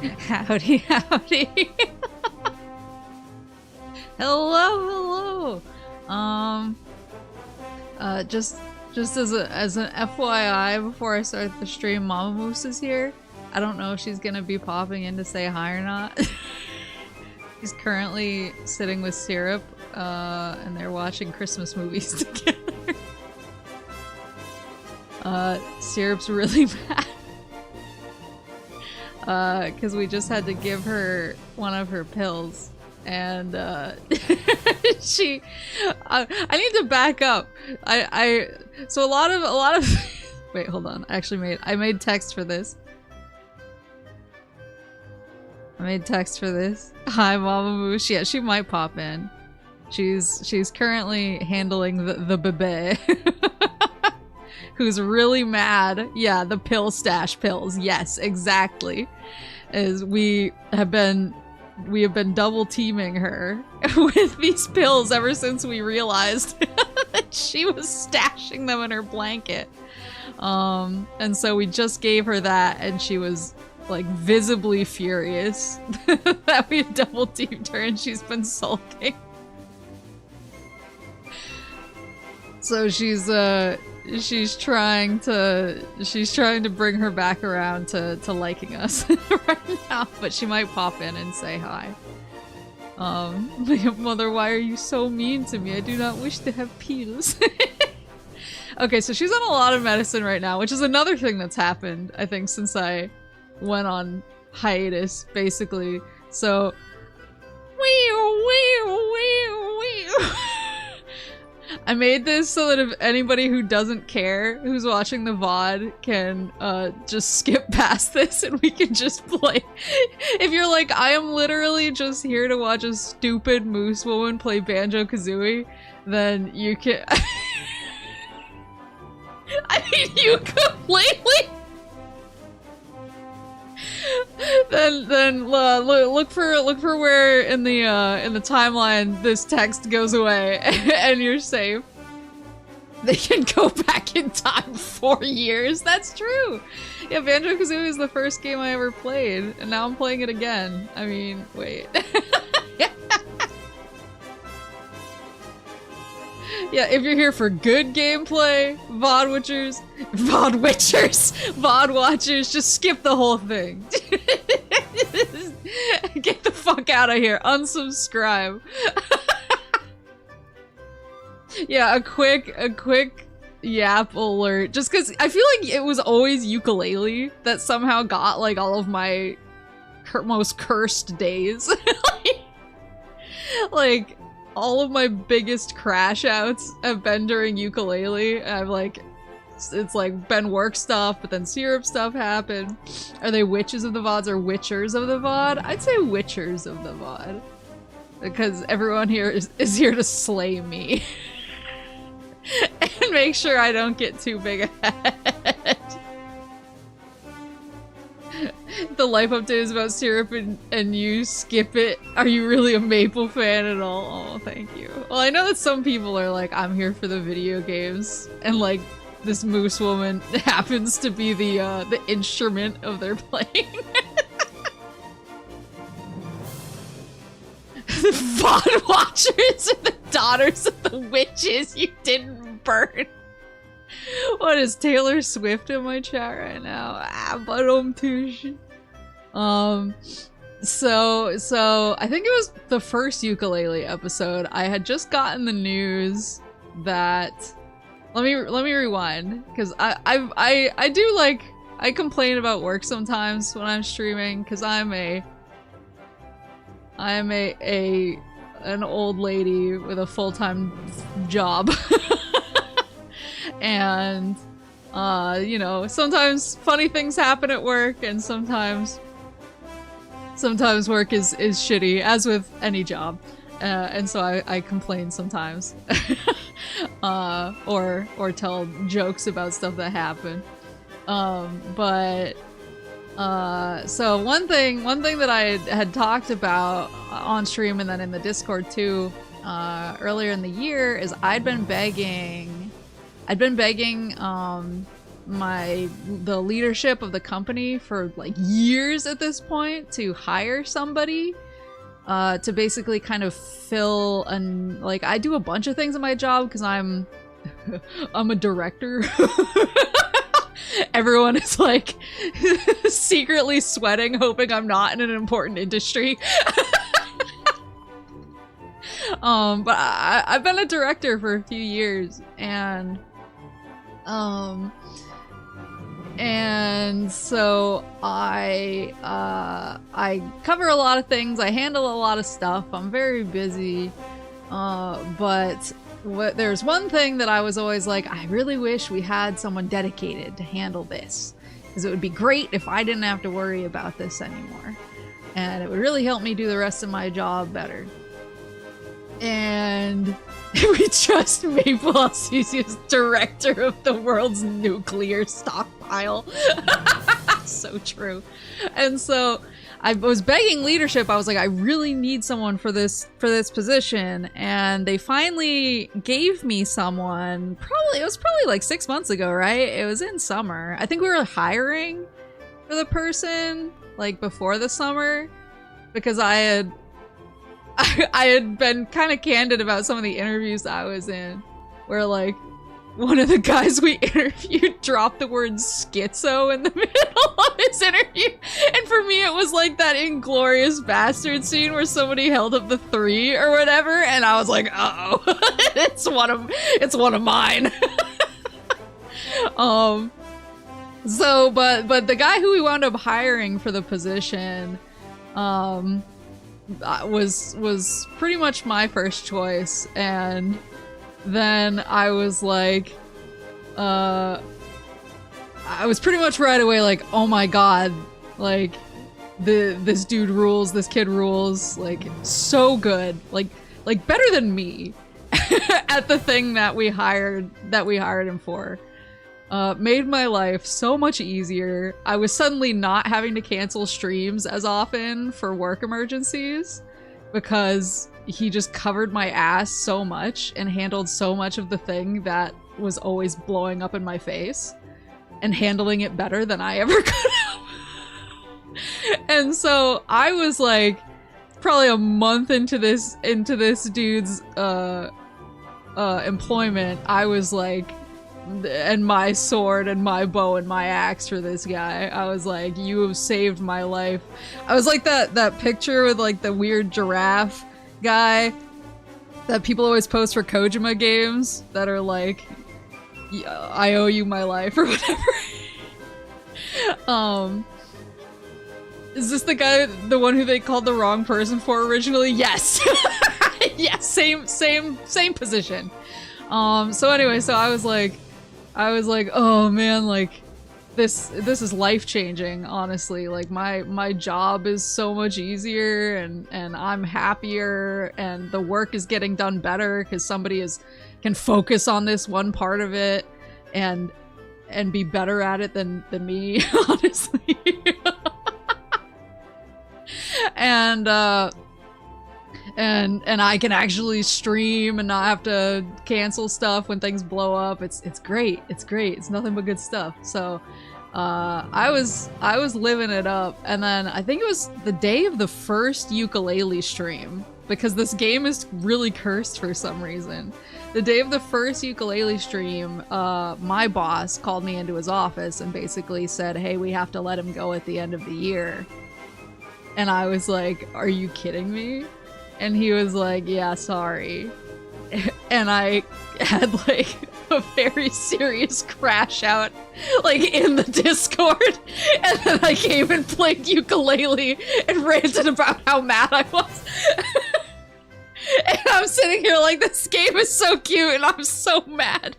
Howdy, howdy. Hello, hello. Just as an FYI before I start the stream, Mama Moose is here. I don't know if she's gonna be popping in to say hi or not. She's currently sitting with Syrup, and they're watching Christmas movies together. Syrup's really mad. Because we just had to give her one of her pills, and she I need to back up. So a lot of wait, hold on. I made text for this. Hi, Mama Moose. Yeah, she might pop in. She's currently handling the bebe. Who's really mad. Yeah, the pill stash pills. Yes, exactly. As we have been double teaming her with these pills ever since we realized that she was stashing them in her blanket. And so we just gave her that, and she was like visibly furious that we had double teamed her, and she's been sulking. So she's trying to bring her back around to liking us right now, but she might pop in and say hi. Mother, why are you so mean to me? I do not wish to have pills. Okay, so she's on a lot of medicine right now, which is another thing that's happened, I think, since I went on hiatus, basically. So I made this so that if anybody who doesn't care, who's watching the VOD, can just skip past this and we can just play. If you're like, I am literally just here to watch a stupid moose woman play Banjo-Kazooie, then you can... I mean, yooka-laylee! Then look for where in the timeline this text goes away, and you're safe. They can go back in time 4 years. That's true. Yeah, Banjo-Kazooie is the first game I ever played, and now I'm playing it again. I mean, wait. Yeah, if you're here for good gameplay, VOD watchers, just skip the whole thing. Get the fuck out of here. Unsubscribe. Yeah, a quick yap alert. Just because I feel like it was always Yooka-Laylee that somehow got like all of my most cursed days. like all of my biggest crash outs have been during Yooka-Laylee. I've like, it's like been work stuff, but then Syrup stuff happened. Are they witches of the VODs or witchers of the VOD? I'd say witchers of the VOD. Because everyone here is here to slay me. And make sure I don't get too big ahead. The life update is about Syrup and you skip it. Are you really a Maple fan at all? Oh, thank you. Well, I know that some people are like, I'm here for the video games, and like this moose woman happens to be the instrument of their playing. The VOD watchers are the daughters of the witches you didn't burn. What is Taylor Swift in my chat right now? Ah, but touche. So I think it was the first Yooka-Laylee episode. I had just gotten the news that let me rewind, because I do like, I complain about work sometimes when I'm streaming, because I'm an old lady with a full-time job. And you know, sometimes funny things happen at work, and sometimes work is shitty, as with any job. And so I complain sometimes. Or tell jokes about stuff that happened. So one thing that I had talked about on stream and then in the Discord too, earlier in the year, is I'd been begging the leadership of the company for like years at this point to hire somebody to basically kind of fill like I do a bunch of things in my job because I'm a director. Everyone is like secretly sweating, hoping I'm not in an important industry. But I've been a director for a few years, and so I cover a lot of things. I handle a lot of stuff. I'm very busy, but there's one thing that I was always like, I really wish we had someone dedicated to handle this, because it would be great if I didn't have to worry about this anymore, and it would really help me do the rest of my job better. And we trust Maple Alcesia's director of the world's nuclear stockpile. So true. And so I was begging leadership. I was like, I really need someone for this position. And they finally gave me someone. It was probably like 6 months ago, right? It was in summer. I think we were hiring for the person like before the summer, because I had been kind of candid about some of the interviews I was in, where like one of the guys we interviewed dropped the word schizo in the middle of his interview, and for me it was like that Inglourious Bastard scene where somebody held up the 3 or whatever, and I was like, uh-oh. it's one of mine. So but the guy who we wound up hiring for the position was pretty much my first choice, and then I was like, I was pretty much right away like, oh my god, like this dude rules, this kid rules, like so good, like better than me at the thing that we hired him for. Made my life so much easier. I was suddenly not having to cancel streams as often for work emergencies, because he just covered my ass so much and handled so much of the thing that was always blowing up in my face, and handling it better than I ever could have. And so I was like, probably a month into this dude's employment, I was like, and my sword and my bow and my axe for this guy. I was like, you have saved my life. I was like that picture with like the weird giraffe guy that people always post for Kojima games that are like, I owe you my life or whatever. Is this the guy, the one who they called the wrong person for originally? Yes. Yes, same position. So anyway, so I was like, oh man, like this is life-changing, honestly. Like my job is so much easier, and I'm happier, and the work is getting done better because somebody can focus on this one part of it and be better at it than me, honestly. And I can actually stream and not have to cancel stuff when things blow up. It's great. It's great. It's nothing but good stuff. So I was living it up, and then I think it was the day of the first Yooka-Laylee stream, because this game is really cursed for some reason. The day of the first Yooka-Laylee stream, my boss called me into his office and basically said, hey, we have to let him go at the end of the year. And I was like, are you kidding me? And he was like, yeah, sorry. And I had like a very serious crash out like in the Discord. And then I came and played Yooka-Laylee and ranted about how mad I was. And I'm sitting here like, this game is so cute and I'm so mad.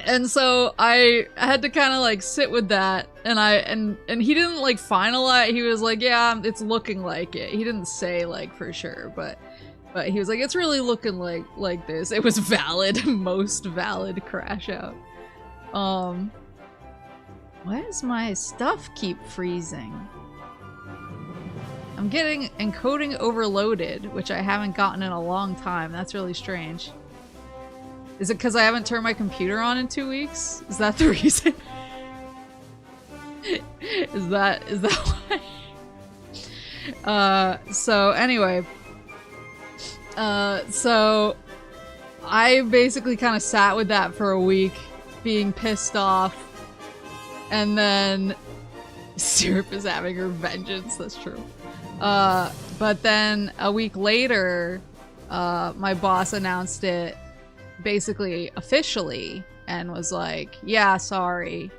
And so I had to kind of like sit with that, and he didn't like finalize. He was like, yeah, it's looking like it. He didn't say like for sure, but he was like, it's really looking like this. It was valid, most valid crash out. Why does my stuff keep freezing? I'm getting encoding overloaded, which I haven't gotten in a long time. That's really strange. Is it because I haven't turned my computer on in 2 weeks? Is that the reason? Is that why? So anyway. So I basically kind of sat with that for a week, being pissed off. And then Syrup is having her vengeance, that's true. But then a week later, my boss announced it basically officially and was like, yeah, sorry.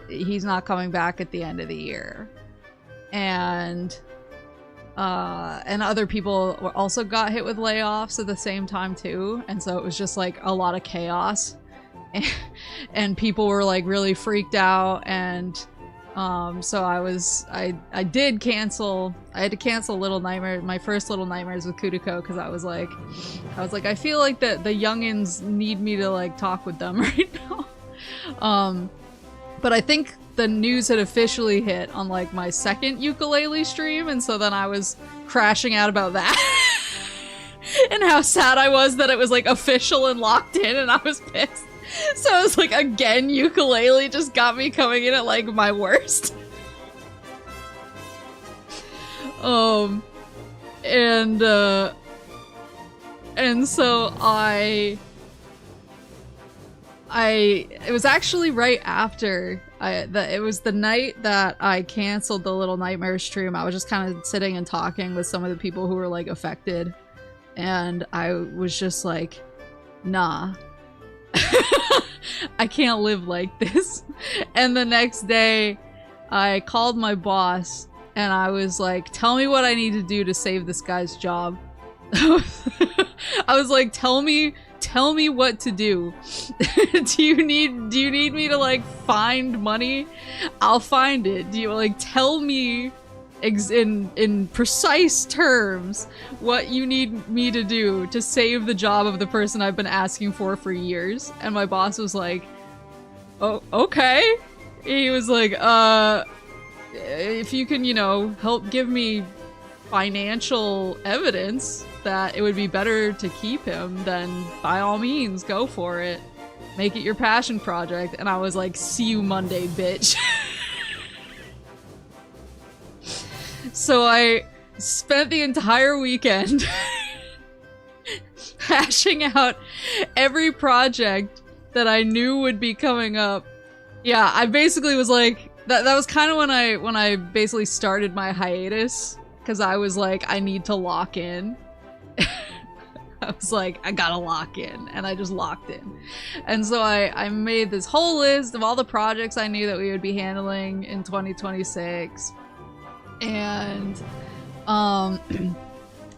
He's not coming back at the end of the year. And other people also got hit with layoffs at the same time too. And so it was just like a lot of chaos. And people were like really freaked out, and so I did cancel. I had to cancel Little Nightmare, my first Little Nightmares with Kudiko, because I was like I feel like the youngins need me to like talk with them right now. But I think the news had officially hit on like my second Yooka-Laylee stream, and so then I was crashing out about that. And how sad I was that it was like official and locked in, and I was pissed. So it was like, again, Yooka-Laylee just got me coming in at like my worst. And so it was actually right after it was the night that I canceled the Little Nightmare stream. I was just kind of sitting and talking with some of the people who were like affected, and I was just like, nah. I can't live like this. And the next day I called my boss and I was like, tell me what I need to do to save this guy's job. I was like, tell me what to do. do you need me to like find money? I'll find it. Do you like tell me in precise terms what you need me to do to save the job of the person I've been asking for years? And my boss was like, oh, okay. He was like, if you can, you know, help give me financial evidence that it would be better to keep him, then by all means, go for it. Make it your passion project. And I was like, see you Monday, bitch. So I spent the entire weekend hashing out every project that I knew would be coming up. Yeah, I basically was like, that was kind of when I basically started my hiatus, because I was like, I need to lock in. I was like, I gotta lock in, and I just locked in. And so I made this whole list of all the projects I knew that we would be handling in 2026. And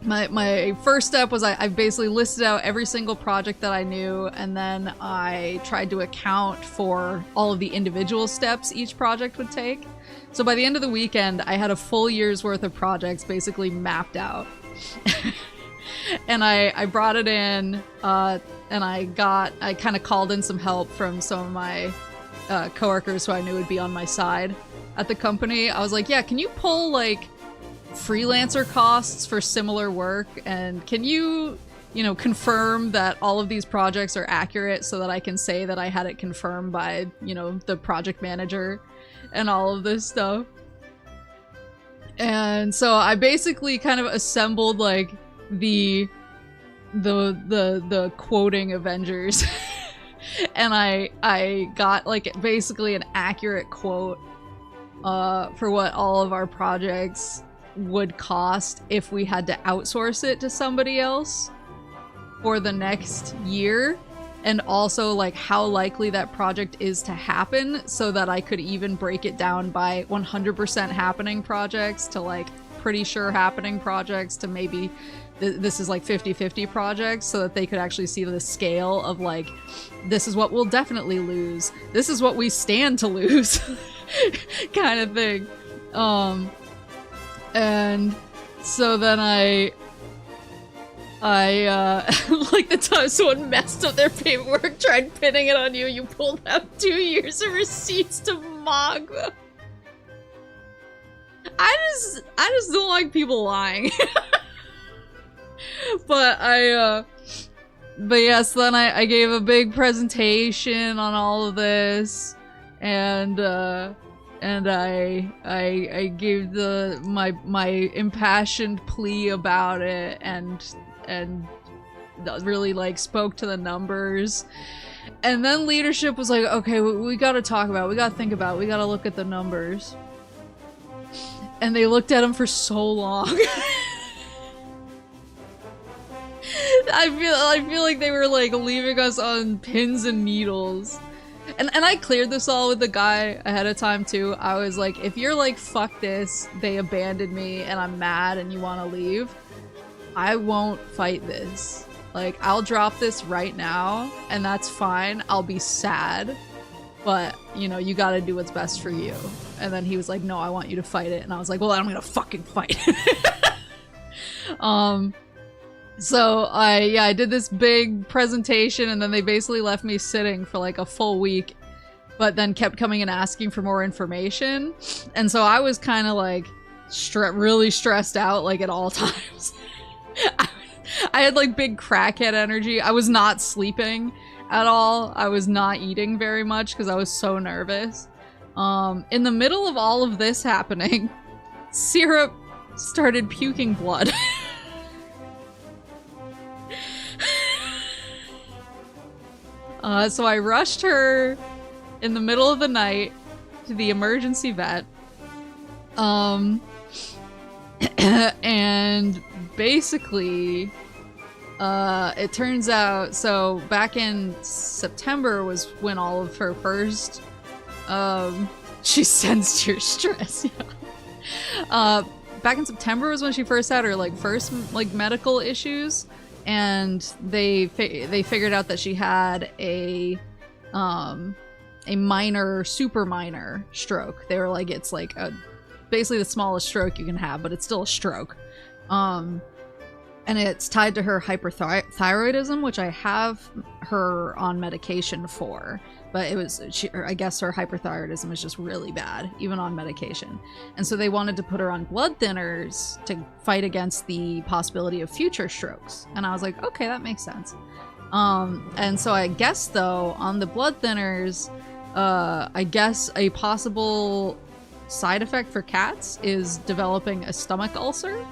my first step was I basically listed out every single project that I knew, and then I tried to account for all of the individual steps each project would take. So by the end of the weekend, I had a full year's worth of projects basically mapped out. And I brought it in, and I kind of called in some help from some of my coworkers who I knew would be on my side at the company. I was like, yeah, can you pull like freelancer costs for similar work, and can you know, confirm that all of these projects are accurate so that I can say that I had it confirmed by, you know, the project manager and all of this stuff. And so I basically kind of assembled like the quoting Avengers. And I got like basically an accurate quote for what all of our projects would cost if we had to outsource it to somebody else for the next year, and also like how likely that project is to happen, so that I could even break it down by 100% happening projects to like pretty sure happening projects to maybe this is like 50-50 projects, so that they could actually see the scale of like, this is what we'll definitely lose, this is what we stand to lose. Kind of thing. And so then I like the time someone messed up their paperwork, tried pinning it on you, you pulled out 2 years of receipts to mock them. I just don't like people lying. But yes, then I gave a big presentation on all of this, and I gave my impassioned plea about it, and really like spoke to the numbers. And then leadership was like, okay, we gotta talk about it, we gotta think about it, we gotta look at the numbers. And they looked at them for so long. I feel like they were like leaving us on pins and needles. And I cleared this all with the guy ahead of time too. I was like, if you're like, fuck this, they abandoned me and I'm mad and you want to leave, I won't fight this. Like, I'll drop this right now and that's fine. I'll be sad, but you know, you gotta do what's best for you. And then he was like, no, I want you to fight it. And I was like, well, I'm gonna fucking fight. So I did this big presentation, and then they basically left me sitting for like a full week, but then kept coming and asking for more information. And so I was kind of like really stressed out like at all times. I had like big crackhead energy. I was not sleeping at all. I was not eating very much because I was so nervous. In the middle of all of this happening, Syrup started puking blood. So I rushed her in the middle of the night to the emergency vet. And basically, it turns out, so back in September was when all of her first, she sensed your stress, yeah. Back in September was when she first had her, like, first, like, medical issues. And they figured out that she had a minor, super minor stroke. They were like, it's like basically the smallest stroke you can have, but it's still a stroke. And it's tied to her hyperthyroidism, which I have her on medication for. But I guess her hyperthyroidism is just really bad, even on medication. And so they wanted to put her on blood thinners to fight against the possibility of future strokes. And I was like, okay, that makes sense. And so I guess, though, on the blood thinners, I guess a possible side effect for cats is developing a stomach ulcer.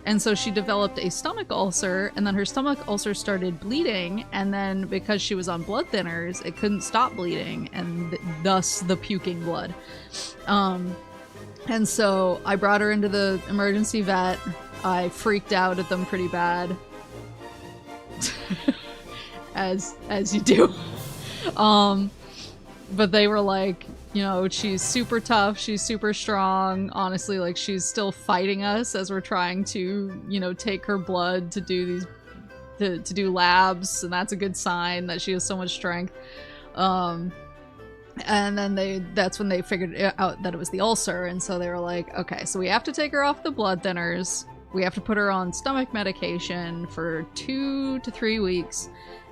And so she developed a stomach ulcer, and then her stomach ulcer started bleeding, and then because she was on blood thinners, it couldn't stop bleeding, and thus the puking blood. And so I brought her into the emergency vet. I freaked out at them pretty bad. as you do. But they were like, you know, she's super tough, she's super strong. Honestly, like, she's still fighting us as we're trying to, you know, take her blood to do these, to do labs, and that's a good sign that she has so much strength. And then that's when they figured out that it was the ulcer, and so they were like, okay, so we have to take her off the blood thinners, we have to put her on stomach medication for 2 to 3 weeks.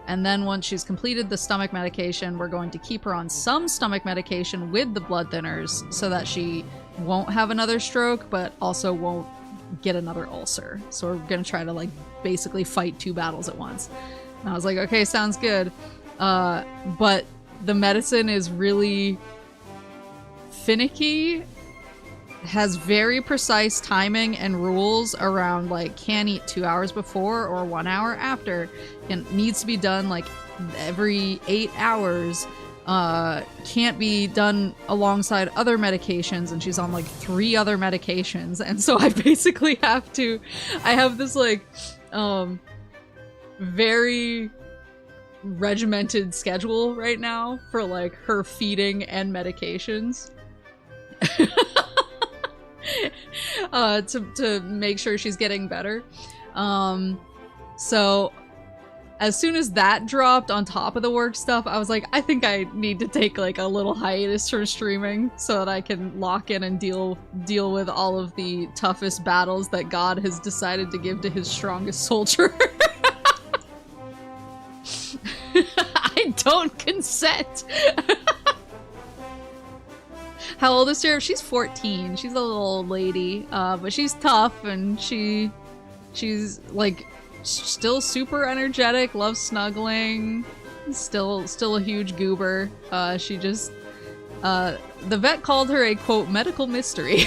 And then once she's completed the stomach medication, we're going to keep her on some stomach medication with the blood thinners so that she won't have another stroke, but also won't get another ulcer. So we're going to try to, like, basically fight 2 battles at once. And I was like, okay, sounds good. But the medicine is really finicky, has very precise timing and rules around, like, can't eat 2 hours before or 1 hour after, and needs to be done like every 8 hours, can't be done alongside other medications, and she's on like 3 other medications. And so I basically I have this like very regimented schedule right now for like her feeding and medications. To make sure she's getting better. So as soon as that dropped on top of the work stuff, I was like, I think I need to take like a little hiatus from streaming so that I can lock in and deal with all of the toughest battles that God has decided to give to his strongest soldier. I don't consent. How old is Syrup? She's 14. She's a little old lady, but she's tough, and she's like still super energetic, loves snuggling, still a huge goober. She just, the vet called her a, quote, medical mystery,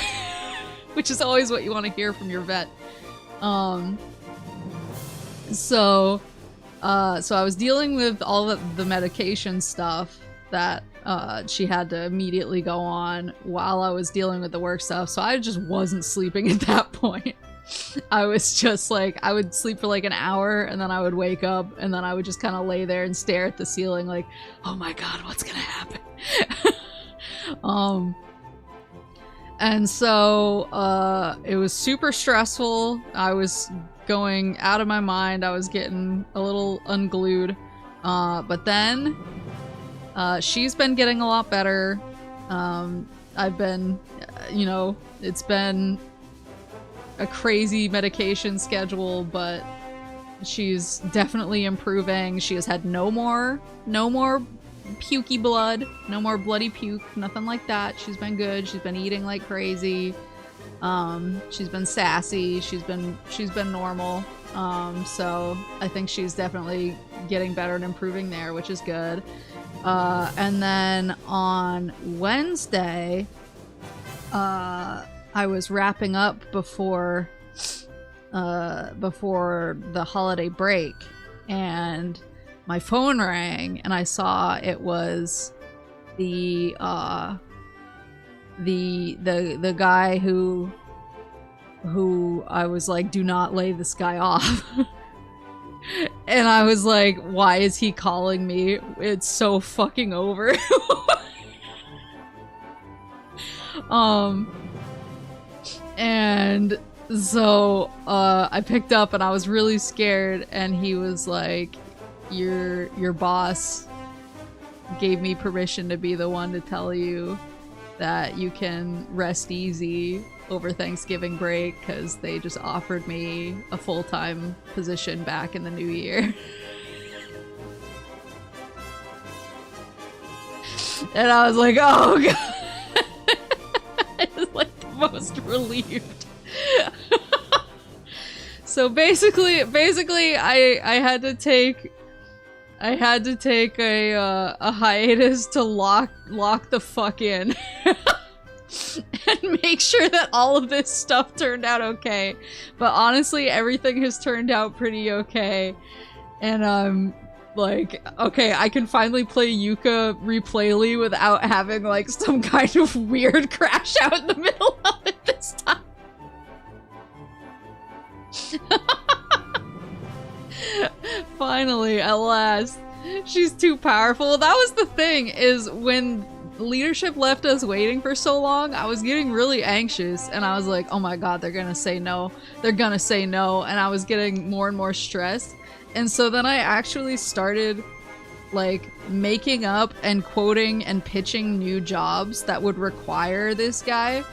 which is always what you want to hear from your vet. So I was dealing with all the medication stuff that she had to immediately go on while I was dealing with the work stuff, so I just wasn't sleeping at that point. I was just like, I would sleep for like an hour and then I would wake up and then I would just kind of lay there and stare at the ceiling like, oh my god, what's gonna happen? And so it was super stressful. I was going out of my mind. I was getting a little unglued. But then she's been getting a lot better. I've been, you know, it's been a crazy medication schedule, but she's definitely improving. She has had no more pukey blood, no more bloody puke, nothing like that. She's been good. She's been eating like crazy. She's been sassy. She's been normal. So I think she's definitely getting better and improving there, which is good. And then on Wednesday, I was wrapping up before the holiday break, and my phone rang, and I saw it was the guy who I was like, do not lay this guy off. And I was like, why is he calling me? It's so fucking over. And so I picked up and I was really scared, and he was like, your boss gave me permission to be the one to tell you that you can rest easy over Thanksgiving break because they just offered me a full-time position back in the new year. And I was like, oh god. I was like the most relieved. So basically I had to take a hiatus to lock the fuck in. And make sure that all of this stuff turned out okay. But honestly, everything has turned out pretty okay. And I'm like, okay, I can finally play YOOKA-REPLAYLEE without having like some kind of weird crash out in the middle of it this time. Finally, at last. She's too powerful. That was the thing, is when leadership left us waiting for so long, I was getting really anxious, and I was like, oh my god, they're gonna say no. They're gonna say no, and I was getting more and more stressed. And so then I actually started like making up and quoting and pitching new jobs that would require this guy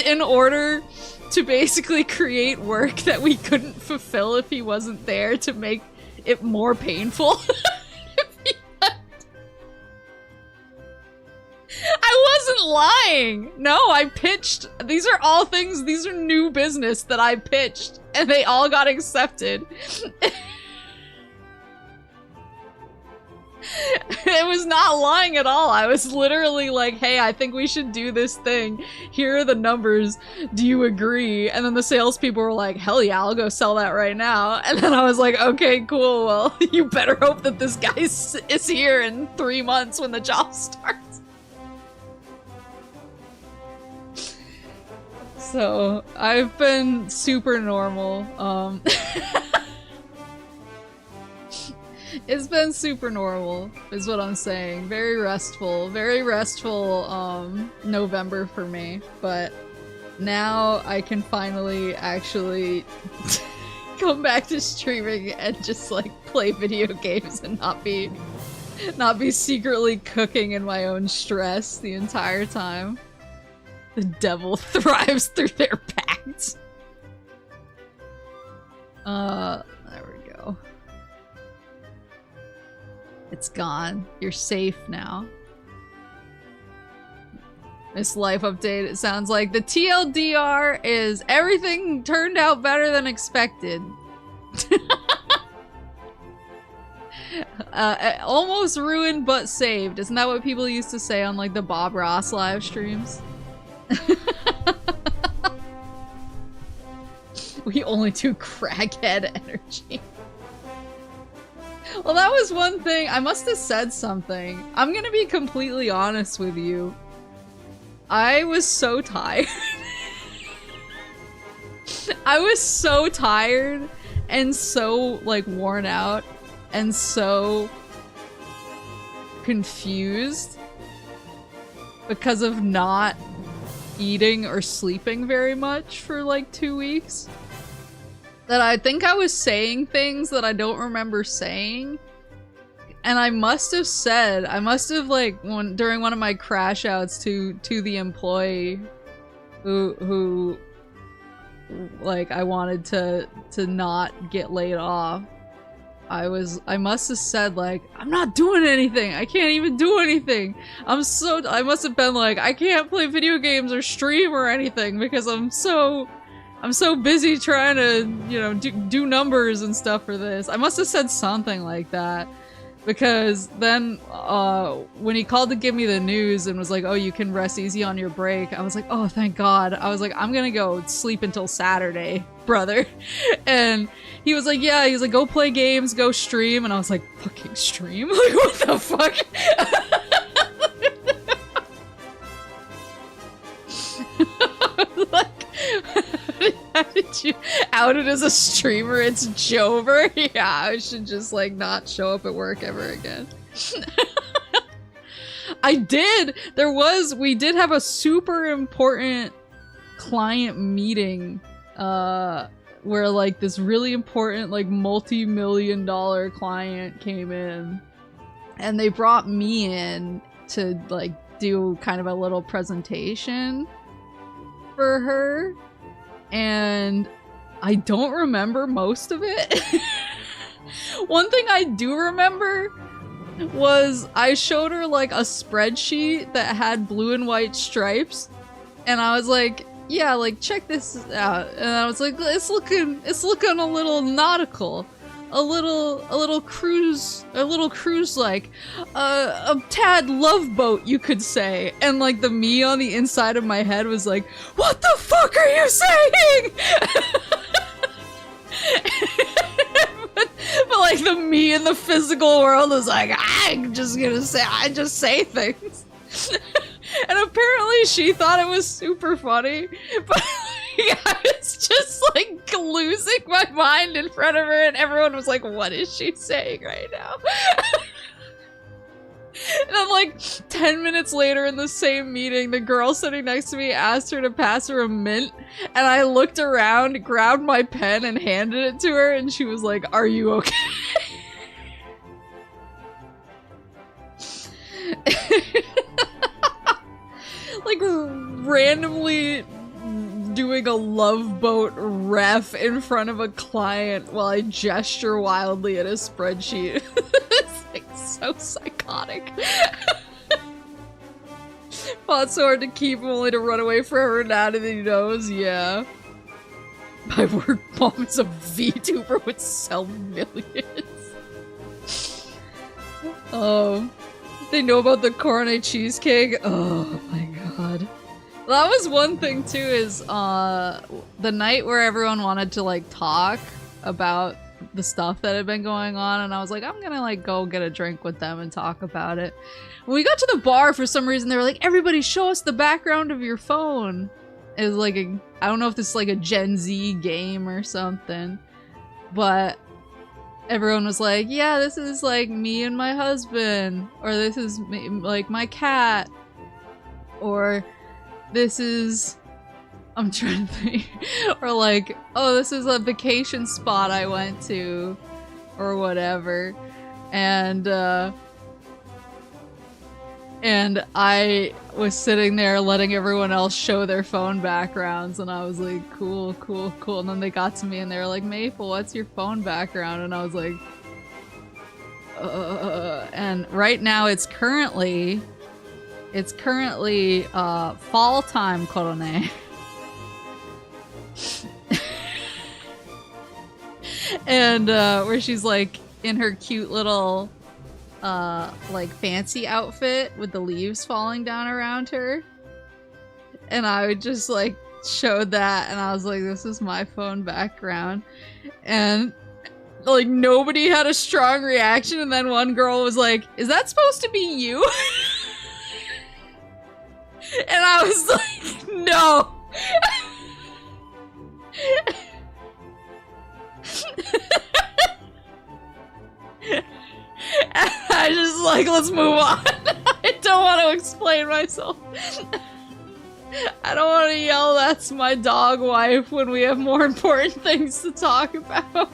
in order to basically create work that we couldn't fulfill if he wasn't there, to make it more painful. I wasn't lying. No, I pitched. These are all things, these are new business that I pitched, and they all got accepted. It was not lying at all. I was literally like, hey, I think we should do this thing. Here are the numbers. Do you agree? And then the salespeople were like, hell yeah, I'll go sell that right now. And then I was like, okay, cool. Well, you better hope that this guy is here in 3 months when the job starts. So, I've been super normal. It's been super normal, is what I'm saying. Very restful November for me. But now I can finally actually come back to streaming and just like play video games and not be secretly cooking in my own stress the entire time. The devil thrives through their pacts. There we go. It's gone. You're safe now. Miss Life update, it sounds like. The TLDR is everything turned out better than expected. Almost ruined but saved. Isn't that what people used to say on like the Bob Ross live streams? We only do crackhead energy. Well, that was one thing. I must have said something. I'm gonna be completely honest with you. I was so tired. I was so tired and so like worn out and so confused because of not eating or sleeping very much for like 2 weeks that I think I was saying things that I don't remember saying. And I must have like during one of my crash outs to the employee who like I wanted to not get laid off. I must have said like, I'm not doing anything. I can't even do anything. I must have been like, I can't play video games or stream or anything because I'm so busy trying to, you know, do numbers and stuff for this. I must have said something like that. Because then, when he called to give me the news and was like, oh, you can rest easy on your break, I was like, oh, thank God. I was like, I'm gonna go sleep until Saturday, brother. And he was like, yeah, he's like, go play games, go stream. And I was like, fucking stream? Like, what the fuck? Like, how did you out it as a streamer? It's Jover. Yeah, I should just like not show up at work ever again. I did. We did have a super important client meeting where like this really important like multi-million-dollar client came in and they brought me in to like do kind of a little presentation for her. And I don't remember most of it. One thing I do remember was I showed her like a spreadsheet that had blue and white stripes, and I was like, yeah, like check this out. And I was like, it's looking a little nautical. A little cruise like a tad love boat, you could say. And like the me on the inside of my head was like, what the fuck are you saying? but like the me in the physical world is like, I just say things. And apparently she thought it was super funny, but I was just like losing my mind in front of her and everyone was like, what is she saying right now? And then like 10 minutes later in the same meeting, the girl sitting next to me asked her to pass her a mint, and I looked around, grabbed my pen and handed it to her, and she was like, are you okay? Like randomly doing a Love Boat ref in front of a client while I gesture wildly at a spreadsheet. It's like so psychotic. Fought so hard to keep him only to run away forever now that he knows, yeah. My work mom is a VTuber would sell millions. Oh. They know about the cornet cheesecake? Oh my god. Well, that was one thing too, is the night where everyone wanted to like talk about the stuff that had been going on, and I was like, I'm gonna like go get a drink with them and talk about it. When we got to the bar, for some reason they were like, everybody show us the background of your phone. It was like I don't know if this is like a Gen Z game or something, but everyone was like, yeah, this is like me and my husband, or this is me, like my cat, or this is, I'm trying to think, or like, oh, this is a vacation spot I went to, or whatever. And I was sitting there letting everyone else show their phone backgrounds, and I was like, cool, cool, cool. And then they got to me and they were like, Maple, what's your phone background? And I was like, and right now it's currently It's currently fall time, korone. And where she's like in her cute little like fancy outfit with the leaves falling down around her. And I would just like showed that and I was like, this is my phone background. And like nobody had a strong reaction, and then one girl was like, is that supposed to be you? And I was like, no. And I just like, let's move on. I don't want to explain myself. I don't want to yell, that's my dog wife, when we have more important things to talk about.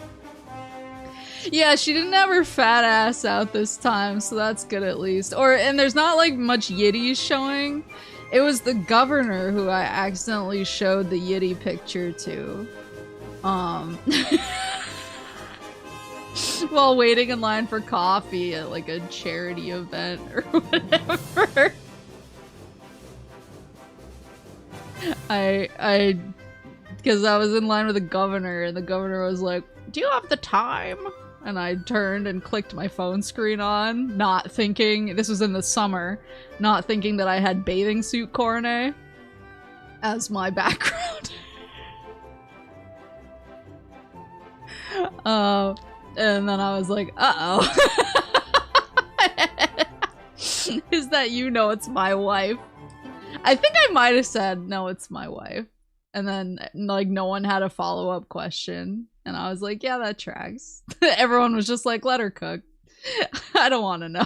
Yeah, she didn't have her fat ass out this time, so that's good at least. And there's not like much yitties showing. It was the governor who I accidentally showed the yitty picture to. While waiting in line for coffee at like a charity event or whatever. Because I was in line with the governor, and the governor was like, do you have the time? And I turned and clicked my phone screen on, not thinking, this was in the summer, not thinking that I had bathing suit korone as my background. And then I was like, uh-oh. Is that you? No, it's my wife. I think I might have said, no, it's my wife. And then, like, no one had a follow-up question. And I was like, yeah, that tracks. Everyone was just like, let her cook. I don't want to know.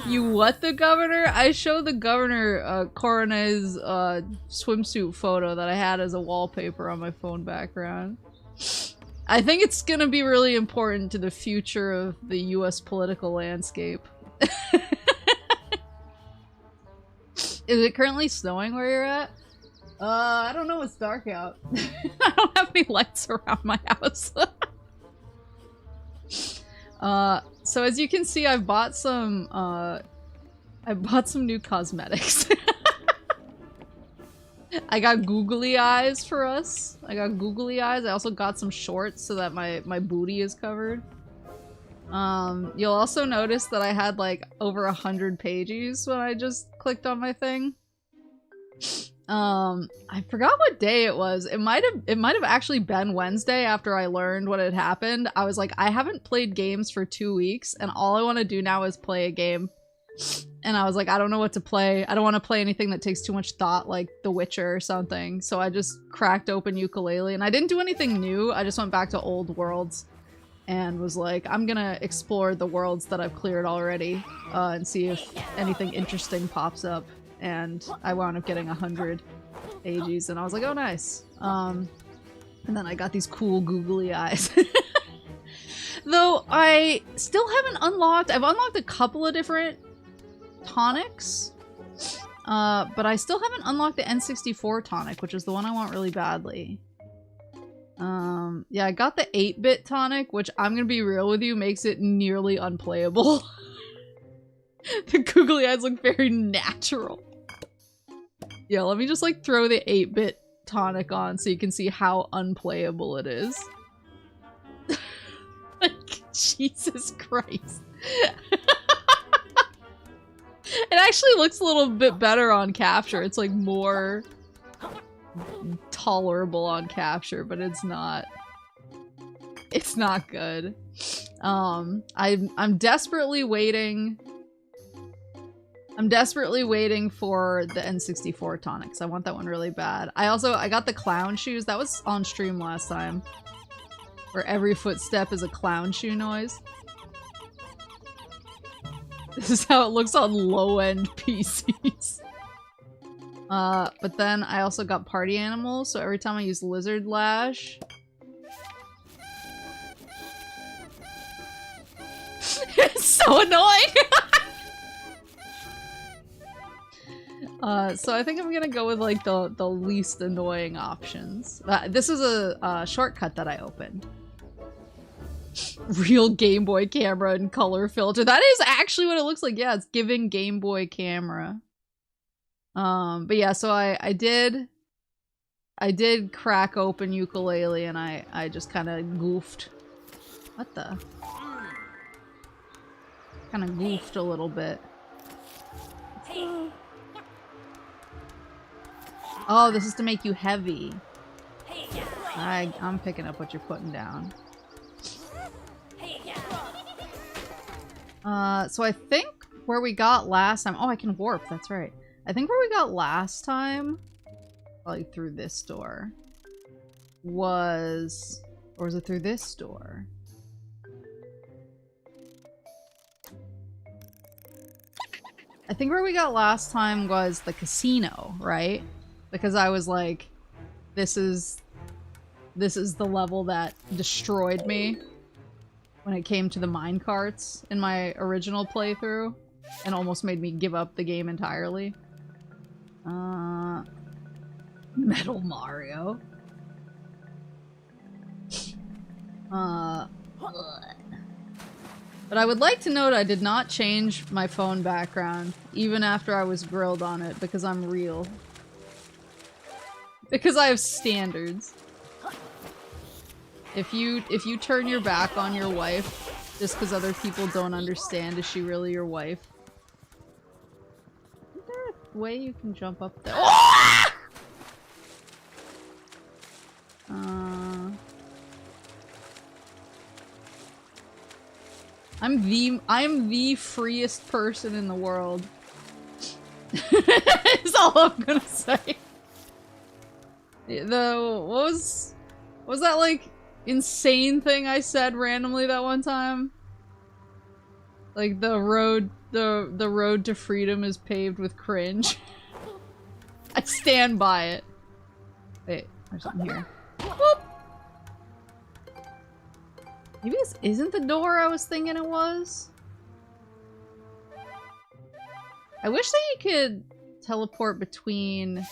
You what, the governor? I showed the governor Korone's swimsuit photo that I had as a wallpaper on my phone background. I think it's gonna be really important to the future of the US political landscape. Is it currently snowing where you're at? I don't know, it's dark out. I don't have any lights around my house. So as you can see, I've bought some new cosmetics. I got googly eyes for us. I got googly eyes. I also got some shorts so that my booty is covered. You'll also notice that I had like over 100 pages when I just clicked on my thing. I forgot what day it was. It might have actually been Wednesday after I learned what had happened. I was like, I haven't played games for 2 weeks and all I want to do now is play a game. And I was like, I don't know what to play. I don't want to play anything that takes too much thought, like The Witcher or something. So I just cracked open Yooka-Laylee and I didn't do anything new. I just went back to old worlds and was like, I'm gonna explore the worlds that I've cleared already and see if anything interesting pops up. And I wound up getting 100 AGs and I was like, oh nice. And then I got these cool googly eyes. Though I still haven't unlocked, I've unlocked a couple of different tonics, but I still haven't unlocked the N64 tonic, which is the one I want really badly. Yeah, I got the 8-bit tonic, which I'm gonna be real with you, makes it nearly unplayable. The googly eyes look very natural. Yeah, let me just like throw the 8-bit tonic on so you can see how unplayable it is. Like, Jesus Christ. It actually looks a little bit better on capture. It's like more tolerable on capture, but it's not. It's not good. I'm desperately waiting. I'm desperately waiting for the N64 tonics. I want that one really bad. I got the clown shoes. That was on stream last time. Where every footstep is a clown shoe noise. This is how it looks on low-end PCs. But then I also got party animals, so every time I use lizard lash... It's so annoying! So I think I'm gonna go with like the least annoying options. This is a shortcut that I opened. Real Game Boy camera and color filter. That is actually what it looks like. Yeah, it's giving Game Boy camera. But yeah, so I did crack open Yooka-Laylee and I just kind of goofed. What the? Kind of goofed a little bit. Oh, this is to make you heavy. I'm picking up what you're putting down. So I think where we got last time— oh, I can warp, that's right. I think where we got last time, probably through this door, was— or was it through this door? I think where we got last time was the casino, right? Because I was like, this is the level that destroyed me when it came to the minecarts in my original playthrough and almost made me give up the game entirely. Metal Mario. But I would like to note I did not change my phone background even after I was grilled on it because I'm real. Because I have standards. If you turn your back on your wife just because other people don't understand, is she really your wife? Is there a way you can jump up there? Oh! I'm the freest person in the world. Is all I'm gonna say. What was that like insane thing I said randomly that one time? Like the road to freedom is paved with cringe. I stand by it. Wait, there's something here. Whoop. Maybe this isn't the door I was thinking it was. I wish that you could teleport between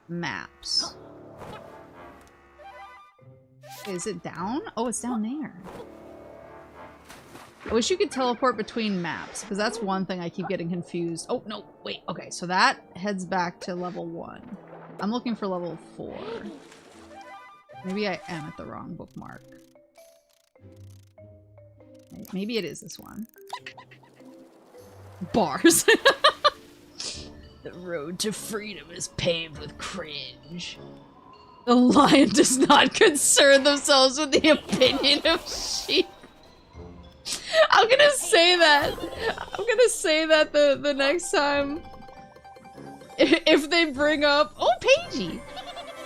maps. Is it down? Oh, it's down there. I wish you could teleport between maps, because that's one thing I keep getting confused. Oh, no, wait. Okay, so that heads back to level 1. I'm looking for level 4. Maybe I am at the wrong bookmark. Maybe it is this one. Bars. The road to freedom is paved with cringe. The lion does not concern themselves with the opinion of sheep. I'm gonna say that. I'm gonna say that the next time. If they bring up— oh, Paigey!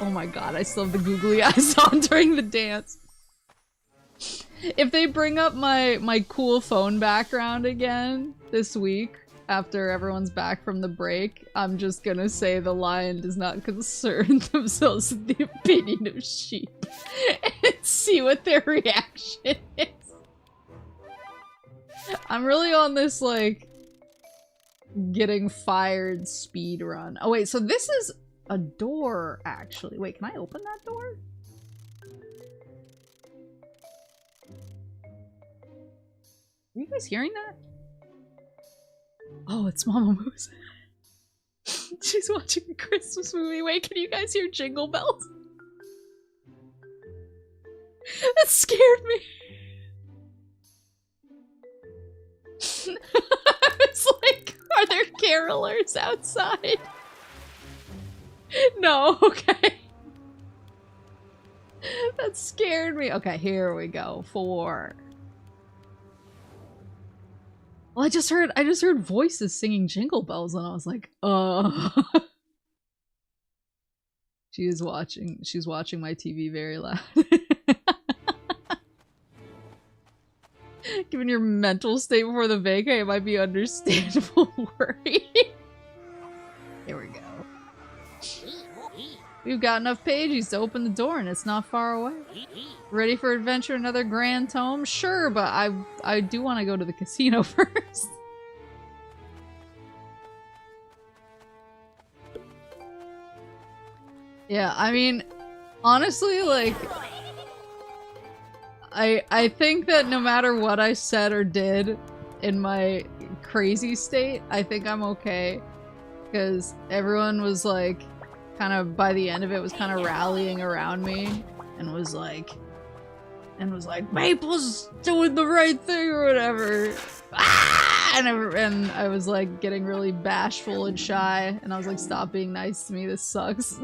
Oh my god, I still have the googly eyes on during the dance. If they bring up my cool phone background again this week, after everyone's back from the break, I'm just gonna say the lion does not concern themselves with the opinion of sheep. And see what their reaction is. I'm really on this, like, getting fired speed run. Oh wait, so this is a door, actually. Wait, can I open that door? Are you guys hearing that? Oh, it's Mama Moose. She's watching a Christmas movie. Wait, can you guys hear jingle bells? That scared me. It's like, are there carolers outside? No, okay. That scared me. Okay, here we go. 4. Well, I just heard voices singing jingle bells and I was like, she's watching my TV very loud. Given your mental state before the vacay, it might be understandable worry. Here we go. We've got enough pages to open the door and it's not far away. Ready for adventure, another grand tome? Sure, but I do want to go to the casino first. Yeah, I mean, honestly, like, I think that no matter what I said or did in my crazy state, I think I'm okay. Because everyone was like, kind of by the end of it was kind of rallying around me and was like, Maple's doing the right thing or whatever. Ah! And I was like getting really bashful and shy, and I was like, stop being nice to me, this sucks.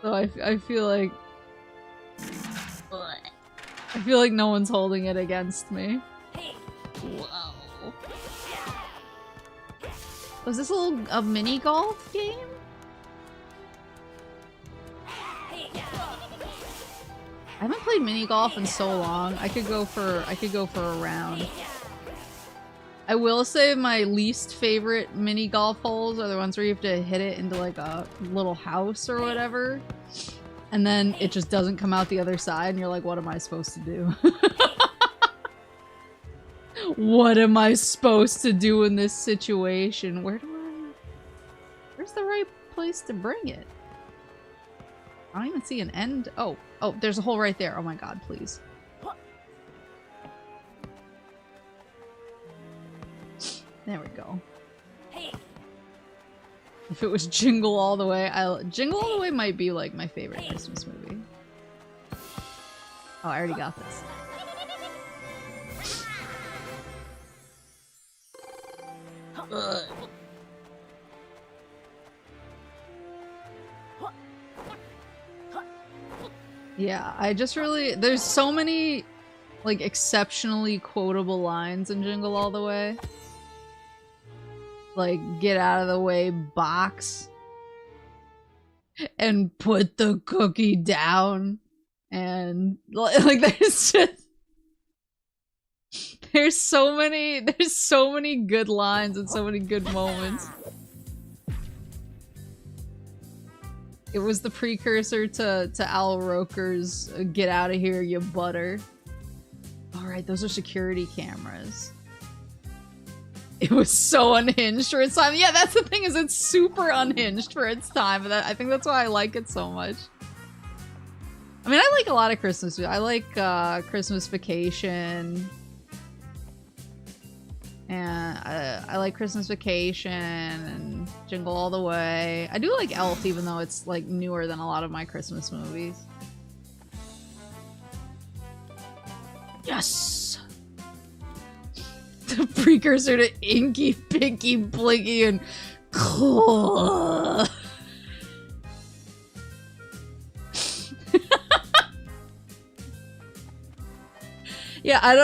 So I feel like no one's holding it against me. Whoa. Was this a mini golf game? I haven't played mini golf in so long. I could go for a round. I will say my least favorite mini golf holes are the ones where you have to hit it into like a little house or whatever, and then it just doesn't come out the other side and you're like, what am I supposed to do? What am I supposed to do in this situation? Where's the right place to bring it? I don't even see an end. Oh, there's a hole right there. Oh my god, please. There we go. If it was Jingle All the Way, Jingle All the Way might be like my favorite Christmas movie. Oh, I already got this. Ugh. Yeah, I just really— there's so many like exceptionally quotable lines in Jingle All the Way. Like, get out of the way, box. And put the cookie down. And like there's just— there's so many good lines and so many good moments. It was the precursor to Al Roker's "Get Out of Here, You Butter." Alright, those are security cameras. It was so unhinged for its time. Yeah, that's the thing, is it's super unhinged for its time. But I think that's why I like it so much. I mean, I like a lot of Christmas movies. I like Christmas Vacation. And I like Christmas Vacation and Jingle All the Way. I do like Elf, even though it's like newer than a lot of my Christmas movies. Yes! The precursor to Inky, Pinky, Blinky, and Yeah, I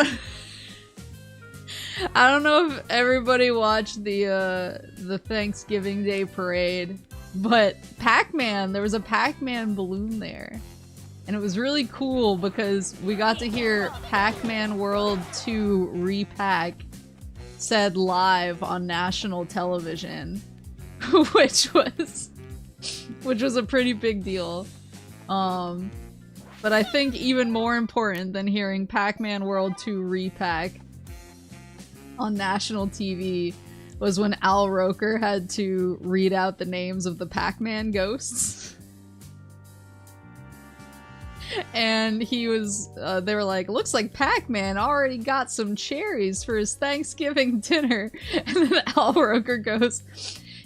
don't know if everybody watched the Thanksgiving Day parade, but Pac-Man, there was a Pac-Man balloon there. And it was really cool because we got to hear Pac-Man World 2 Repack said live on national television, which was a pretty big deal. But I think even more important than hearing Pac-Man World 2 Repack on national TV was when Al Roker had to read out the names of the Pac-Man ghosts. And he was, they were like, looks like Pac-Man already got some cherries for his Thanksgiving dinner. And then Al Roker goes,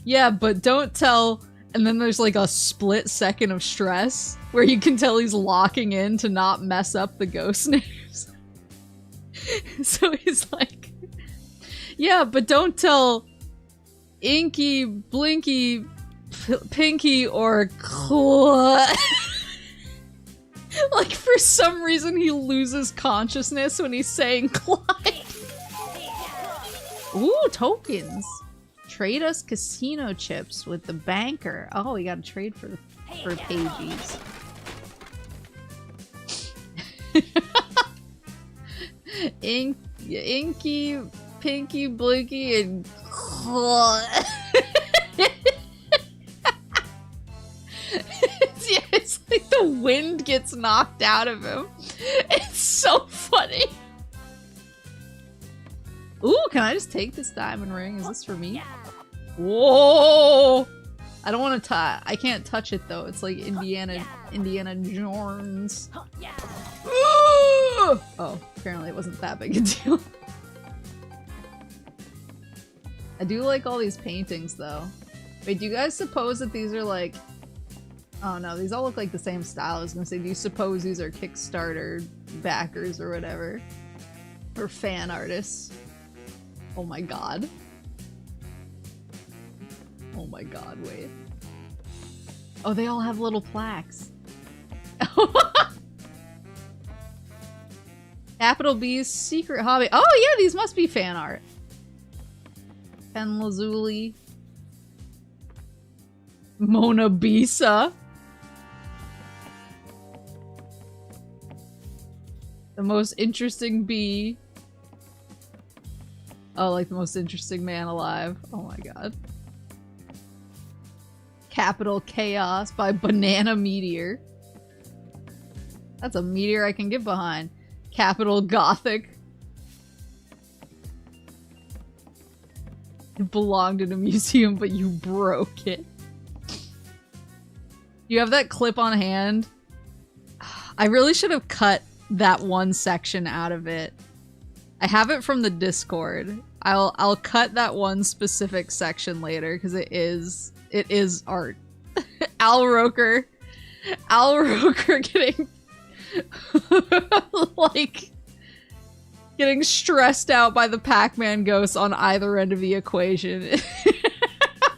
yeah, but don't tell. And then there's like a split second of stress where you can tell he's locking in to not mess up the ghost names. So he's like, yeah, but don't tell Inky, Blinky, Pinky, or like, for some reason he loses consciousness when he's saying Clyde. Ooh, tokens. Trade us casino chips with the banker. Oh, we gotta trade for pages. Inky, Pinky, Blinky, and it's like the wind gets knocked out of him. It's so funny. Ooh, can I just take this diamond ring? Is this for me? Whoa! I don't want to I can't touch it though. It's like Indiana Jones. Oh, apparently it wasn't that big a deal. I do like all these paintings though. Wait, do you guys suppose that these are like... Oh no, these all look like the same style. I was gonna say, do you suppose these are Kickstarter backers or whatever? Or fan artists? Oh my god. Oh my god, wait. Oh, they all have little plaques. Capital B's secret hobby. Oh yeah, these must be fan art. Pen Lazuli. Mona Bisa. The most interesting bee. Oh, like the most interesting man alive. Oh my god. Capital Chaos by Banana Meteor. That's a meteor I can get behind. Capital Gothic. It belonged in a museum, but you broke it. You have that clip on hand? I really should have cut that one section out of it. I have it from the Discord. I'll cut that one specific section later because it is art. Al Roker getting like getting stressed out by the Pac-Man ghosts on either end of the equation.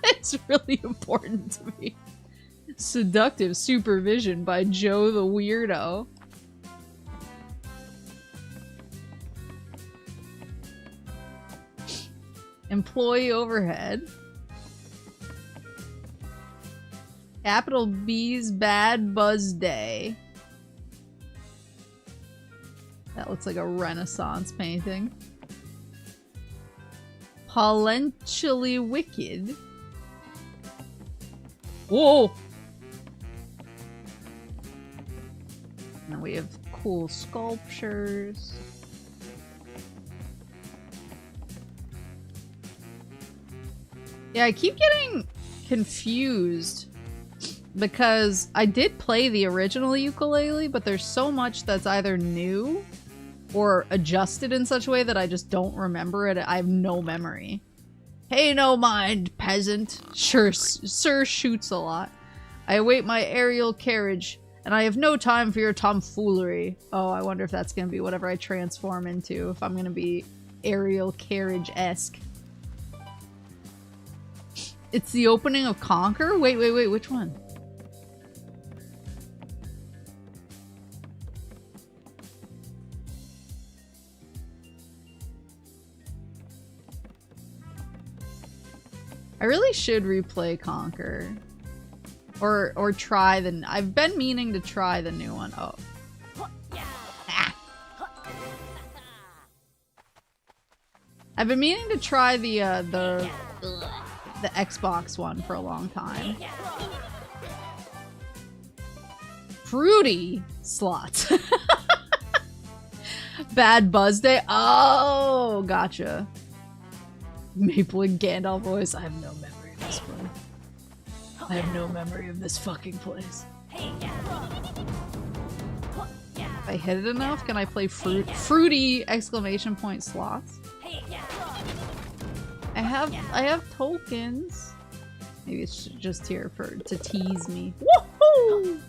It's really important to me. Seductive Supervision by Joe the Weirdo. Employee overhead. Capital B's Bad Buzz Day. That looks like a Renaissance painting. Polentially Wicked. Whoa! And we have cool sculptures. Yeah, I keep getting confused because I did play the original Yooka-Laylee, but there's so much that's either new or adjusted in such a way that I just don't remember it. I have no memory. Pay no mind, peasant. Sure, sir shoots a lot. I await my aerial carriage, and I have no time for your tomfoolery. Oh, I wonder if that's gonna be whatever I transform into, if I'm gonna be aerial carriage-esque. It's the opening of Conquer? Wait, which one? I really should replay Conquer. Or try the... I've been meaning to try the new one. Oh. Ah. I've been meaning to try the Xbox one for a long time. Fruity slots. Bad Buzz Day? Oh, gotcha. Maple and Gandalf voice. I have no memory of this one. I have no memory of this fucking place. If I hit it enough, can I play fruity exclamation point slots? I have tokens. Maybe it's just here to tease me. Woohoo!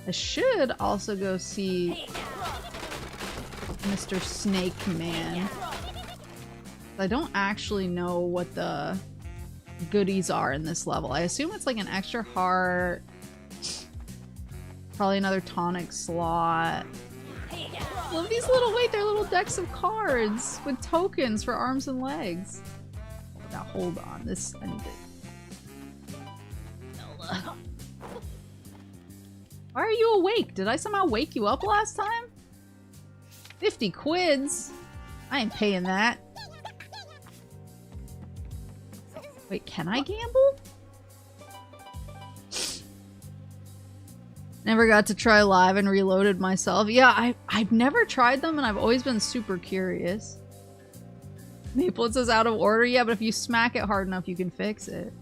I should also go see Mr. Snake Man. I don't actually know what the goodies are in this level. I assume it's like an extra heart, probably another tonic slot. Love these little, wait, they're little decks of cards with tokens for arms and legs. Now hold on, this, I need to... Why are you awake? Did I somehow wake you up last time? 50 quids? I ain't paying that. Wait, can I gamble? Never got to try live and reloaded myself. Yeah, I've never tried them and I've always been super curious. Maple, it says out of order. Yeah, but if you smack it hard enough, you can fix it.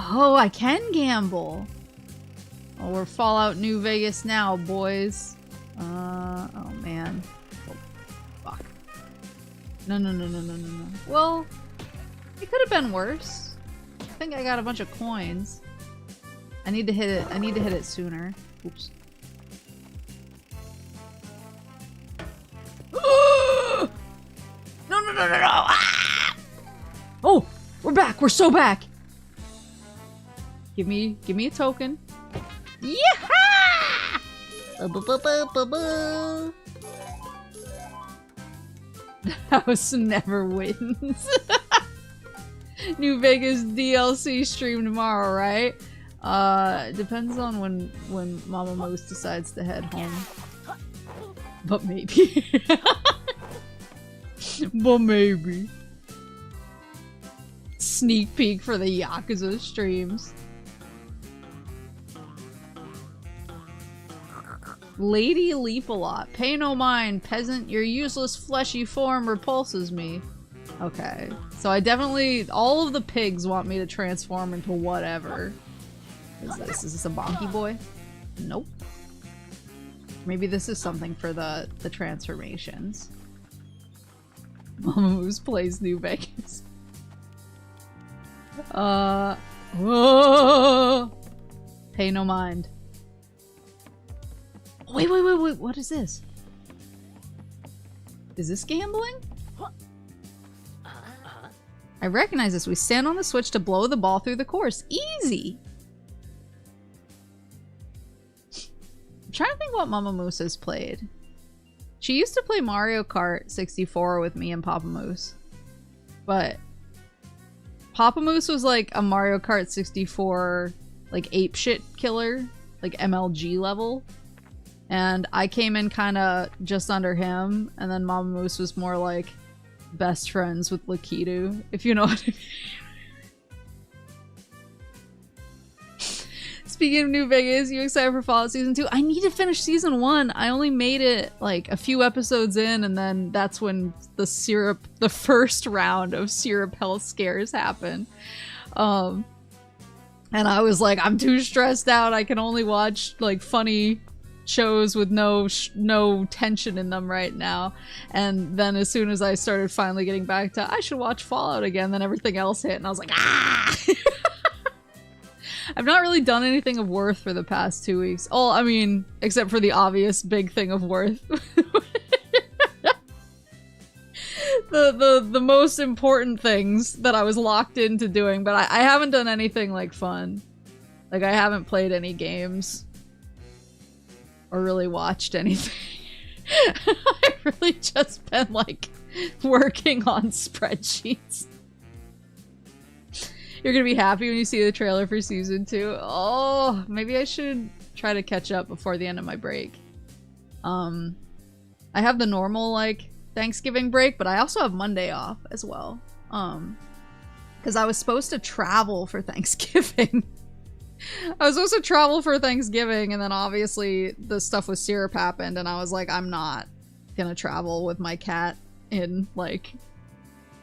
Oh, I can gamble. Oh, we're Fallout New Vegas now, boys. Oh man. Oh, fuck. No. Well, it could have been worse. I think I got a bunch of coins. I need to hit it. I need to hit it sooner. Oops. No. Ah! Oh, we're back. We're so back. Give me a token. Yeah! House never wins. New Vegas DLC stream tomorrow, right? Depends on when Mama Moose decides to head home. But maybe. But maybe. Sneak peek for the Yakuza streams. Lady leap a lot. Pay no mind, peasant. Your useless fleshy form repulses me. Okay. So I definitely... all of the pigs want me to transform into whatever. Is this a bonky boy? Nope. Maybe this is something for the transformations. Mama Moose plays New Vegas. Whoa! Pay no mind. Wait, what is this? Is this gambling? I recognize this. We stand on the switch to blow the ball through the course. Easy! I'm trying to think what Mama Moose has played. She used to play Mario Kart 64 with me and Papa Moose. But Papa Moose was like a Mario Kart 64 like apeshit killer, like MLG level. And I came in kind of just under him, and then Mama Moose was more like best friends with Lakitu, if you know what I mean. Speaking of New Vegas, you excited for Fallout Season 2? I need to finish Season 1. I only made it like a few episodes in, and then that's when the first round of syrup health scares happened. And I was like, I'm too stressed out. I can only watch like funny shows with no tension in them right now. And then as soon as I started finally getting back to I should watch Fallout again, then everything else hit and I was like, ah! I've not really done anything of worth for the past 2 weeks. Oh, I mean, except for the obvious big thing of worth. the most important things that I was locked into doing, but I haven't done anything like fun. Like I haven't played any games. Or really watched anything. I've really just been like working on spreadsheets. You're gonna be happy when you see the trailer for Season 2. Oh, maybe I should try to catch up before the end of my break. I have the normal like Thanksgiving break, but I also have Monday off as well. Because I was supposed to travel for Thanksgiving. I was supposed to travel for Thanksgiving, and then obviously the stuff with syrup happened, and I was like, I'm not gonna travel with my cat in, like,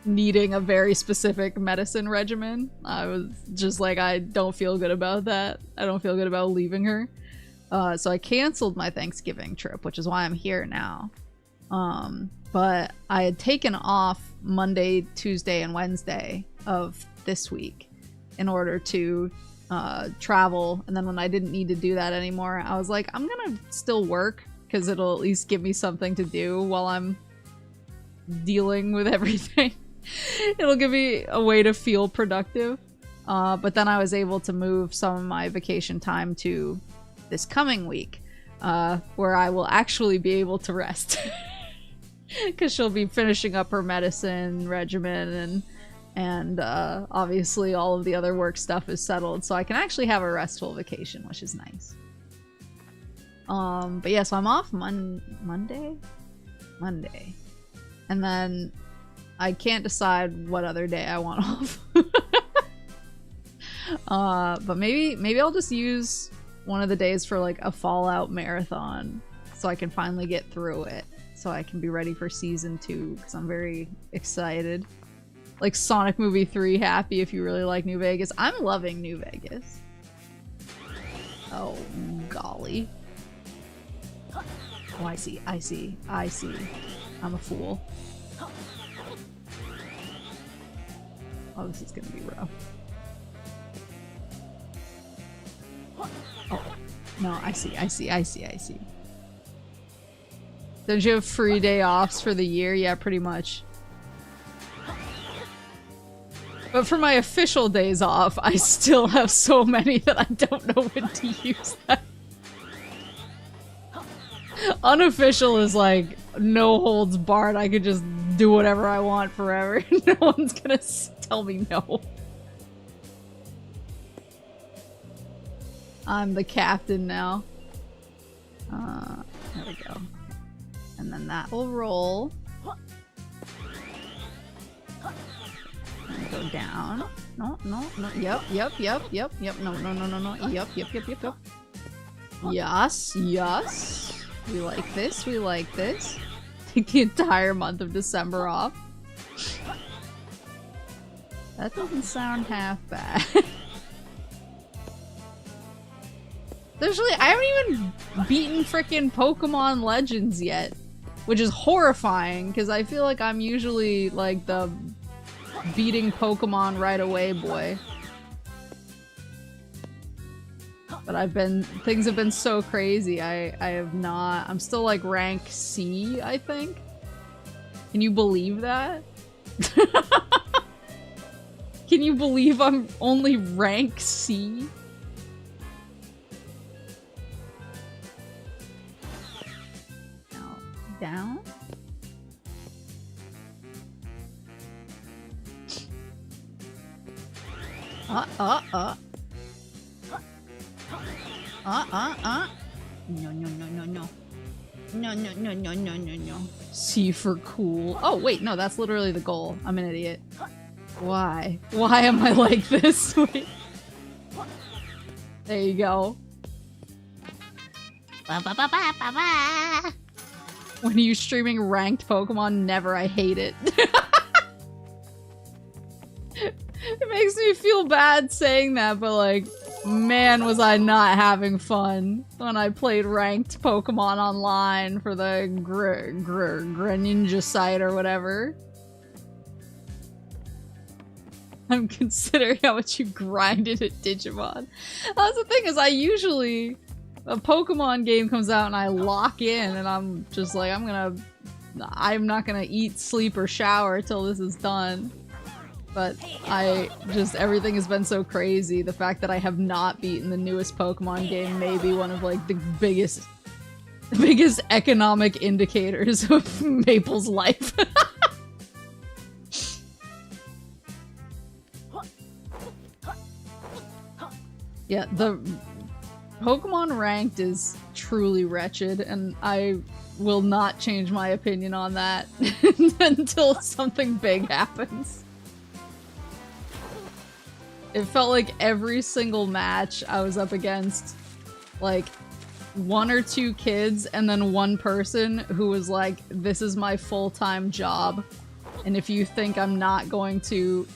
needing a very specific medicine regimen. I was just like, I don't feel good about that. I don't feel good about leaving her. So I canceled my Thanksgiving trip, which is why I'm here now. But I had taken off Monday, Tuesday, and Wednesday of this week in order to travel, and then when I didn't need to do that anymore, I was like, I'm gonna still work because it'll at least give me something to do while I'm dealing with everything. It'll give me a way to feel productive. But then I was able to move some of my vacation time to this coming week, where I will actually be able to rest because she'll be finishing up her medicine regimen, and obviously all of the other work stuff is settled, so I can actually have a restful vacation, which is nice. But yeah, so I'm off Monday, and then I can't decide what other day I want off. But maybe I'll just use one of the days for like a Fallout marathon so I can finally get through it. So I can be ready for season 2 because I'm very excited. Like Sonic Movie 3 happy if you really like New Vegas. I'm loving New Vegas. Oh, golly. Oh, I see. I'm a fool. Oh, this is gonna be rough. Oh, no, I see. Don't you have free day offs for the year? Yeah, pretty much. But for my official days off, I still have so many that I don't know when to use them. Unofficial is like no holds barred. I could just do whatever I want forever. No one's gonna tell me no. I'm the captain now. There we go. And then that will roll. And go down. No. Yep. No. Yep. Yes. We like this. Take the entire month of December off. That doesn't sound half bad. I haven't even beaten frickin' Pokemon Legends yet, which is horrifying because I feel like I'm usually like the beating Pokemon right away boy. But things have been so crazy. I'm still like rank C, I think. Can you believe that? Can you believe I'm only rank C? Now, down. No. C for cool. Oh, wait, no, that's literally the goal. I'm an idiot. Why? Why am I like this? Wait. There you go. When are you streaming ranked Pokemon? Never. I hate it. It makes me feel bad saying that, but like, man, was I not having fun when I played ranked Pokemon online for the Greninja site or whatever. I'm considering how much you grinded at Digimon. That's the thing is I usually, a Pokemon game comes out and I lock in and I'm just like, I'm not gonna eat, sleep, or shower till this is done. But everything has been so crazy. The fact that I have not beaten the newest Pokemon game may be one of like the biggest economic indicators of Maple's life. Yeah, the Pokemon ranked is truly wretched, and I will not change my opinion on that until something big happens. It felt like every single match I was up against, like, 1 or 2 kids and then 1 person who was like, this is my full-time job, and if you think I'm not going to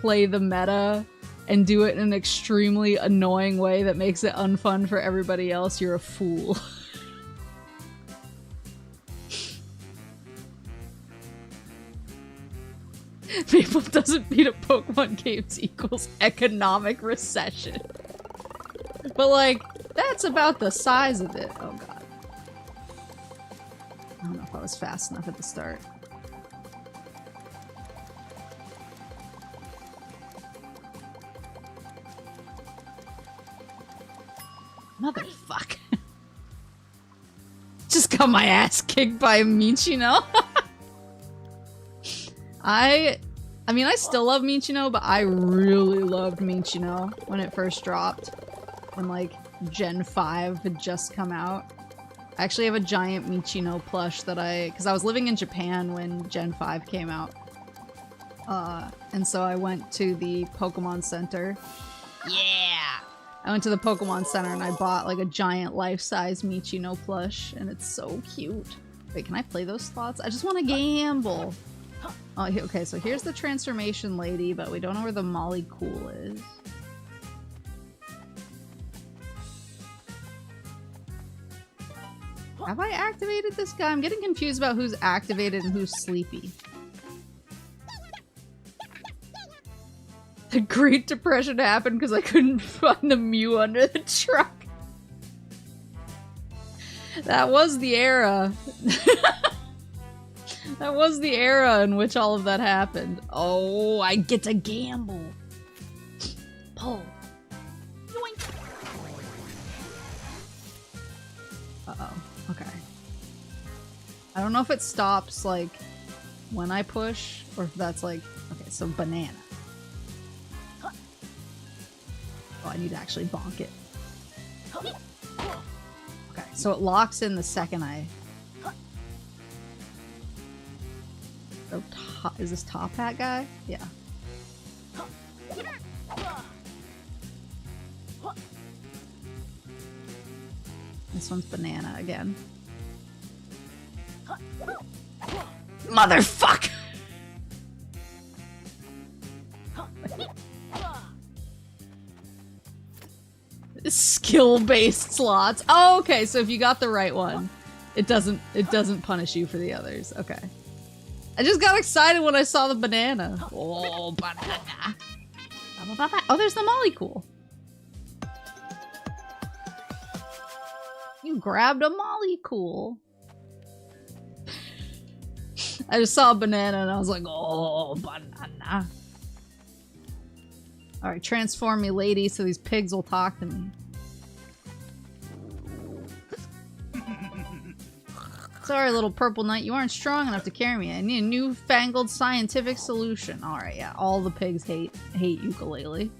play the meta and do it in an extremely annoying way that makes it unfun for everybody else, you're a fool. Maple doesn't beat a Pokemon games equals economic recession. But like, that's about the size of it. Oh god. I don't know if I was fast enough at the start. Motherfuck. Just got my ass kicked by Michino. I mean, I still love Michino, but I really loved Michino when it first dropped. When, like, Gen 5 had just come out. I actually have a giant Michino plush that because I was living in Japan when Gen 5 came out. And so I went to the Pokemon Center. Yeah! I went to the Pokemon Center and I bought like a giant life-size Michino plush, and it's so cute. Wait, can I play those slots? I just want to gamble. Oh, okay, so here's the transformation lady, but we don't know where the Molly Cool is. Have I activated this guy? I'm getting confused about who's activated and who's sleepy. The Great Depression happened because I couldn't find the Mew under the truck. That was the era. That was the era in which all of that happened. Oh, I get to gamble. Pull. Yoink. Uh-oh. Okay. I don't know if it stops, like, when I push, or if that's like... Okay, so banana. Oh, I need to actually bonk it. Okay, so it locks in the second I... Oh, is this Top Hat guy? Yeah. This one's banana again. Motherfucker! Skill-based slots. Oh, okay, so if you got the right one, it doesn't punish you for the others. Okay. I just got excited when I saw the banana. Oh, banana. Oh, there's the Molly Cool. You grabbed a Molly Cool. I just saw a banana and I was like, oh, banana. Alright, transform me, lady, so these pigs will talk to me. Sorry, little purple knight, you aren't strong enough to carry me. I need a newfangled scientific solution. Alright, yeah, all the pigs hate Yooka-Laylee.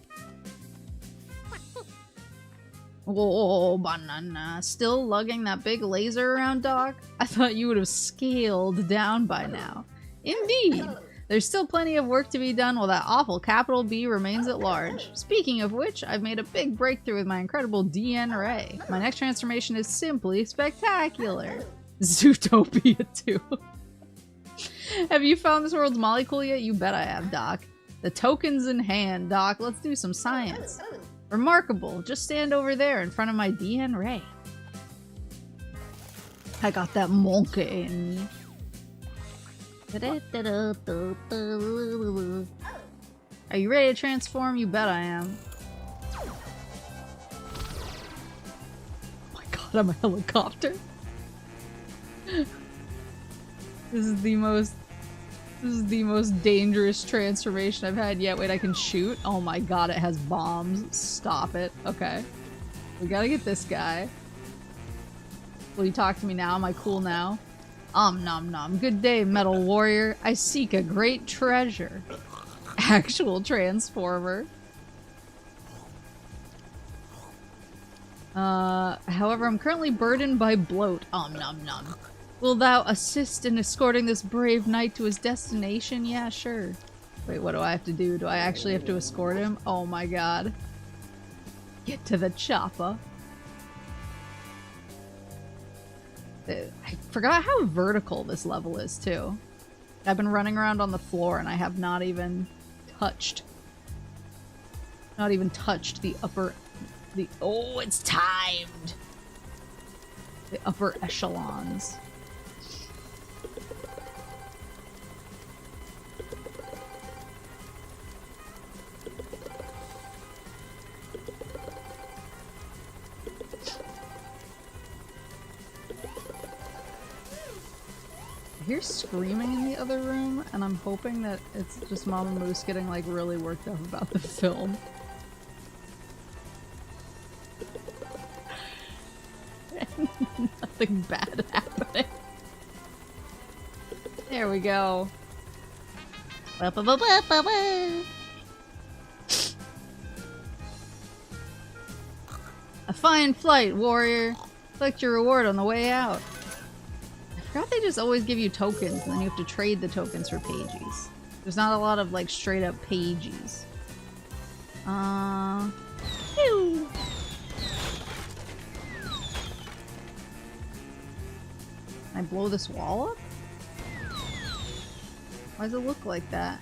Whoa, banana. Still lugging that big laser around, Doc? I thought you would have scaled down by now. Indeed. There's still plenty of work to be done while that awful capital B remains at large. Speaking of which, I've made a big breakthrough with my incredible DN Ray. My next transformation is simply spectacular. Zootopia 2. Have you found this world's Molly Cool yet? You bet I have, Doc. The token's in hand, Doc. Let's do some science. Remarkable. Just stand over there in front of my DN Ray. I got that monkey in me. Are you ready to transform? You bet I am. Oh my god, I'm a helicopter. This is the most dangerous transformation I've had yet. Wait, I can shoot? Oh my god, it has bombs. Stop it. Okay. We gotta get this guy. Will you talk to me now? Am I cool now? Nom nom. Good day, metal warrior. I seek a great treasure. Actual transformer. However, I'm currently burdened by bloat. Nom nom. Will thou assist in escorting this brave knight to his destination? Yeah, sure. Wait, what do I have to do? Do I actually have to escort him? Oh my god. Get to the chopper. I forgot how vertical this level is, too. I've been running around on the floor and I have not even touched the upper... Oh, it's timed! The upper echelons. I hear screaming in the other room, and I'm hoping that it's just Mama Moose getting like really worked up about the film. Nothing bad happening. There we go. A fine flight, warrior. Collect your reward on the way out. I forgot they just always give you tokens, and then you have to trade the tokens for pages. There's not a lot of, like, straight-up pages. Ew. Can I blow this wall up? Why does it look like that?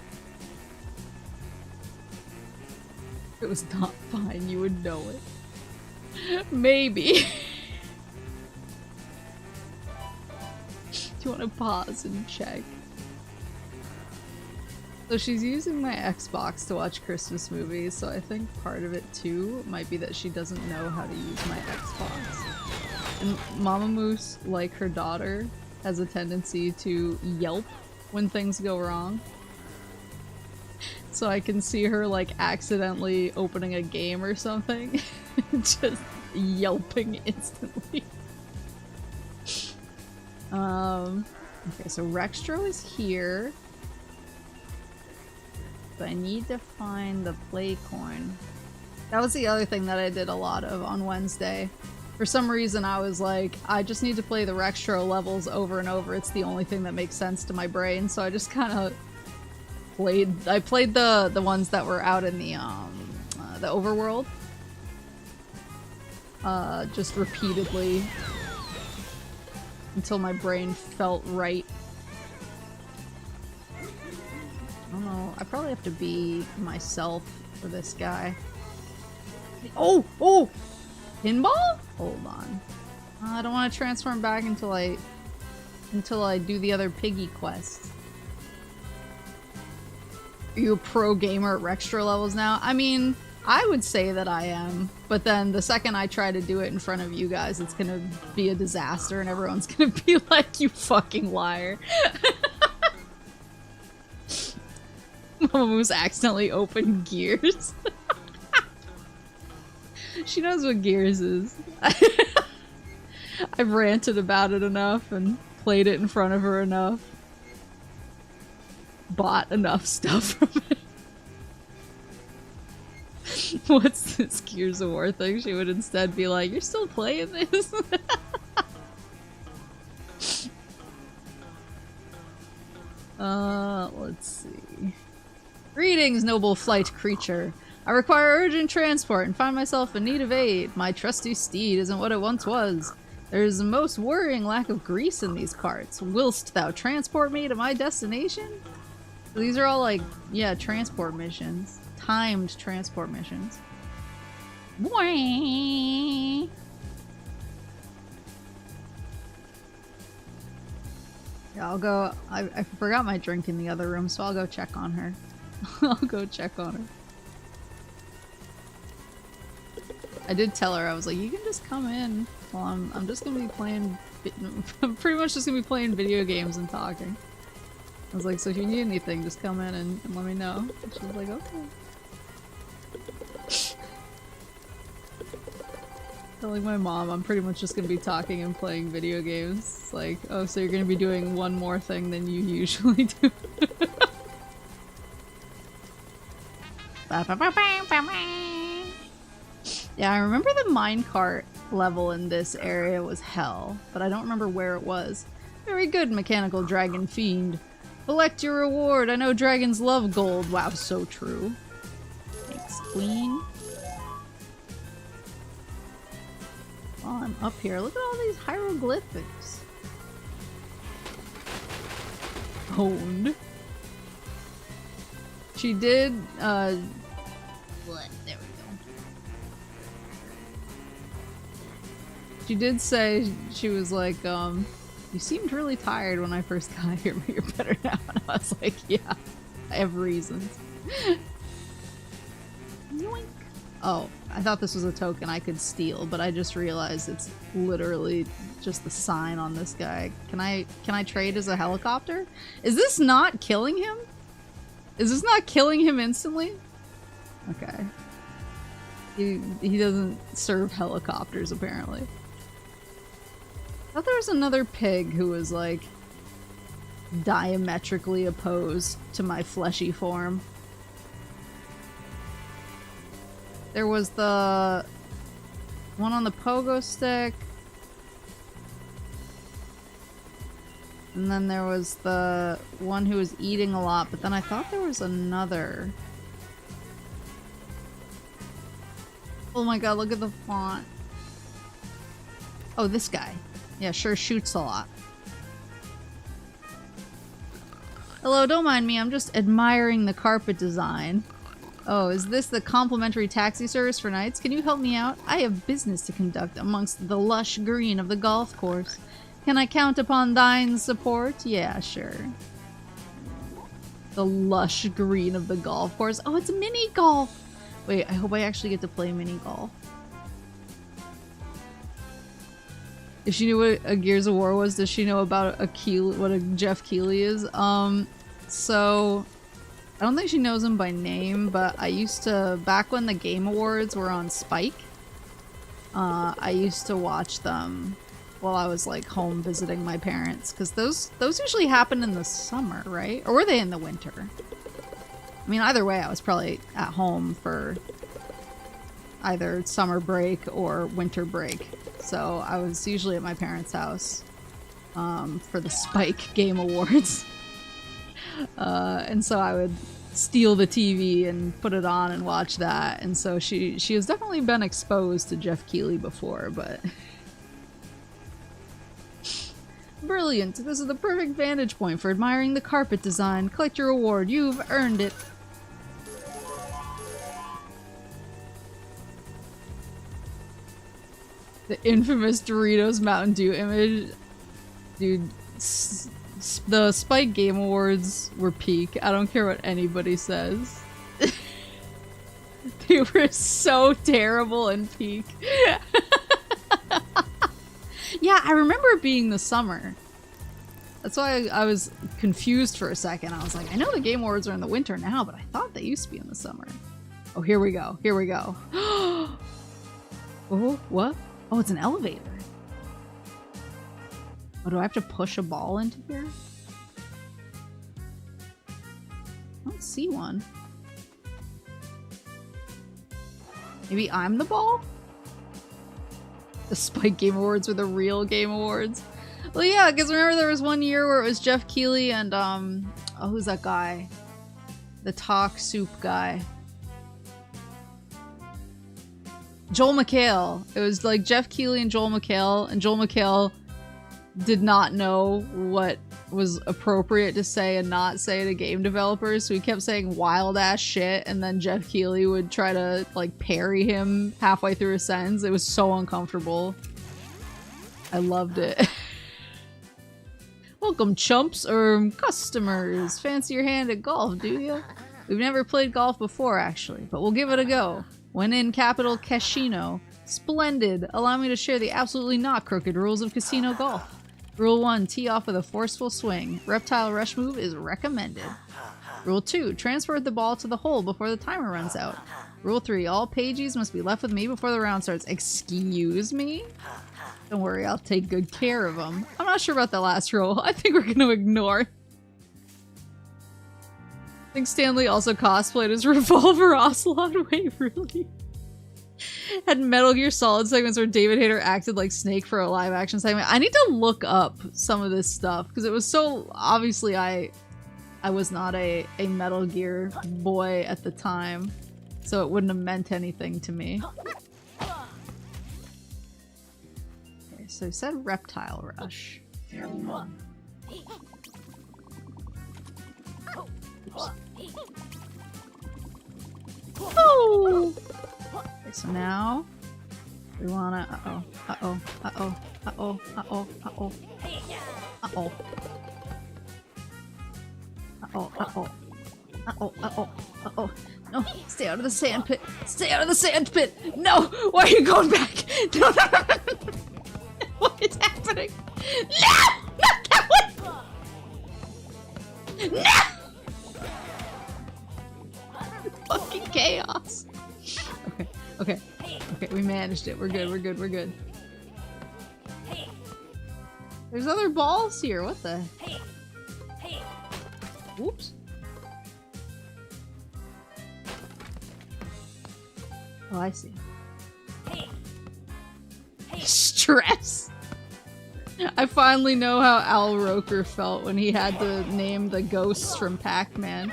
If it was not fine, you would know it. Maybe. Do you want to pause and check? So she's using my Xbox to watch Christmas movies, so I think part of it too might be that she doesn't know how to use my Xbox. And Mama Moose, like her daughter, has a tendency to yelp when things go wrong. So I can see her like accidentally opening a game or something, just yelping instantly. Okay, so Rextro is here. But I need to find the play coin. That was the other thing that I did a lot of on Wednesday. For some reason I was like, I just need to play the Rextro levels over and over. It's the only thing that makes sense to my brain. So I just kind of played the ones that were out in the overworld. Just repeatedly until my brain felt right. I don't know, I probably have to be myself for this guy. Oh! Oh! Pinball? Hold on. I don't want to transform back until I do the other piggy quest. Are you a pro gamer at Rextro levels now? I mean, I would say that I am, but then the second I try to do it in front of you guys, it's gonna be a disaster and everyone's gonna be like, you fucking liar. Mama Moose accidentally opened Gears. She knows what Gears is. I've ranted about it enough and played it in front of her enough. Bought enough stuff from it. What's this Gears of War thing? She would instead be like, you're still playing this? Let's see. Greetings, noble flight creature. I require urgent transport and find myself in need of aid. My trusty steed isn't what it once was. There is a most worrying lack of grease in these parts. Willst thou transport me to my destination? So these are all like, yeah, transport missions. Timed transport missions. Boing! Yeah, I'll go. I forgot my drink in the other room, so I'll go check on her. I'll go check on her. I did tell her, I was like, you can just come in while I'm just gonna be playing, I'm pretty much just gonna be playing video games and talking. I was like, so if you need anything, just come in and let me know. And she was like, okay. Telling my mom I'm pretty much just gonna be talking and playing video games. It's like, oh, so you're gonna be doing one more thing than you usually do. Yeah, I remember the minecart level in this area was hell, but I don't remember where it was. Very good, mechanical dragon fiend. Collect your reward. I know dragons love gold. Wow, so true. Thanks, queen. While I'm up here, look at all these hieroglyphics. Owned. She did, what? There we go. She did say, she was like, you seemed really tired when I first got here, but you're better now. And I was like, yeah, I have reasons. Yoink. Oh, I thought this was a token I could steal, but I just realized it's literally just the sign on this guy. Can I trade as a helicopter? Is this not killing him? Is this not killing him instantly? Okay. He doesn't serve helicopters, apparently. I thought there was another pig who was, like, diametrically opposed to my fleshy form. There was the one on the pogo stick. And then there was the one who was eating a lot, but then I thought there was another. Oh my god, look at the font. Oh, this guy. Yeah, sure shoots a lot. Hello, don't mind me. I'm just admiring the carpet design. Oh, is this the complimentary taxi service for nights? Can you help me out? I have business to conduct amongst the lush green of the golf course. Can I count upon thine support? Yeah, sure. The lush green of the golf course. Oh, it's mini golf! Wait, I hope I actually get to play mini golf. If she knew what a Gears of War was, does she know about what a Jeff Keighley is? So... I don't think she knows him by name, but I used to, back when the Game Awards were on Spike, I used to watch them while I was like home visiting my parents, because those usually happen in the summer, right? Or were they in the winter? I mean, either way, I was probably at home for either summer break or winter break, so I was usually at my parents' house for the Spike Game Awards. And so I would steal the TV and put it on and watch that, and so she has definitely been exposed to Jeff Keighley before, but... Brilliant! This is the perfect vantage point for admiring the carpet design. Collect your reward. You've earned it. The infamous Doritos Mountain Dew image. Dude, the Spike Game Awards were peak. I don't care what anybody says. They were so terrible and peak. Yeah, I remember it being the summer. That's why I was confused for a second. I was like, I know the Game Awards are in the winter now, but I thought they used to be in the summer. Oh, here we go. Here we go. Oh, what? Oh, it's an elevator. Oh, do I have to push a ball into here? I don't see one. Maybe I'm the ball? The Spike Game Awards were the real Game Awards. Well, yeah, because remember there was one year where it was Jeff Keighley and, oh, who's that guy? The Talk Soup guy. Joel McHale. It was like Jeff Keighley and Joel McHale did not know what was appropriate to say and not say to game developers, so he kept saying wild ass shit, and then Jeff Keighley would try to like parry him halfway through a sentence. It was so uncomfortable. I loved it. Welcome, chumps or customers. Fancy your hand at golf, do you? We've never played golf before, actually, but we'll give it a go. When in capital Casino. Splendid. Allow me to share the absolutely not crooked rules of casino golf. Rule 1, tee off with a forceful swing. Reptile rush move is recommended. Rule 2, transport the ball to the hole before the timer runs out. Rule 3, all pages must be left with me before the round starts. Excuse me? Don't worry, I'll take good care of them. I'm not sure about the last rule. I think we're gonna ignore. I think Stanley also cosplayed as Revolver Ocelot. Wait, really? Had Metal Gear Solid segments where David Hayter acted like Snake for a live action segment. I need to look up some of this stuff because it was so obviously I was not a Metal Gear boy at the time, so it wouldn't have meant anything to me. Okay, so it said Reptile Rush. Oops. Oh! Okay, so now we wanna uh-oh. No, stay out of the sand pit. Stay out of the sand pit. No, why are you going back? No. What is happening? No, not that one. No. Fucking chaos. Okay, we managed it. We're good. There's other balls here. What the? Whoops. Oh, I see. Stress. I finally know how Al Roker felt when he had to name the ghosts from Pac-Man.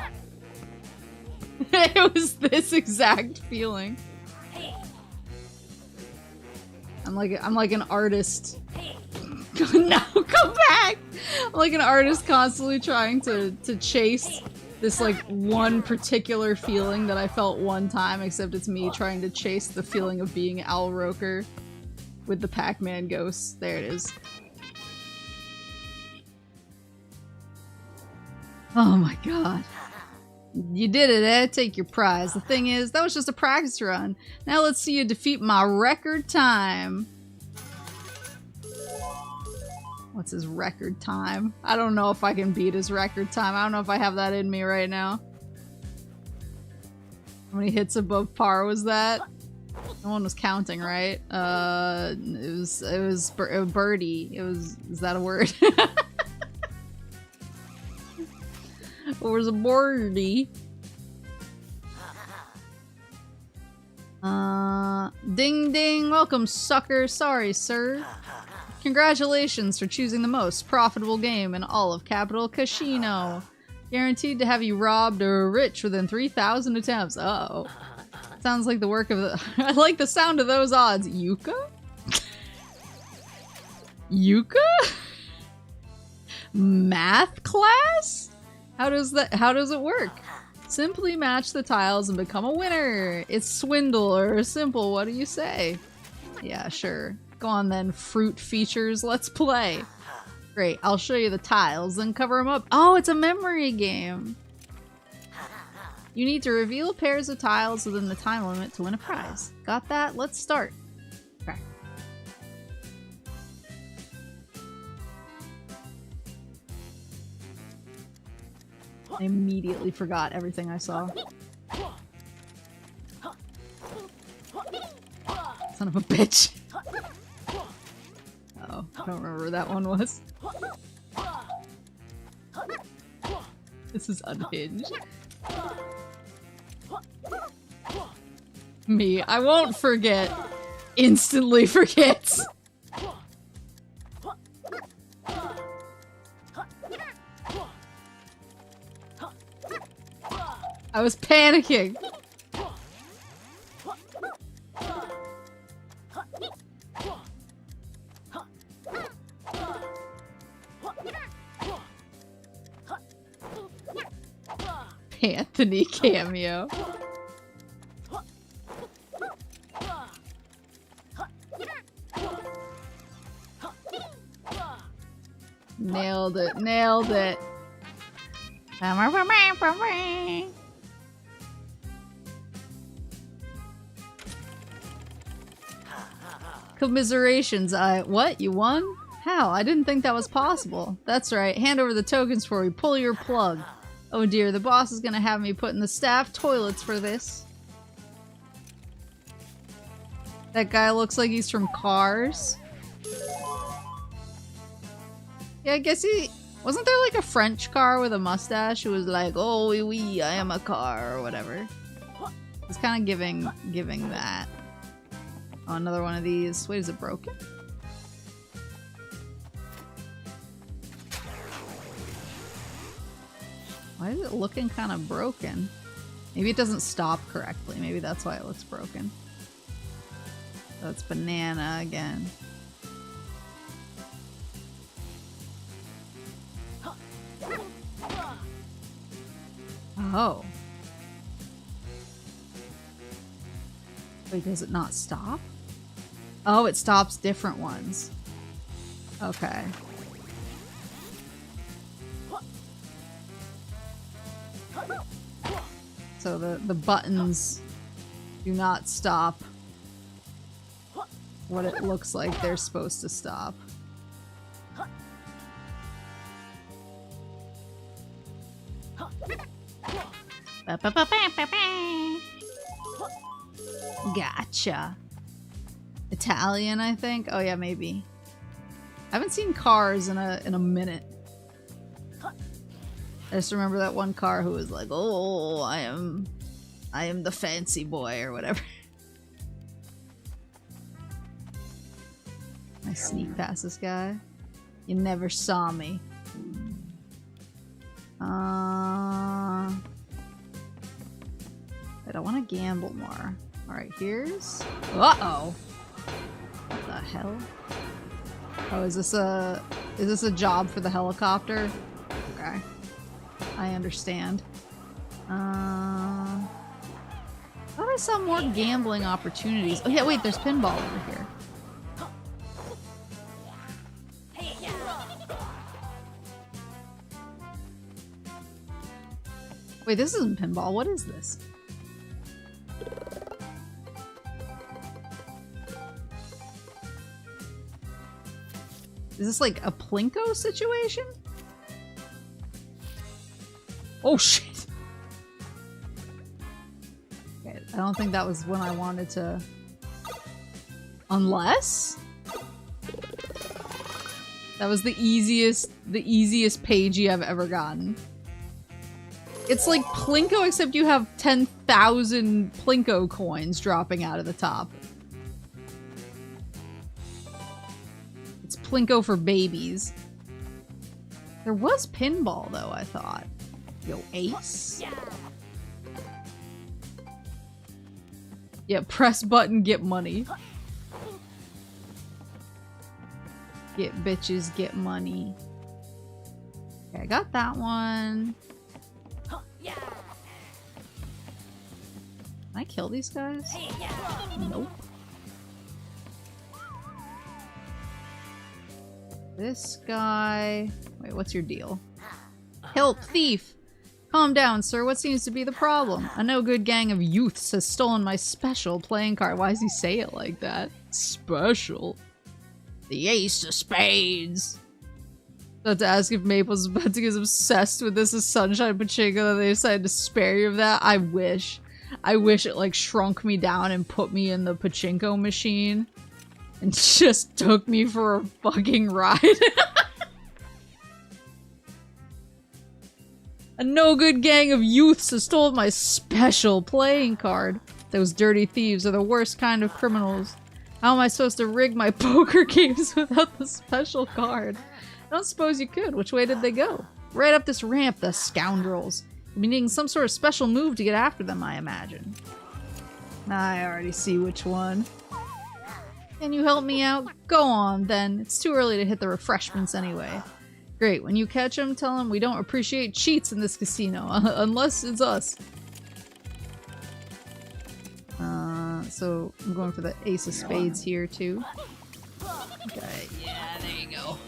It was this exact feeling. I'm like an artist No, come back! I'm like an artist constantly trying to chase this like one particular feeling that I felt one time, except it's me trying to chase the feeling of being Al Roker with the Pac-Man ghosts. There it is. Oh my god. You did it, eh? Take your prize. The thing is, that was just a practice run. Now let's see you defeat my record time. What's his record time? I don't know if I can beat his record time. I don't know if I have that in me right now. How many hits above par was that? No one was counting, right? It was birdie. Is that a word? Or was a birdie? Ding ding, welcome sucker. Sorry, sir. Congratulations for choosing the most profitable game in all of Capital Casino. Guaranteed to have you robbed or rich within 3,000 attempts. Uh-oh. Sounds like the work of the- I like the sound of those odds. Yuka? Yuka? Math class? How does it work? Simply match the tiles and become a winner. It's swindle or simple, what do you say? Yeah, sure. Go on then, fruit features, let's play. Great, I'll show you the tiles, then cover them up. Oh, it's a memory game. You need to reveal pairs of tiles within the time limit to win a prize. Got that? Let's start. Okay. I immediately forgot everything I saw. Son of a bitch. Oh, I don't remember where that one was. This is unhinged. Me, I won't forget. Instantly forgets. I was panicking. Anthony cameo. Nailed it, nailed it. Commiserations, what? You won? How? I didn't think that was possible. That's right, hand over the tokens for me, pull your plug. Oh dear, the boss is gonna have me put in the staff toilets for this. That guy looks like he's from Cars. Yeah, I guess he... Wasn't there like a French car with a mustache who was like, oh, oui, oui, I am a car, or whatever? It's kind of giving that. Oh, another one of these. Wait, is it broken? Why is it looking kind of broken? Maybe it doesn't stop correctly. Maybe that's why it looks broken. So it's banana again. Oh. Wait, does it not stop? Oh, it stops different ones. Okay. So the buttons do not stop what it looks like they're supposed to stop. Gotcha. Italian, I think? Oh yeah, maybe. I haven't seen Cars in a minute. I just remember that one car who was like, oh, I am the fancy boy, or whatever. I sneak past this guy. You never saw me. Wait, I want to gamble more. Alright, here's... Uh-oh! What the hell? Oh, is this a job for the helicopter? Okay. I understand. Thought I saw more gambling opportunities. Oh yeah, wait, there's pinball over here. Wait, this isn't pinball. What is this? Is this like a Plinko situation? Oh shit! Okay, I don't think that was when I wanted to... Unless? That was the easiest pagey I've ever gotten. It's like Plinko, except you have 10,000 Plinko coins dropping out of the top. It's Plinko for babies. There was pinball, though, I thought. Yo, Ace? Yeah, press button, get money. Get bitches, get money. Okay, I got that one. Can I kill these guys? Nope. This guy... Wait, what's your deal? Help, thief! Calm down, sir. What seems to be the problem? A no-good gang of youths has stolen my special playing card. Why does he say it like that? Special. The ace of spades. About to ask if Maple's about to get obsessed with this as Sunshine Pachinko that they decided to spare you of that. I wish. I wish it like shrunk me down and put me in the pachinko machine and just took me for a fucking ride. A no-good gang of youths has stolen my special playing card. Those dirty thieves are the worst kind of criminals. How am I supposed to rig my poker games without the special card? I don't suppose you could. Which way did they go? Right up this ramp, the scoundrels. You'll be needing some sort of special move to get after them, I imagine. I already see which one. Can you help me out? Go on, then. It's too early to hit the refreshments anyway. Great. When you catch them, tell them we don't appreciate cheats in this casino. Unless it's us. So I'm going for the ace of spades here, too. Okay, yeah, there you go.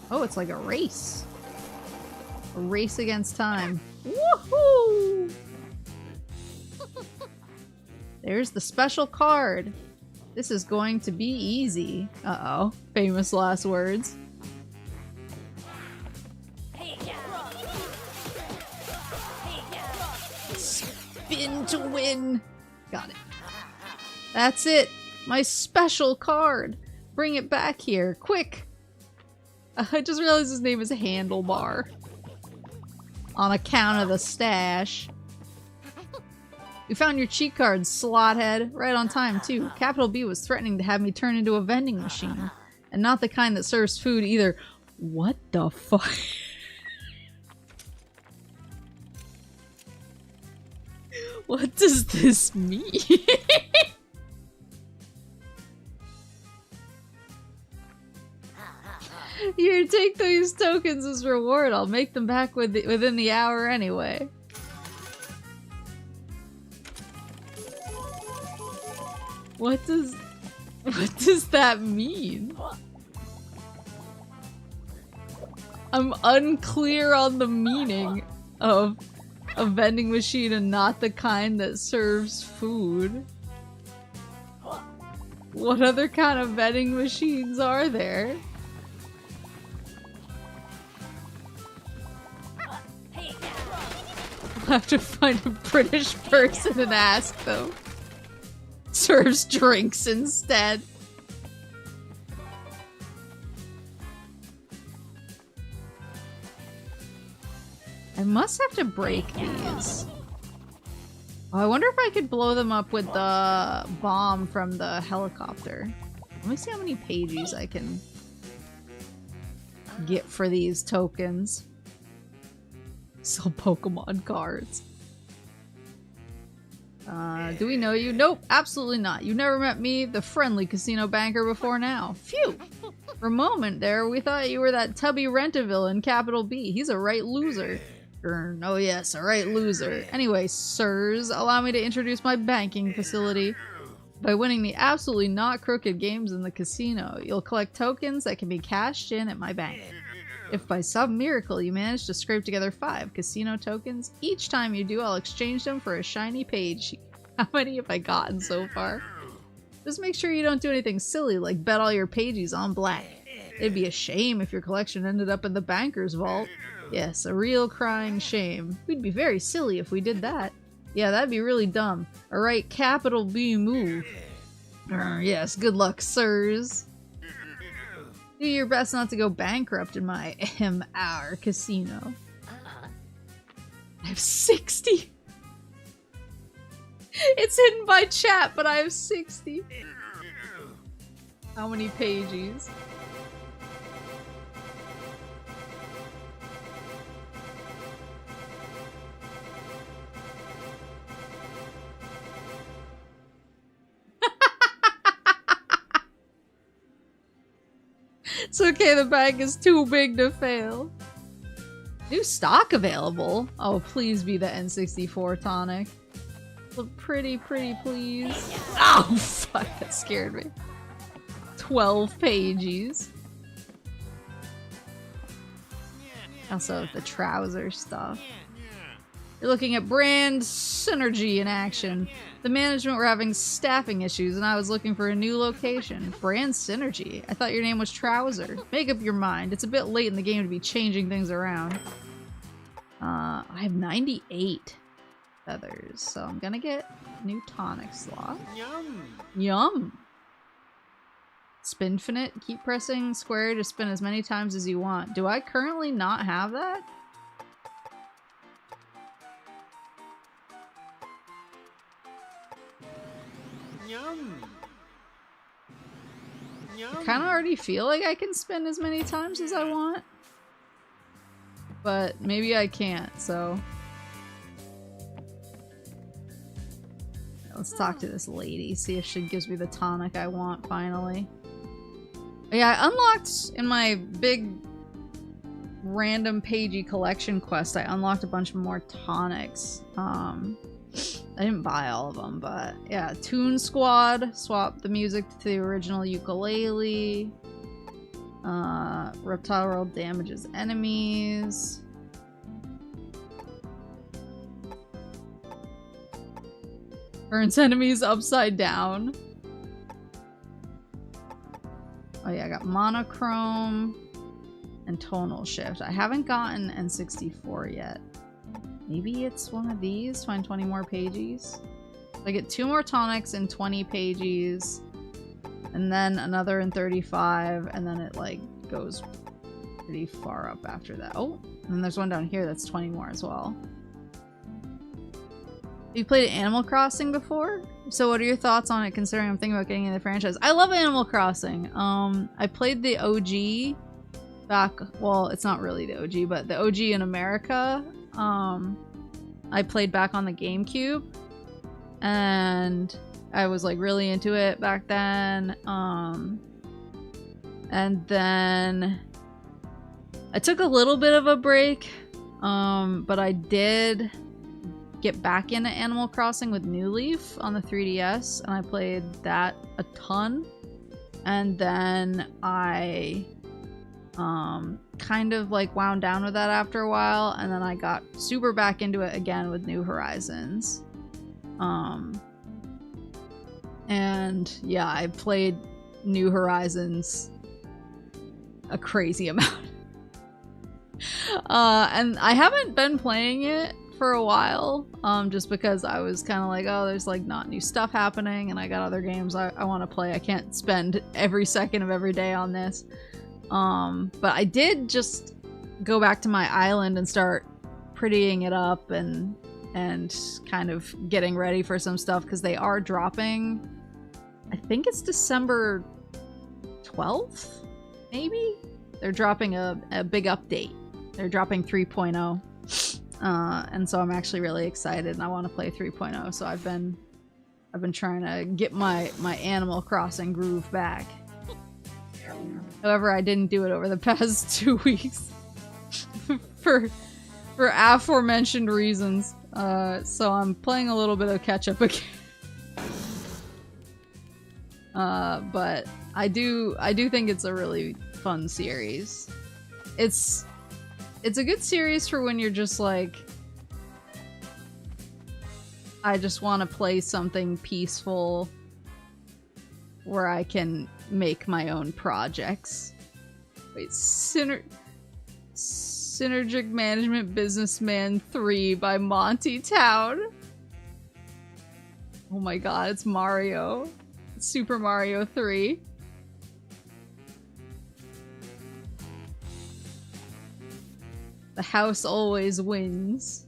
Oh, it's like a race. A race against time. Woohoo! There's the special card. This is going to be easy. Uh-oh. Famous last words. Spin to win. Got it. That's it. My special card. Bring it back here. Quick. I just realized his name is Handlebar. On account of the stash. We found your cheat card, slothead. Right on time, too. Capital B was threatening to have me turn into a vending machine. And not the kind that serves food either. What the fuck? What does this mean? Here, take these tokens as reward. I'll make them back within the hour anyway. What does that mean? I'm unclear on the meaning of a vending machine and not the kind that serves food. What other kind of vending machines are there? I'll have to find a British person and ask them. Serves drinks instead. I must have to break these. Oh, I wonder if I could blow them up with the bomb from the helicopter. Let me see how many pages I can get for these tokens. Sell Pokemon cards. Do we know you? Nope, absolutely not. You've never met me, the friendly casino banker, before now. Phew! For a moment there, we thought you were that tubby Rentaville in Capital B. He's a right loser. Oh yes, a right loser. Anyway, sirs, allow me to introduce my banking facility. By winning the absolutely not crooked games in the casino, you'll collect tokens that can be cashed in at my bank. If by some miracle you manage to scrape together 5 casino tokens, each time you do, I'll exchange them for a shiny page. How many have I gotten so far? Just make sure you don't do anything silly like bet all your pages on black. It'd be a shame if your collection ended up in the banker's vault. Yes, a real crying shame. We'd be very silly if we did that. Yeah, that'd be really dumb. A right capital B move. Yes, good luck, sirs. Do your best not to go bankrupt in my our casino. I have 60. It's hidden by chat, but I have 60. How many pages? It's okay, the bag is too big to fail. New stock available. Oh, please be the N64 tonic. Look pretty, please. Oh, fuck, that scared me. 12 pages. Also, the trouser stuff. You're looking at brand synergy in action. The management were having staffing issues and I was looking for a new location. Brand synergy? I thought your name was Trouser. Make up your mind. It's a bit late in the game to be changing things around. I have 98 feathers, so I'm gonna get new tonic slot. Yum! Yum! Spinfinite. Keep pressing square to spin as many times as you want. Do I currently not have that? Yum. Yum. I kind of already feel like I can spin as many times as I want. But maybe I can't, so... Let's talk to this lady, see if she gives me the tonic I want, finally. Yeah, I unlocked in my big random pagey collection quest, I unlocked a bunch more tonics. I didn't buy all of them, but yeah. Toon Squad, swap the music to the original Yooka-Laylee. Reptile World damages enemies. Burns enemies upside down. Oh yeah, I got monochrome and tonal shift. I haven't gotten N64 yet. Maybe it's one of these. Find 20 more pages. I get 2 more tonics in 20 pages, and then another in 35, and then it like goes pretty far up after that. Oh, and then there's one down here that's 20 more as well. Have you played Animal Crossing before? So what are your thoughts on it, considering I'm thinking about getting in the franchise? I love Animal Crossing. I played the OG back, well, it's not really the OG, but the OG in America. I played back on the GameCube, and I was like really into it back then. And then I took a little bit of a break, but I did get back into Animal Crossing with New Leaf on the 3DS, and I played that a ton. And then I kind of like wound down with that after a while, and then I got super back into it again with New Horizons. And yeah, I played New Horizons a crazy amount. And I haven't been playing it for a while, just because I was kind of like, oh, there's like not new stuff happening, and I got other games I want to play. I can't spend every second of every day on this. But I did just go back to my island and start prettying it up and kind of getting ready for some stuff, because they are dropping, I think it's December 12th, maybe? They're dropping a big update. They're dropping 3.0. And so I'm actually really excited and I want to play 3.0, so I've been trying to get my Animal Crossing groove back. However, I didn't do it over the past 2 weeks for aforementioned reasons. So I'm playing a little bit of catch up again. But I do think it's a really fun series. It's a good series for when you're just like, I just want to play something peaceful where I can make my own projects. Wait, Synergic Management Businessman 3 by Monty Town. Oh my god, it's Mario. It's Super Mario 3. The house always wins.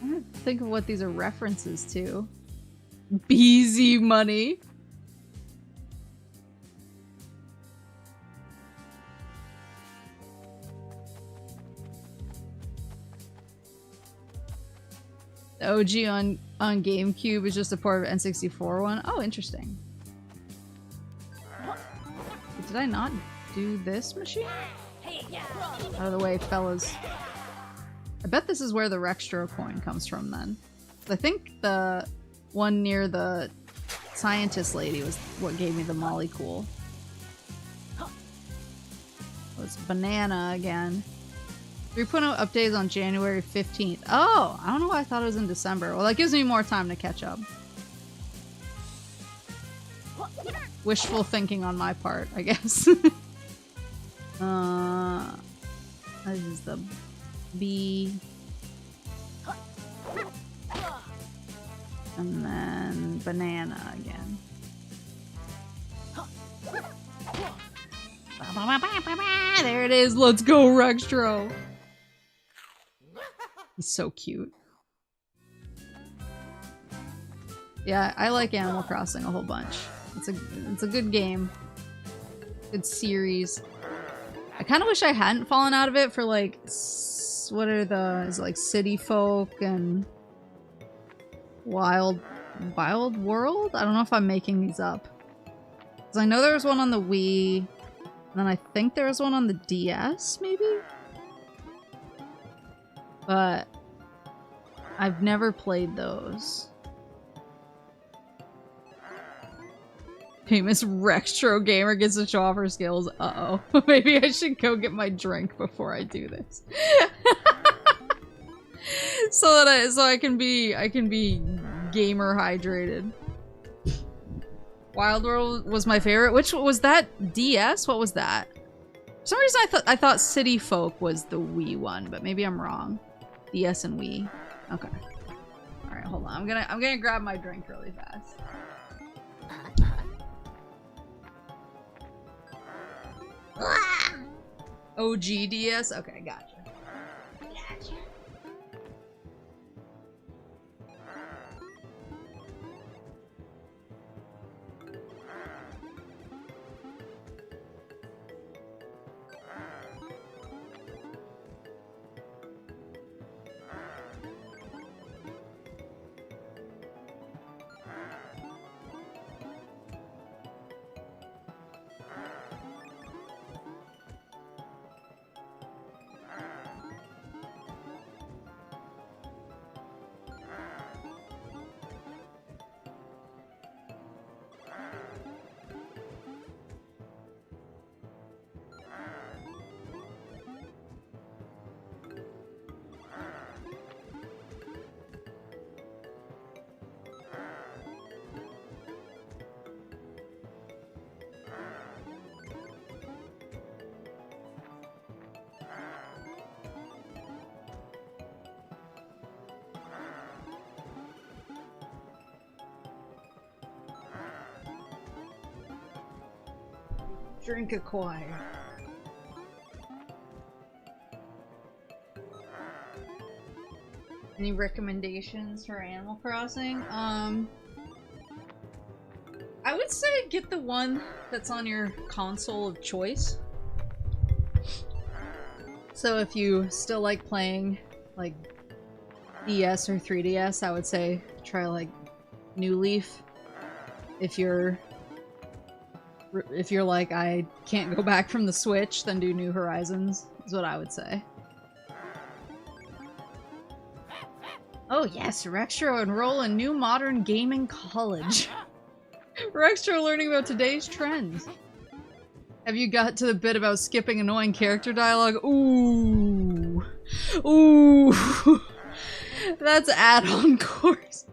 I don't think of what these are references to. BZ money. The OG on GameCube is just a port of N64 one. Oh, interesting. Did I not do this machine? Out of the way, fellas. I bet this is where the Rextro coin comes from then. I think the one near the scientist lady was what gave me the Molly Cool. It was banana again. 3.0 updates on January 15th. Oh, I don't know why I thought it was in December. Well, that gives me more time to catch up. Wishful thinking on my part, I guess. This is the B. And then banana again. There it is. Let's go, Rextro. He's so cute. Yeah, I like Animal Crossing a whole bunch. It's a good game. Good series. I kind of wish I hadn't fallen out of it for like, what are those, like City Folk and Wild World? I don't know if I'm making these up. Because I know there was one on the Wii, and then I think there was one on the DS, maybe? But I've never played those. Famous Rextro gamer gets to show off her skills. Uh-oh. Maybe I should go get my drink before I do this. so I can be gamer hydrated. Wild World was my favorite. Which was that? DS? What was that? For some reason I thought City Folk was the Wii one, but maybe I'm wrong. DS and Wii. Okay. All right, hold on. I'm gonna grab my drink really fast. OG DS? Okay, gotcha. Gotcha. Drink acquired. Any recommendations for Animal Crossing? I would say get the one that's on your console of choice. So if you still like playing like DS or 3DS, I would say try like New Leaf. If you're like, I can't go back from the Switch, then do New Horizons, is what I would say. Oh yes, Rextro enroll in new modern gaming college. Rextro learning about today's trends. Have you got to the bit about skipping annoying character dialogue? Ooh. Ooh. That's add-on course.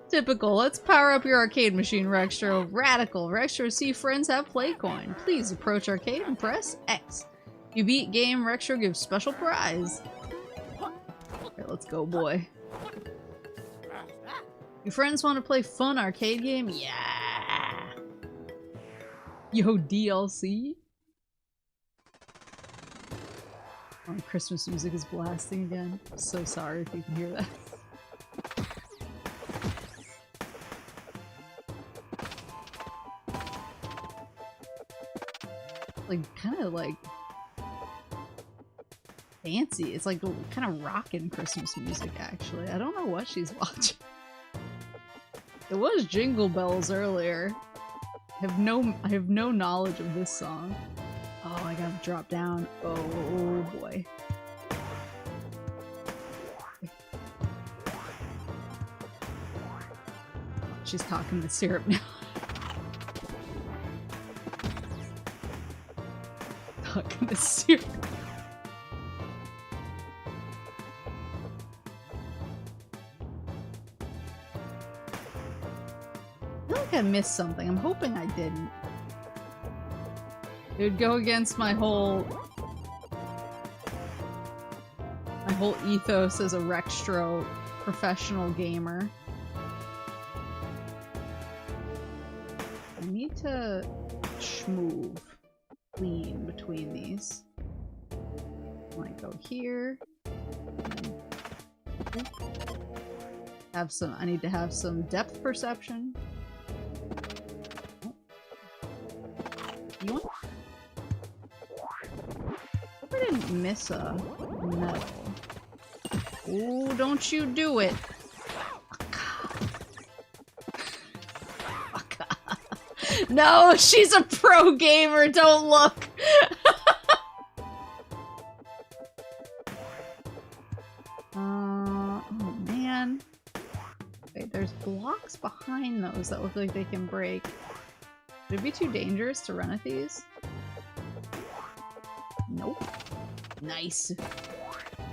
Typical. Let's power up your arcade machine, Rextro. Radical. Rextro see friends have Playcoin. Please approach arcade and press X. You beat game, Rextro gives special prize. Okay, let's go, boy. Your friends want to play fun arcade game? Yeah! Yo, DLC? Oh, Christmas music is blasting again. I'm so sorry if you can hear that. Like, kind of like fancy. It's like kind of rockin' Christmas music, actually. I don't know what she's watching. It was Jingle Bells earlier. I have no knowledge of this song. Oh, I gotta drop down. Oh boy. She's talking to Syrup now. Talking to Syrup. I feel like I missed something. I'm hoping I didn't. It would go against my whole ethos as a Rextro professional gamer. I need to schmoove clean between these. I might go here. I need to have some depth perception. You want? Hope I didn't miss a metal. Oh, don't you do it! No, she's a pro gamer. Don't look. Oh man. Wait, there's blocks behind those that look like they can break. Would it be too dangerous to run at these? Nope. Nice.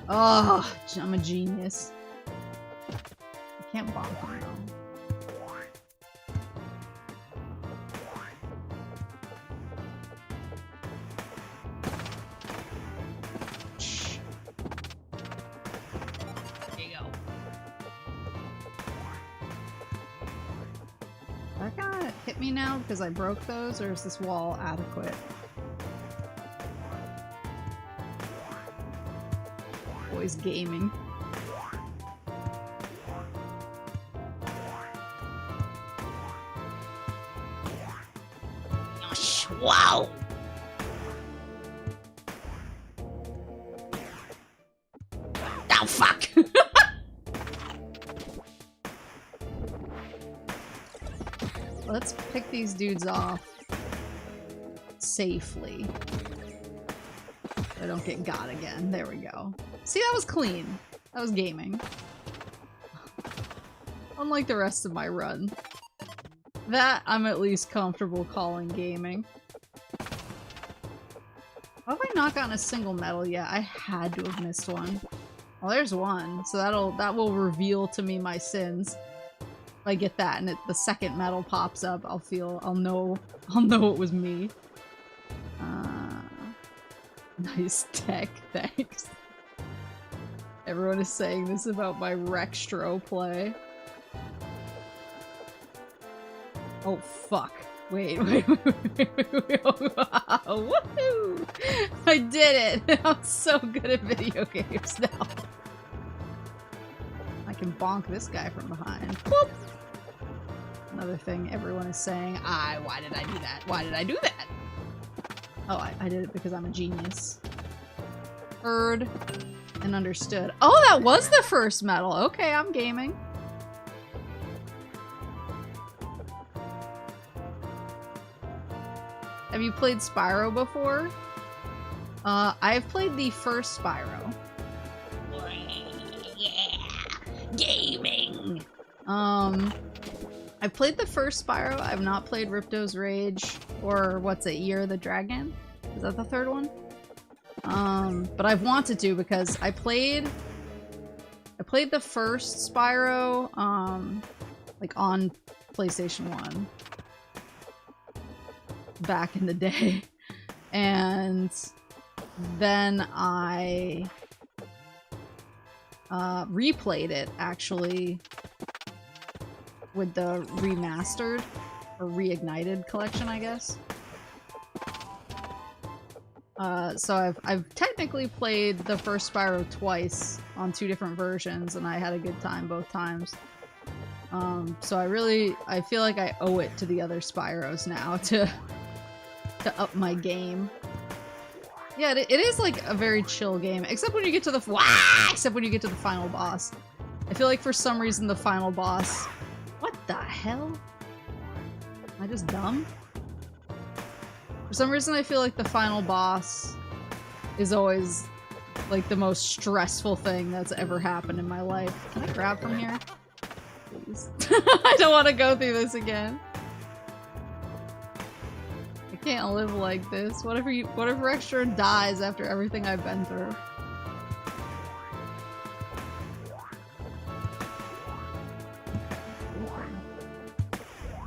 Oh, I'm a genius. I can't bonk them though. There you go. Is that gonna hit me now because I broke those, or is this wall adequate? Boys gaming. Wow! Oh fuck! Let's pick these dudes off safely. So I don't get got again. There we go. See, that was clean. That was gaming. Unlike the rest of my run. That I'm at least comfortable calling gaming. How have I not gotten a single medal yet? I had to have missed one. Well, there's one, so that will reveal to me my sins. If I get that and the second medal pops up, I'll know it was me. Nice tech, thanks. Everyone is saying this about my Rextro play. Oh fuck. Wait. Woohoo! I did it! I'm so good at video games now. I can bonk this guy from behind. Whoop! Another thing everyone is saying. Why did I do that? Why did I do that? Oh, I did it because I'm a genius. Heard and understood. Oh, that was the first medal. Okay, I'm gaming. Have you played Spyro before? I've played the first Spyro. Yeah, gaming. I've played the first Spyro. I've not played Ripto's Rage or what's it, Year of the Dragon? Is that the third one? But I've wanted to because I played the first Spyro, like on PlayStation 1 back in the day, and then I replayed it actually with the remastered or reignited collection, I guess. So I've technically played the first Spyro twice on 2 different versions, and I had a good time both times. So I feel like I owe it to the other Spyros now to up my game. Yeah, it is like a very chill game, except when you get to the final boss. I feel like for some reason the final boss. What the hell? Am I just dumb? For some reason I feel like the final boss is always like the most stressful thing that's ever happened in my life. Can I grab from here? Please. I don't want to go through this again. I can't live like this. What if Extra dies after everything I've been through?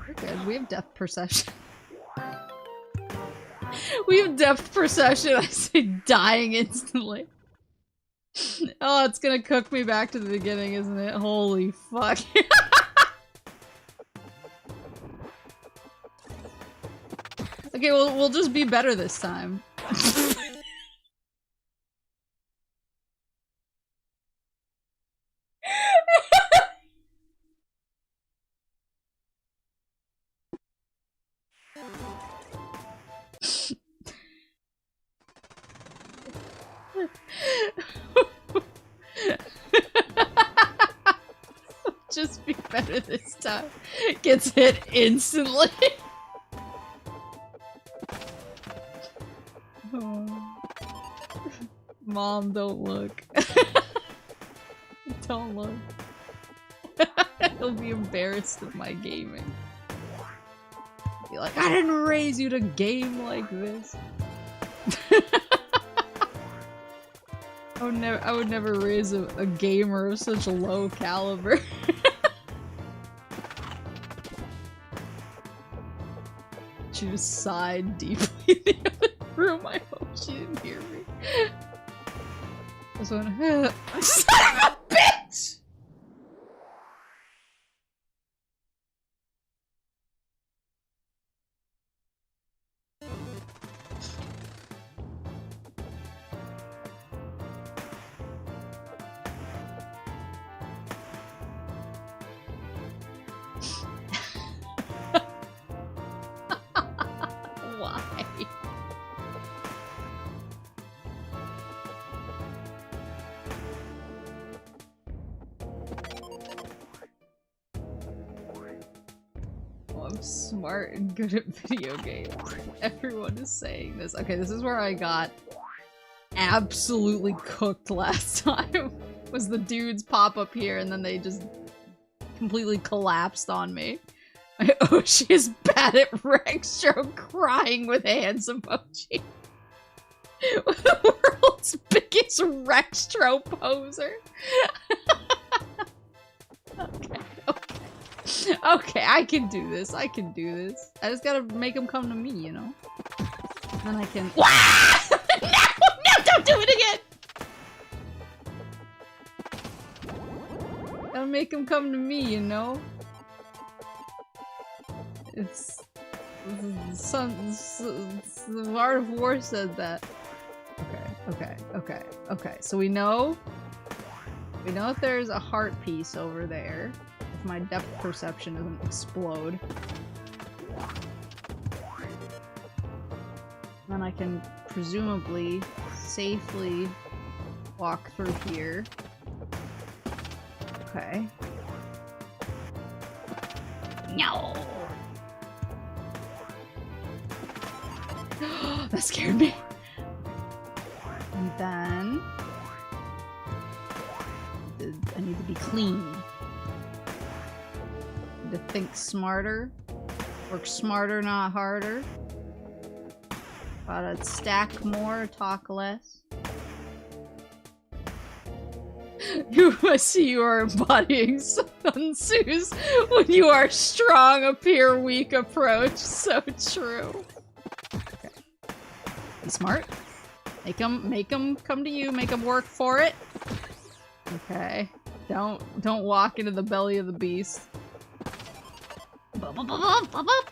We're good. We have depth perception. We have depth perception. I say dying instantly. Oh, it's gonna cook me back to the beginning, isn't it? Holy fuck. Okay, we'll just be better this time. Just be better this time. Gets hit instantly. Oh. Mom, don't look. Don't look. He'll be embarrassed of my gaming. Be like, I didn't raise you to game like this. I would never raise a gamer of such a low caliber. She just sighed deeply in the other room. I hope she didn't hear me. This one. Son of a bitch! Why? Oh, I'm smart and good at video games. Everyone is saying this. Okay, this is where I got absolutely cooked last time. Was the dudes pop up here and then they just completely collapsed on me. My Oshi is bad at Rextro, crying with hands emoji. The world's biggest Rextro poser. Okay. Okay, I can do this. I can do this. I just gotta make them come to me, you know? Then I can- No! No! Don't do it again! Gotta make them come to me, you know? It's the Art of War said that. Okay. So we know if there's a heart piece over there. If my depth perception doesn't explode. Then I can presumably safely walk through here. Okay. No! That scared me. And then... I need to be clean. Need to think smarter. Work smarter, not harder. Gotta stack more, talk less. I see you are embodying Sun Tzu's when you are strong, appear weak approach. So true. Okay. Be smart. Make them come to you. Make them work for it. Okay. Don't walk into the belly of the beast. Bup, bup, bup, bup, bup.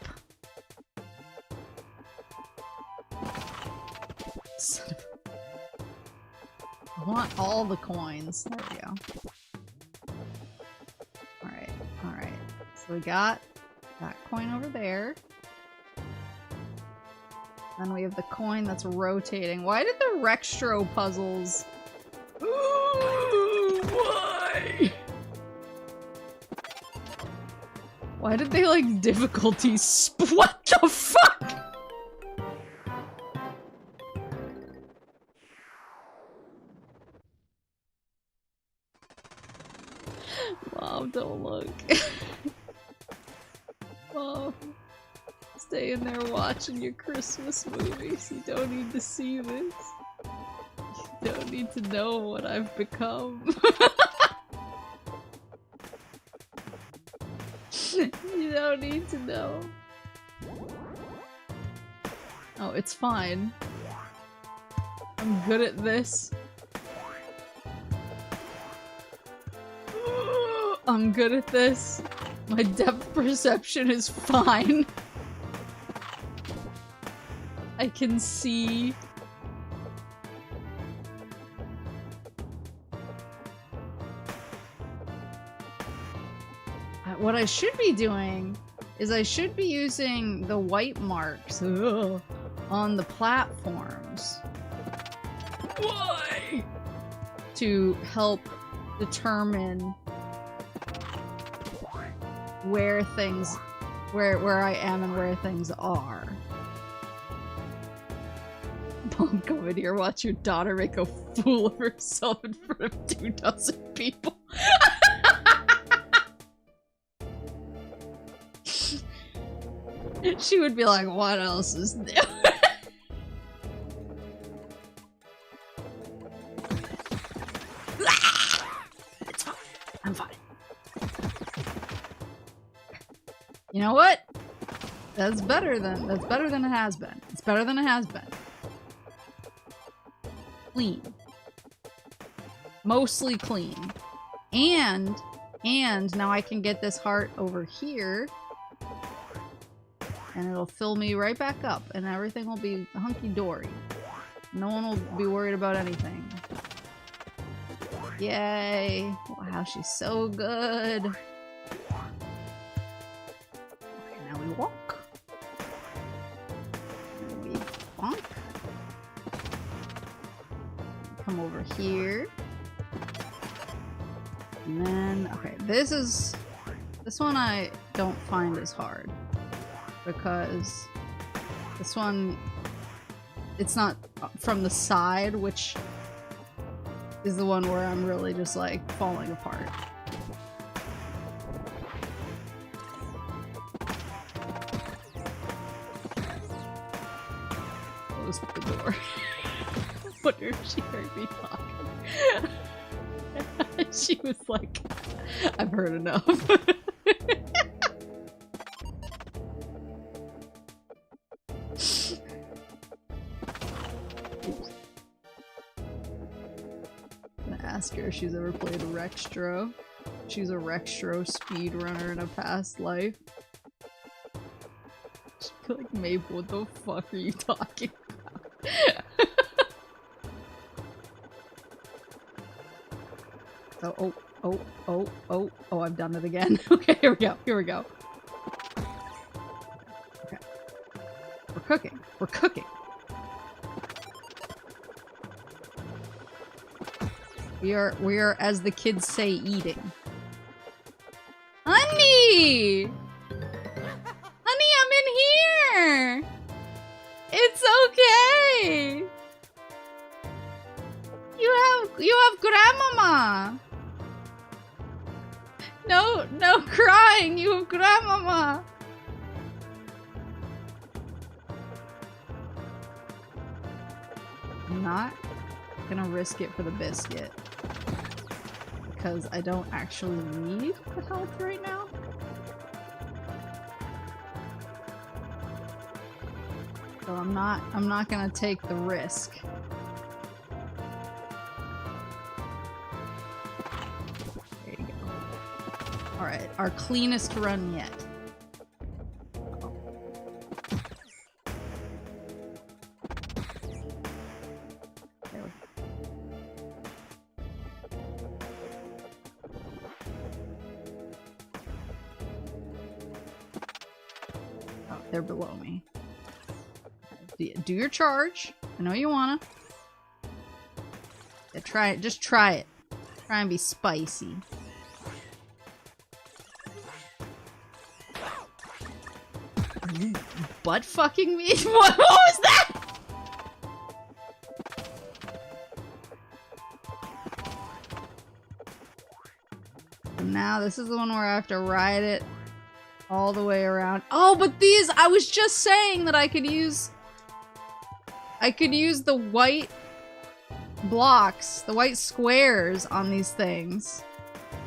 Son of... I want all the coins. There we go. Alright, alright. So we got that coin over there. Then we have the coin that's rotating. Why did the Rextro puzzles... Ooh, why? Why did they like difficulty what the fuck? Mom, don't look. Mom, stay in there watching your Christmas movies. You don't need to see this. You don't need to know what I've become. You don't need to know. Oh, it's fine. I'm good at this. I'm good at this. My depth perception is fine. I can see. What I should be doing is I should be using the white marks on the platforms. Why? To help determine where things, where I am and where things are. Mom, come in here, watch your daughter make a fool of herself in front of 24 people. She would be like, what else is new? It's fine. I'm fine. You know what? That's better than it has been. It's better than it has been. Clean. Mostly clean. And now I can get this heart over here. And it'll fill me right back up, and everything will be hunky-dory. No one will be worried about anything. Yay! Wow, she's so good! Okay, now we walk. And we bonk. Come over here. And then, okay, this one I don't find as hard. Because this one, it's not from the side, which is the one where I'm really just like falling apart. Close the door. Wonder if she heard me talking. She was like, I've heard enough. Ask her if she's ever played a Rextro. She's a Rextro speedrunner in a past life. She'd be like, Maple, what the fuck are you talking about? Oh, I've done it again. Okay, here we go. Okay. We're cooking. We are, as the kids say, eating. Honey! Honey, I'm in here! It's okay! You have grandmama! No crying! You have grandmama! I'm not gonna risk it for the biscuit. Because I don't actually need the health right now. So I'm not gonna take the risk. There you go. Alright, our cleanest run yet. They're below me. Do your charge. I know you wanna. Yeah, try it. Just try it. Try and be spicy. Are you butt fucking me? What was that? And now this is the one where I have to ride it all the way around. Oh, but these, I was just saying that I could use the white blocks, the white squares on these things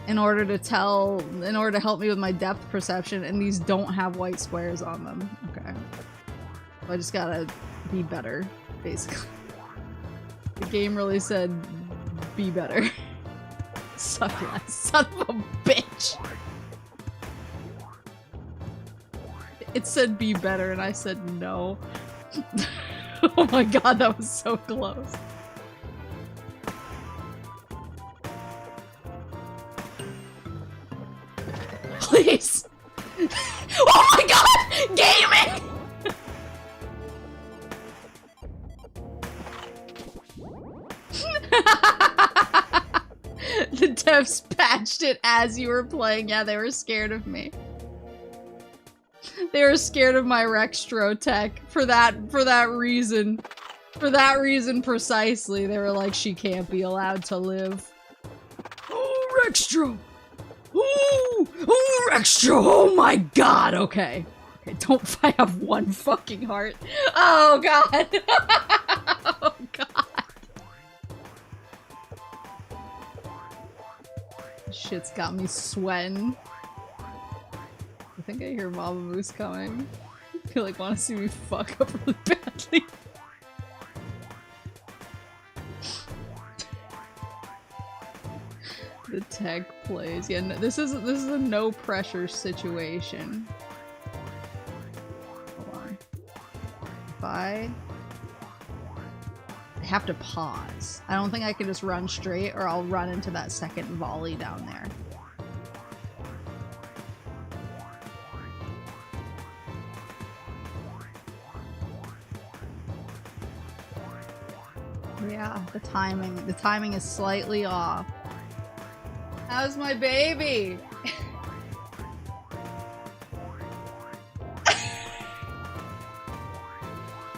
in order to help me with my depth perception, and these don't have white squares on them. Okay. So I just gotta be better, basically. The game really said, be better. Suck less, son of a bitch! It said be better, and I said no. Oh my god, that was so close. Please! Oh my god! Gaming! The devs patched it as you were playing. Yeah, they were scared of me. They were scared of my Rextro tech for that reason. For that reason precisely. They were like, she can't be allowed to live. Oh, Rextro! Oh, Rextro! Oh my god! Okay. Okay, don't I have one fucking heart? Oh god! Oh god! Shit's got me sweating. I think I hear Mama Moose coming. I feel like want to see me fuck up really badly. The tech plays. Yeah, no, this is a no pressure situation. Hold on. If I have to pause. I don't think I can just run straight, or I'll run into that second volley down there. Yeah, the timing is slightly off. How's my baby?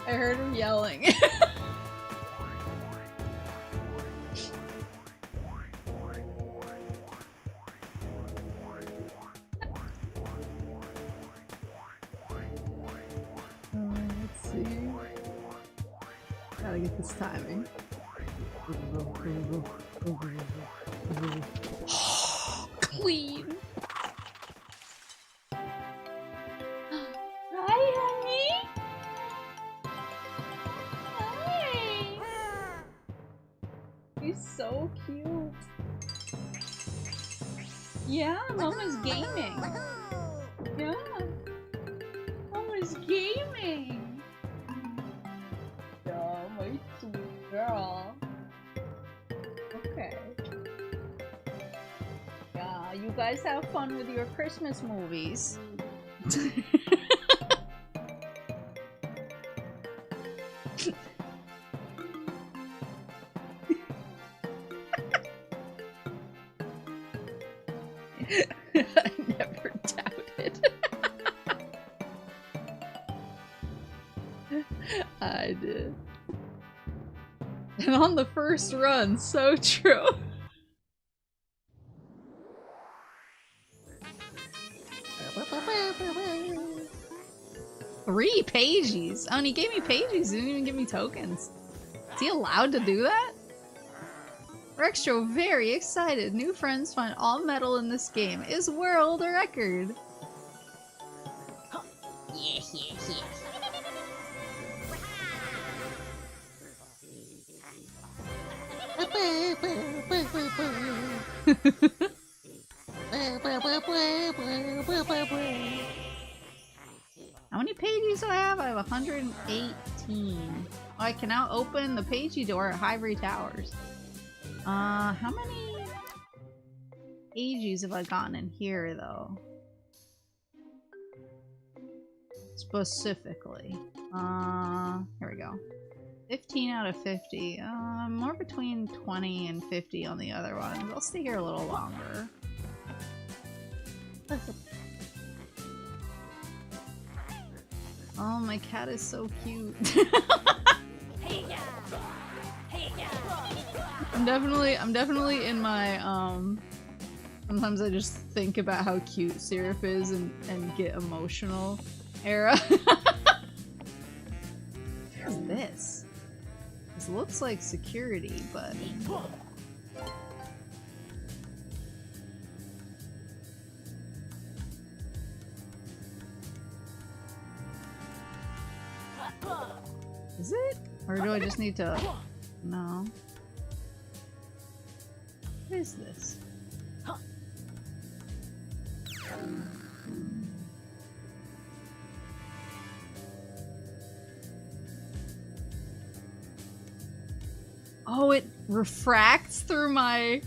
I heard him yelling. Let's see. Gotta get this timing. Clean. Hi, honey. Hi. He's so cute. Yeah, Mama's gaming. Yeah. Mama's gaming. Yeah, my sweet girl. Okay. Yeah, you guys have fun with your Christmas movies. And on the first run, so true. 3 pages. Oh, and he gave me pages. He didn't even give me tokens. Is he allowed to do that? We're extra very excited. New friends find all metal in this game is world record. How many pages do I have? I have 118. Oh, I can now open the pagey door at Ivory Towers. How many pages have I gotten in here, though? Specifically. Here we go. 15 out of 50. More between 20 and 50 on the other ones. I'll stay here a little longer. Oh, my cat is so cute. I'm definitely in my, sometimes I just think about how cute Seraph is and get emotional era. What is this? This looks like security, but... Is it? Or do I just need to... No. What is this? Oh, it refracts through my...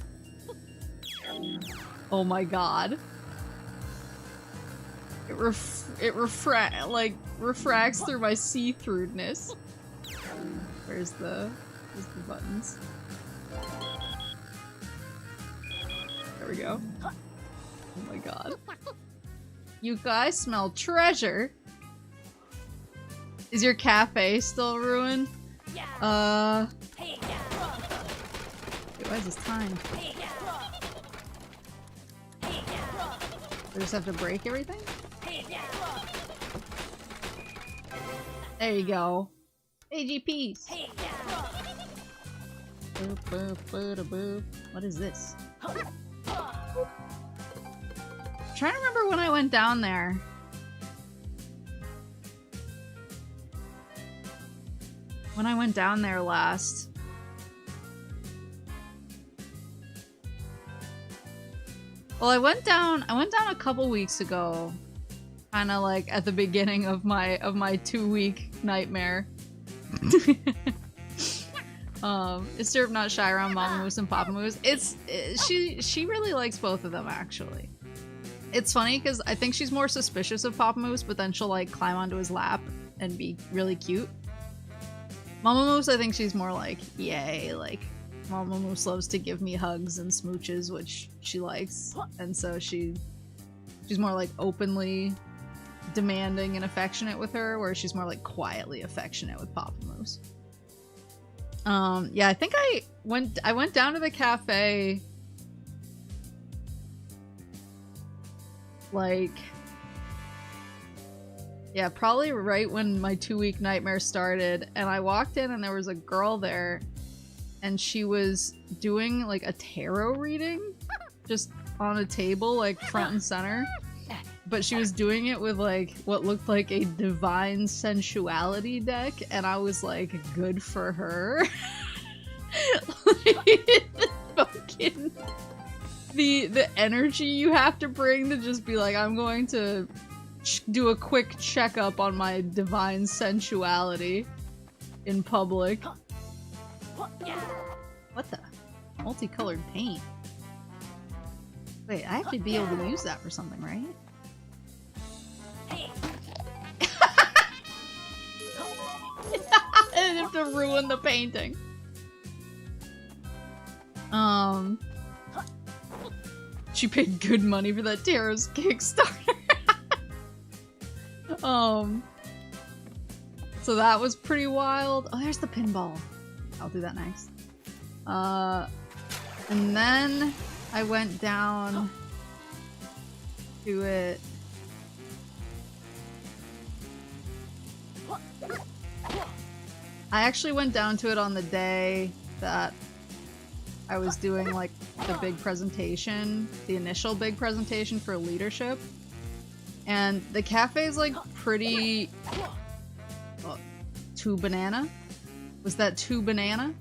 Oh my god. It refracts through my see-throughness. Where's the buttons? There we go. Oh my god. You guys smell treasure. Is your cafe still ruined? Wait, why is this timed? I just have to break everything? There you go. AGPs. What is this? I'm trying to remember when I went down there. When I went down there last. Well, I went down a couple weeks ago. Kind of like at the beginning of my 2-week nightmare. Is Syrup not shy around Mama Moose and Papa Moose? She really likes both of them, actually. It's funny because I think she's more suspicious of Papa Moose, but then she'll like climb onto his lap and be really cute. Mama Moose, I think she's more like, yay, like Mama Moose loves to give me hugs and smooches, which she likes, and so she's more like openly demanding and affectionate with her, where she's more like quietly affectionate with Papa Moose. Yeah, I think I went down to the cafe like, yeah, probably right when my 2-week nightmare started, and I walked in and there was a girl there and she was doing like a tarot reading just on a table like front and center. But she was doing it with like what looked like a divine sensuality deck, and I was like, good for her. Like, fucking the energy you have to bring to just be like, I'm going to do a quick checkup on my divine sensuality in public. What the? Multicolored paint. Wait, I have to be able to use that for something, right? I didn't have to ruin the painting. She paid good money for that Tarot's Kickstarter. So that was pretty wild. Oh, there's the pinball. I'll do that next. And then I went down to it. I actually went down to it on the day that I was doing like the big presentation, the initial big presentation for leadership. And the cafe is like pretty... Two banana? Was that two banana?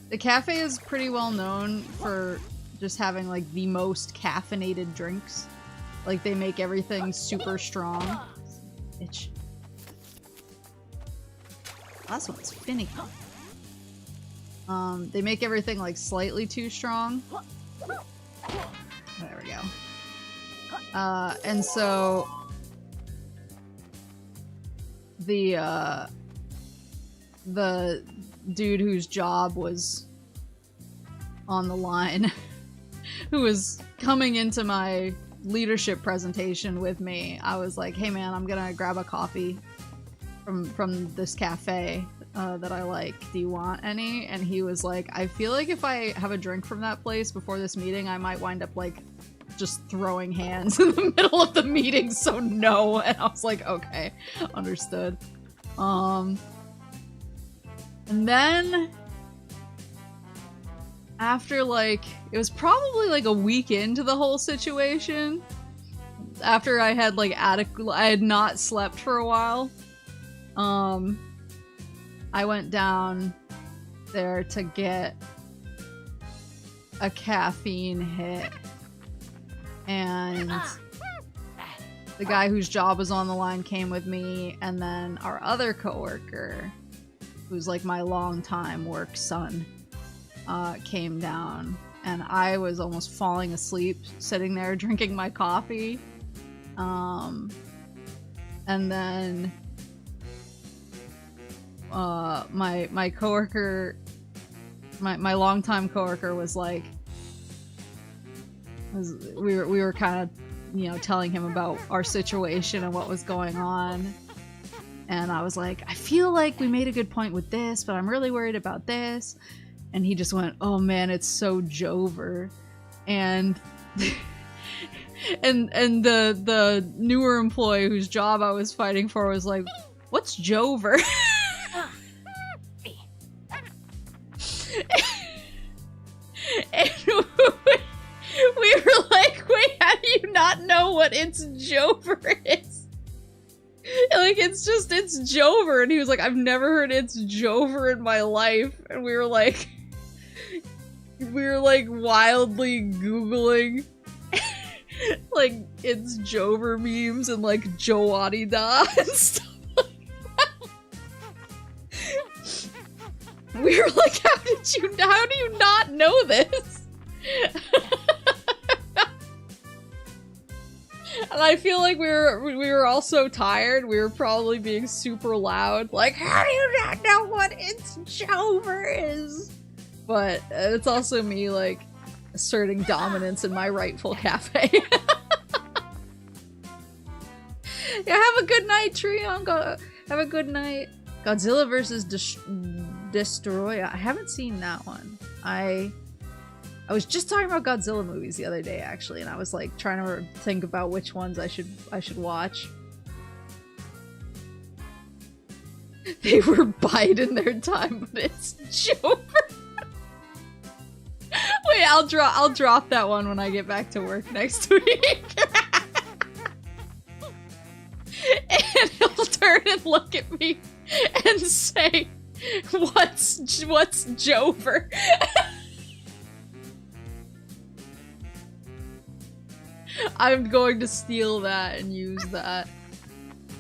The cafe is pretty well known for just having like the most caffeinated drinks. Like they make everything super strong. Itch. Last one's finicky. They make everything like slightly too strong. There we go. And so the dude whose job was on the line, who was coming into my leadership presentation with me, I was like, hey man, I'm gonna grab a coffee from this cafe that I like. Do you want any? And he was like, I feel like if I have a drink from that place before this meeting, I might wind up like just throwing hands in the middle of the meeting, so no. And I was like, okay, understood. And then after like, it was probably like a week into the whole situation, after I had like I had not slept for a while, I went down there to get a caffeine hit, and the guy whose job was on the line came with me, and then our other coworker, who's like my longtime work son, came down, and I was almost falling asleep sitting there drinking my coffee. And then my coworker, my longtime coworker was like, we were kind of, you know, telling him about our situation and what was going on, and I was like, I feel like we made a good point with this, but I'm really worried about this. And he just went, oh man, it's so Jover. And and the newer employee whose job I was fighting for was like, what's Jover? And we were like, wait, how do you not know what it's Jover is? Like, it's Jover. And he was like, I've never heard it's Jover in my life. And we were like wildly Googling like it's Jover memes and like Jowadida and stuff like that. We were like, how do you not know this? And I feel like we were all so tired, we were probably being super loud, like, how do you not know what it's Jover is? But it's also me, like, asserting dominance in my rightful cafe. Yeah, have a good night, Trion. Have a good night. Godzilla vs. Destroyer. I haven't seen that one. I was just talking about Godzilla movies the other day, actually, and I was like trying to think about which ones I should watch. They were biding their time, but it's Jover. Wait, I'll drop that one when I get back to work next week. And he'll turn and look at me and say, what's Jover? I'm going to steal that and use that.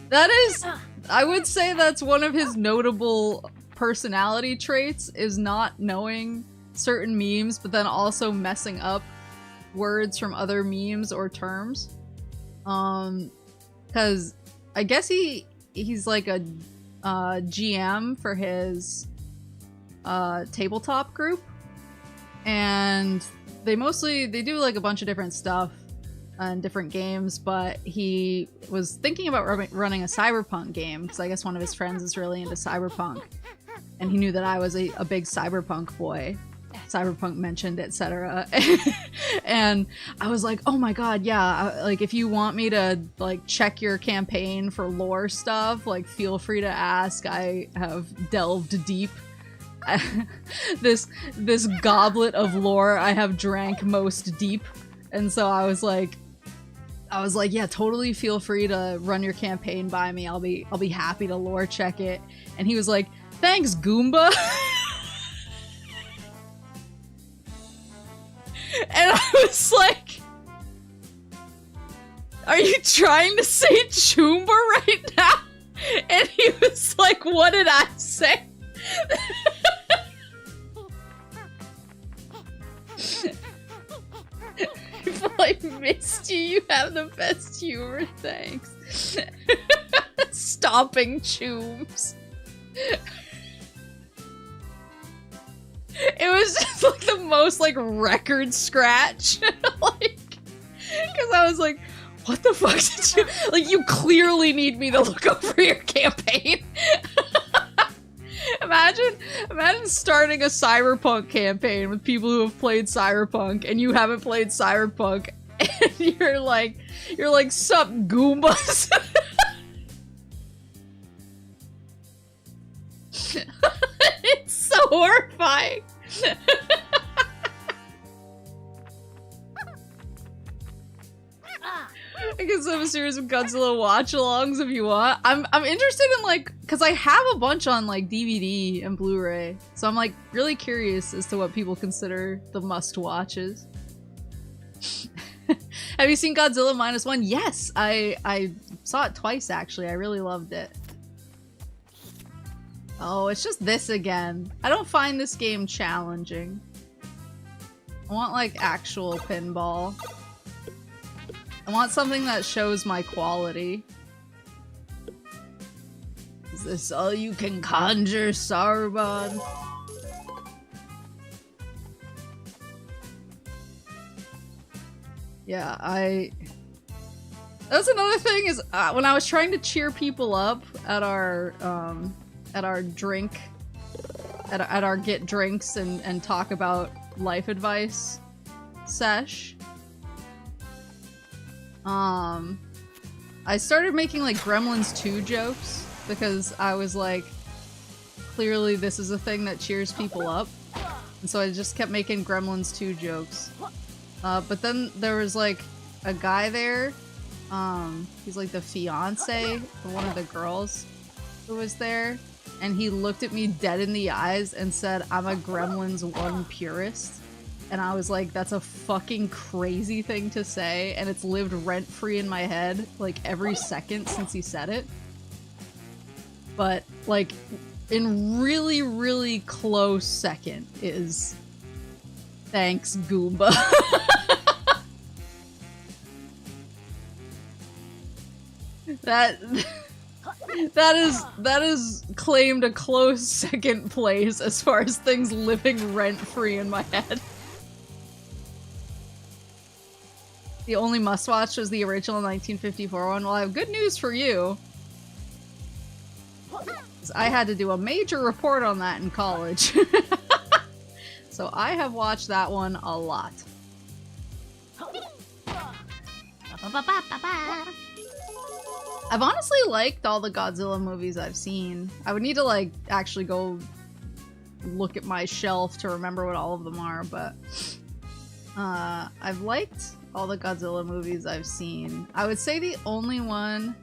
That is, I would say that's one of his notable personality traits, is not knowing certain memes, but then also messing up words from other memes or terms. Because I guess he's like a GM for his tabletop group, and they do like a bunch of different stuff and different games, but he was thinking about running a cyberpunk game, because I guess one of his friends is really into cyberpunk. and he knew that I was a big cyberpunk boy. Cyberpunk mentioned, etc. And I was like, oh my god, yeah, like if you want me to like check your campaign for lore stuff, like feel free to ask. I have delved deep. This goblet of lore I have drank most deep. And so I was like, yeah, totally feel free to run your campaign by me. I'll be happy to lore check it. And he was like, thanks, Goomba. And I was like, are you trying to say Choomba right now? And he was like, what did I say? If I missed you, you have the best humor, thanks. Stomping Chooms. It was just like the most like record scratch. Like, because I was like, what the fuck did you, like, you clearly need me to look over your campaign. Imagine starting a Cyberpunk campaign with people who have played Cyberpunk and you haven't played Cyberpunk and you're like, sup, Goombas? It's so horrifying. I guess I have a series of Godzilla watch-alongs if you want. I'm interested in like, cause I have a bunch on like DVD and Blu-ray, so I'm like really curious as to what people consider the must-watches. Have you seen Godzilla -1? Yes, I saw it twice actually. I really loved it. Oh, it's just this again. I don't find this game challenging. I want like actual pinball. I want something that shows my quality. Is this all you can conjure, Sarban? Yeah, that's another thing is when I was trying to cheer people up at our drink, at our get drinks and talk about life advice sesh. I started making like Gremlins 2 jokes because I was like, clearly this is a thing that cheers people up. And so I just kept making Gremlins 2 jokes. But then there was like a guy there, he's like the fiance of one of the girls who was there, and he looked at me dead in the eyes and said, I'm a Gremlins 1 purist. And I was like, that's a fucking crazy thing to say, and it's lived rent-free in my head, like, every second since he said it. But, like, in really, really close second is, thanks, Goomba. That is claimed a close second place as far as things living rent-free in my head. The only must-watch was the original 1954 one. Well, I have good news for you. I had to do a major report on that in college. So I have watched that one a lot. I've honestly liked all the Godzilla movies I've seen. I would need to like actually go look at my shelf to remember what all of them are, but I've liked all the Godzilla movies I've seen. I would say the only one...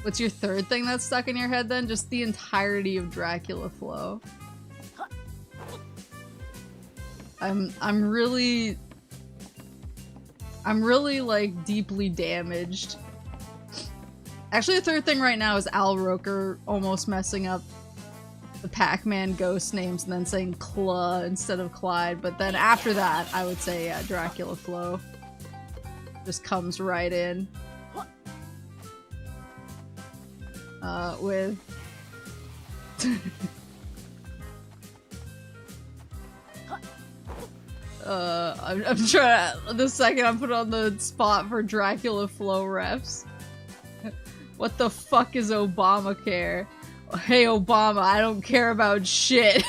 What's your third thing that's stuck in your head then? Just the entirety of Dracula Flow. I'm really like deeply damaged. Actually, the third thing right now is Al Roker almost messing up the Pac-Man ghost names and then saying Cla instead of Clyde. But then after that, I would say, yeah, Dracula Flow just comes right in. With... I'm trying to... The second I'm put on the spot for Dracula Flow refs. What the fuck is Obamacare? Hey Obama, I don't care about shit.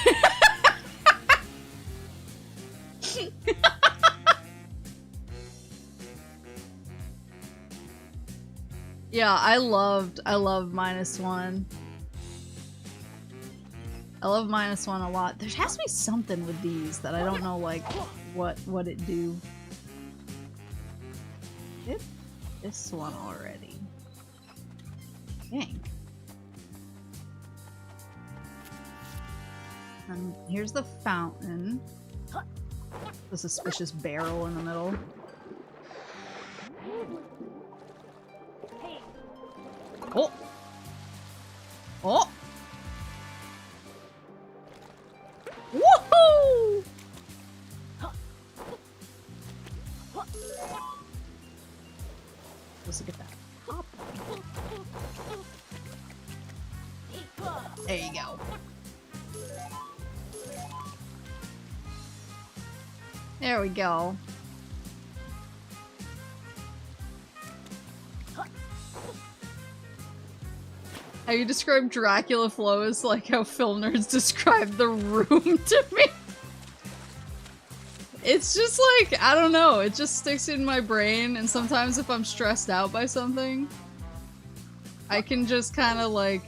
Yeah, I love -1. I love -1 a lot. There has to be something with these that I don't know, like, what it do. Did this one already. Dang. And here's the fountain. The suspicious barrel in the middle. Oh! Oh! Woohoo! Let's get that. Up. There you go. There we go. How you describe Dracula Flow is like how film nerds describe The Room to me. It's just like, I don't know, it just sticks in my brain, and sometimes if I'm stressed out by something, I can just kind of like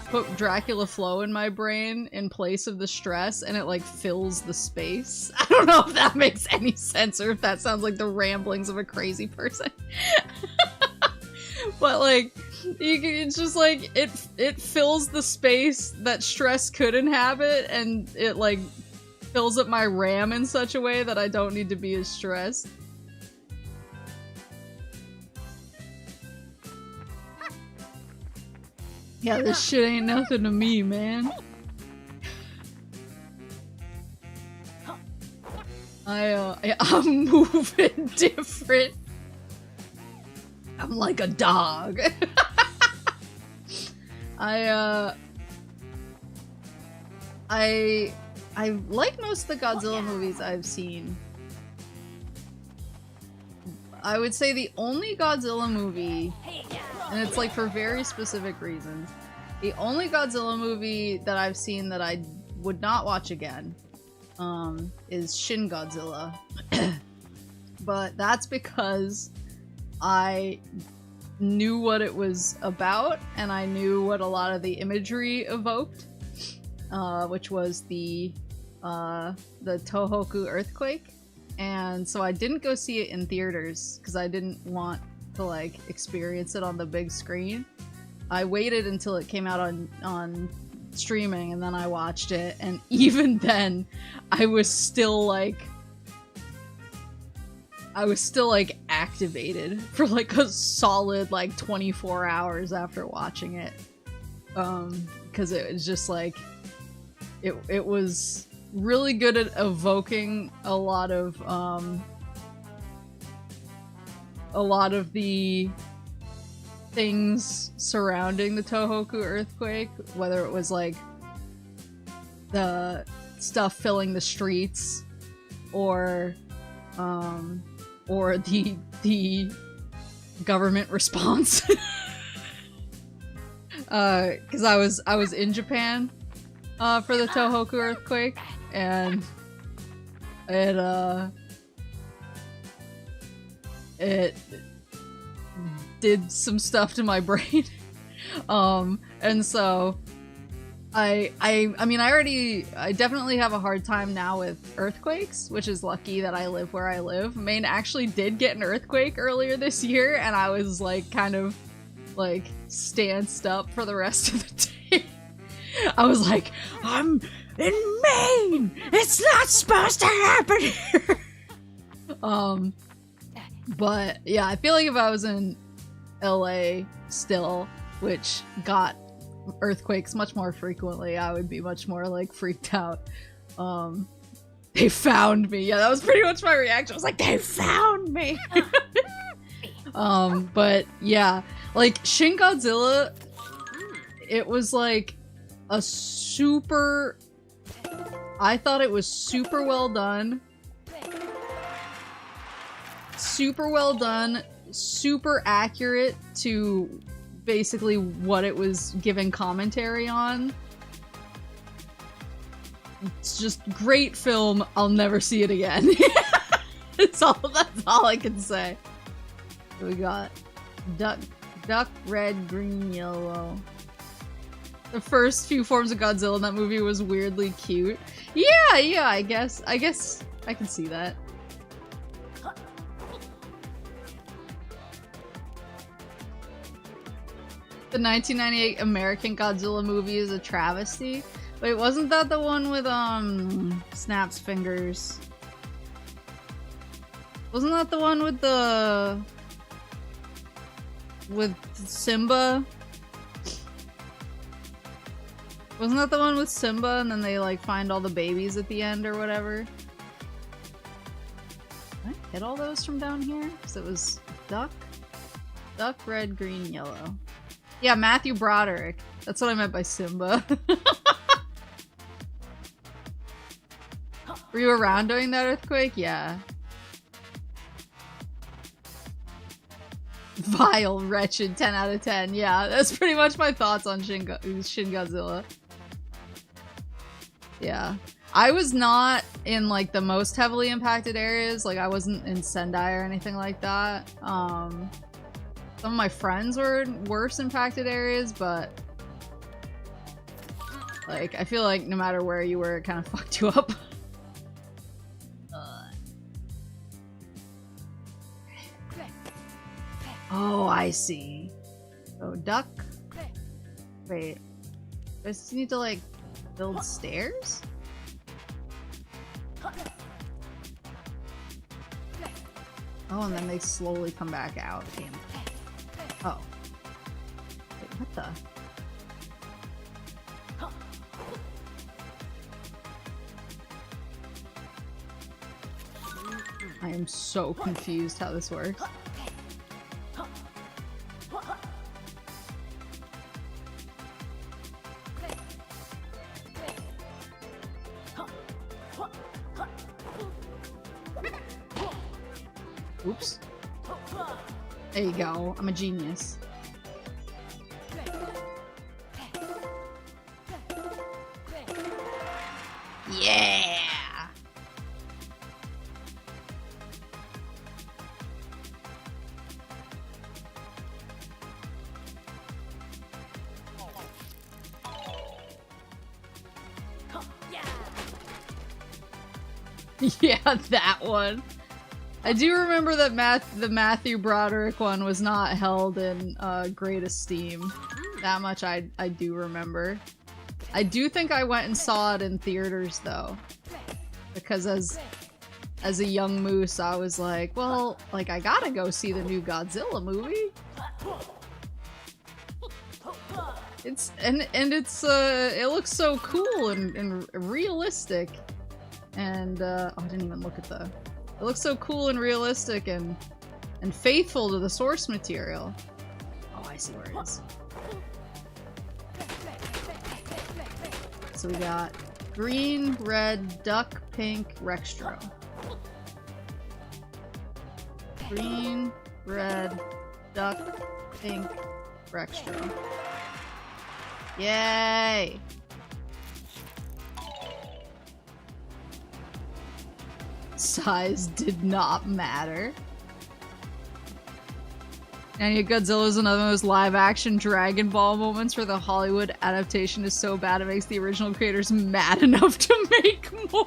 put Dracula Flow in my brain in place of the stress, and it like fills the space. I don't know if that makes any sense or if that sounds like the ramblings of a crazy person. But like, it's just like, it fills the space that stress could inhabit, and it like fills up my RAM in such a way that I don't need to be as stressed. Yeah, this shit ain't nothing to me, man. I'm moving different. I'm like a dog. I like most of the Godzilla movies I've seen. I would say the only Godzilla movie, and it's like for very specific reasons, the only Godzilla movie that I've seen that I would not watch again is Shin Godzilla. But that's because I knew what it was about, and I knew what a lot of the imagery evoked, which was the Tohoku earthquake. And so I didn't go see it in theaters because I didn't want to like experience it on the big screen. I waited until it came out on streaming, and then I watched it, and even then I was still like activated for like a solid like 24 hours after watching it, because it was just like it was really good at evoking a lot of the things surrounding the Tohoku earthquake, whether it was like the stuff filling the streets or the government response. Because I was in Japan for the Tohoku earthquake, and it did some stuff to my brain. And so I definitely have a hard time now with earthquakes, which is lucky that I live where I live. Maine actually did get an earthquake earlier this year, and I was like kind of like stanced up for the rest of the day. I was like, I'm in Maine! It's not supposed to happen here! But yeah, I feel like if I was in LA still, which got earthquakes much more frequently, I would be much more like freaked out. They found me. Yeah, that was pretty much my reaction. I was like, they found me! But yeah, like Shin Godzilla, it was like a super... I thought it was super well done. Super well done. Super accurate to basically what it was giving commentary on. It's just great film. I'll never see it again. That's all I can say. So we got duck, red, green, yellow. The first few forms of Godzilla in that movie was weirdly cute. Yeah, I guess I can see that. The 1998 American Godzilla movie is a travesty. Wait, wasn't that the one with, Snap's fingers? Wasn't that the one with with Simba? Wasn't that the one with Simba and then they, like, find all the babies at the end or whatever? Did I hit all those from down here? Because it was duck, red, green, yellow. Yeah, Matthew Broderick. That's what I meant by Simba. Were you around during that earthquake? Yeah. Vile, wretched, 10 out of 10. Yeah, that's pretty much my thoughts on Shin Godzilla. Yeah. I was not in, like, the most heavily impacted areas. Like, I wasn't in Sendai or anything like that. Some of my friends were in worse impacted areas, but like, I feel like no matter where you were, it kind of fucked you up. Oh, I see. So, duck. Wait. Do I just need to, like, build stairs? Oh, and then they slowly come back out. Damn. Oh. Wait, what the? I am so confused how this works. Oops. There you go. I'm a genius. Yeah! Yeah, that one. I do remember that the Matthew Broderick one was not held in great esteem. That much I do remember. I do think I went and saw it in theaters though, because as a young moose I was like, well, like, I gotta go see the new Godzilla movie. It looks so cool and realistic, and oh, I didn't even look at the. It looks so cool and realistic and faithful to the source material. Oh, I see where it is. So we got green, red, duck, pink, Rextro. Green, red, duck, pink, Rextro. Yay! Size did not matter. And yet Godzilla is another of those live-action Dragon Ball moments where the Hollywood adaptation is so bad it makes the original creators mad enough to make more.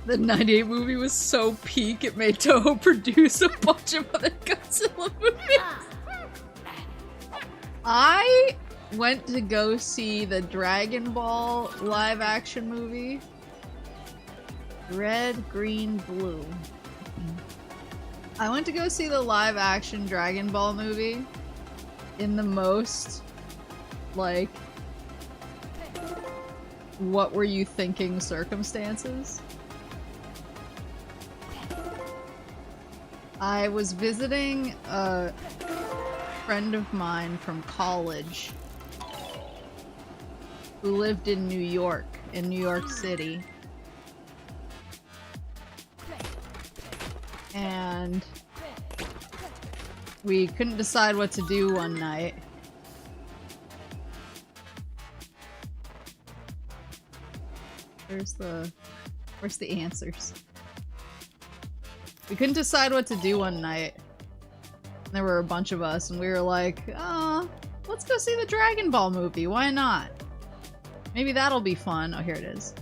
The 98 movie was so peak it made Toho produce a bunch of other Godzilla movies. I went to go see the Dragon Ball live-action movie. Red, green, blue. I went to go see the live-action Dragon Ball movie in the most, like, what were you thinking circumstances. I was visiting a friend of mine from college who lived in New York City. And we couldn't decide what to do one night. Where's the answers? We couldn't decide what to do one night. There were a bunch of us, and we were like, let's go see the Dragon Ball movie. Why not? Maybe that'll be fun. Oh, here it is.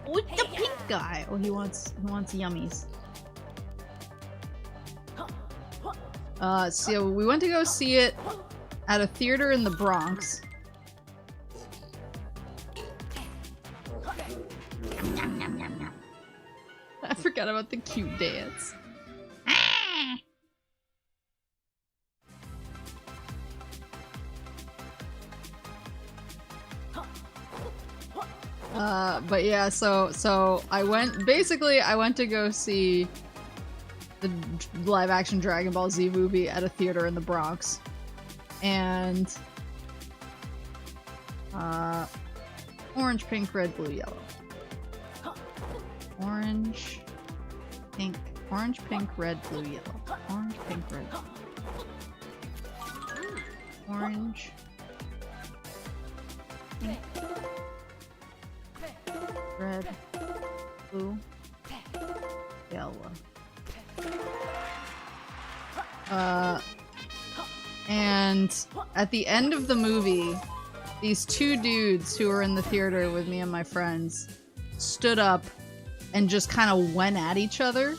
With the pink guy. Oh, he wants yummies. So we went to go see it at a theater in the Bronx. I forgot about the cute dance. But yeah, so I went to go see the live action Dragon Ball Z movie at a theater in the Bronx. And orange, pink, red, blue, yellow. Orange, pink, red, blue, yellow. Orange, pink, red. Orange, pink, red, blue, yellow. And at the end of the movie, these two dudes who were in the theater with me and my friends stood up and just kind of went at each other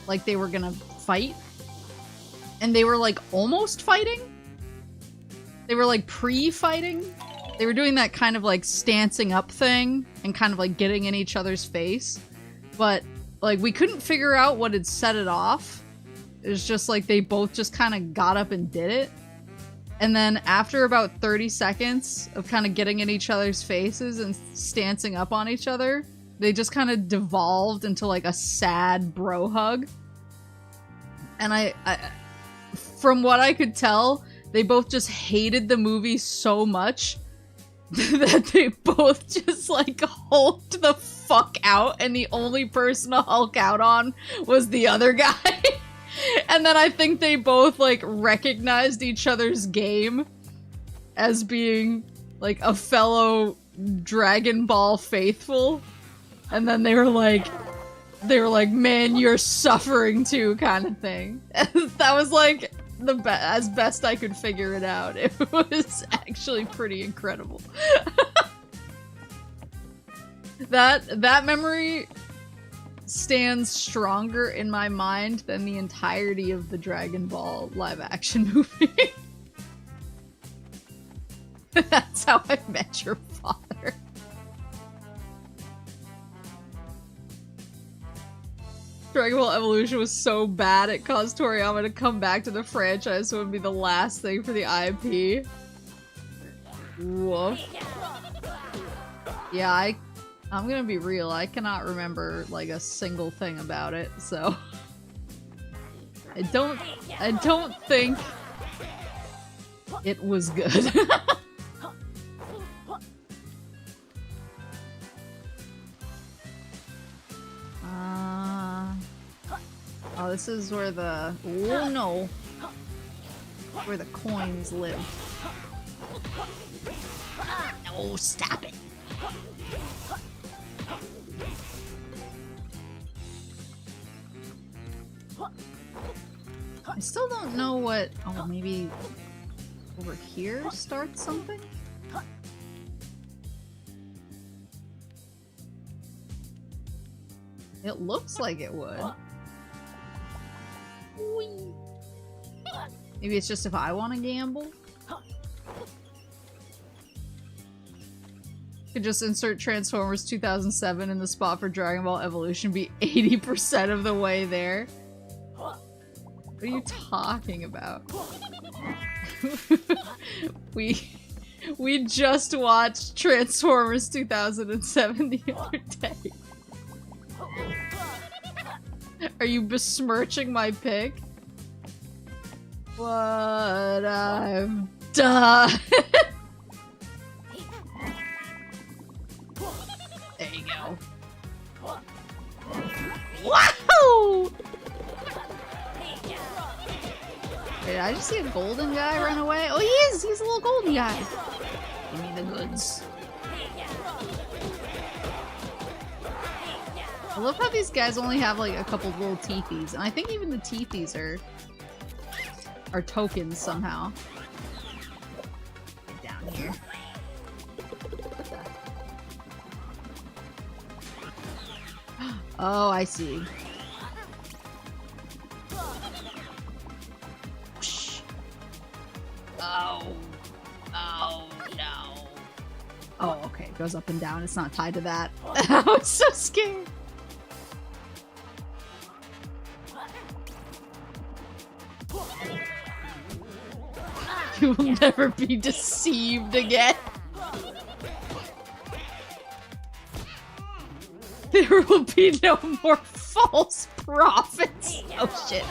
like they were gonna fight. And they were like almost fighting. They were like pre-fighting. They were doing that kind of like stancing up thing and kind of like getting in each other's face. But like we couldn't figure out what had set it off. It was just like they both just kind of got up and did it. And then after about 30 seconds of kind of getting in each other's faces and stancing up on each other, they just kind of devolved into like a sad bro hug. And I from what I could tell, they both just hated the movie so much that they both just like hulked the fuck out, and the only person to hulk out on was the other guy. And then I think they both like recognized each other's game as being like a fellow Dragon Ball faithful. And then they were like, man, you're suffering too, kind of thing. That was like as best I could figure it out. It was actually pretty incredible. That memory stands stronger in my mind than the entirety of the Dragon Ball live action movie. That's how I met your father. Dragon Ball Evolution was so bad it caused Toriyama to come back to the franchise, so it would be the last thing for the IP. Woof. Yeah, I'm gonna be real, I cannot remember like a single thing about it, so I don't think it was good. Oh, this is where the where the coins live. No, stop it. I still don't know what... Oh, maybe over here starts something? It looks like it would. Maybe it's just if I want to gamble? Could just insert Transformers 2007 in the spot for Dragon Ball Evolution, be 80% of the way there. What are you talking about? we just watched Transformers 2007 the other day. Are you besmirching my pick? What I've done. There you go. I just see a golden guy run away? Oh, he is! He's a little golden guy. Give me the goods. I love how these guys only have like a couple little teethies, and I think even the teethies are tokens somehow. Get down here. Oh, I see. Oh. Oh, no. Oh, okay. It goes up and down. It's not tied to that. I was so scared. You will never be deceived again. There will be no more false prophets. Oh shit.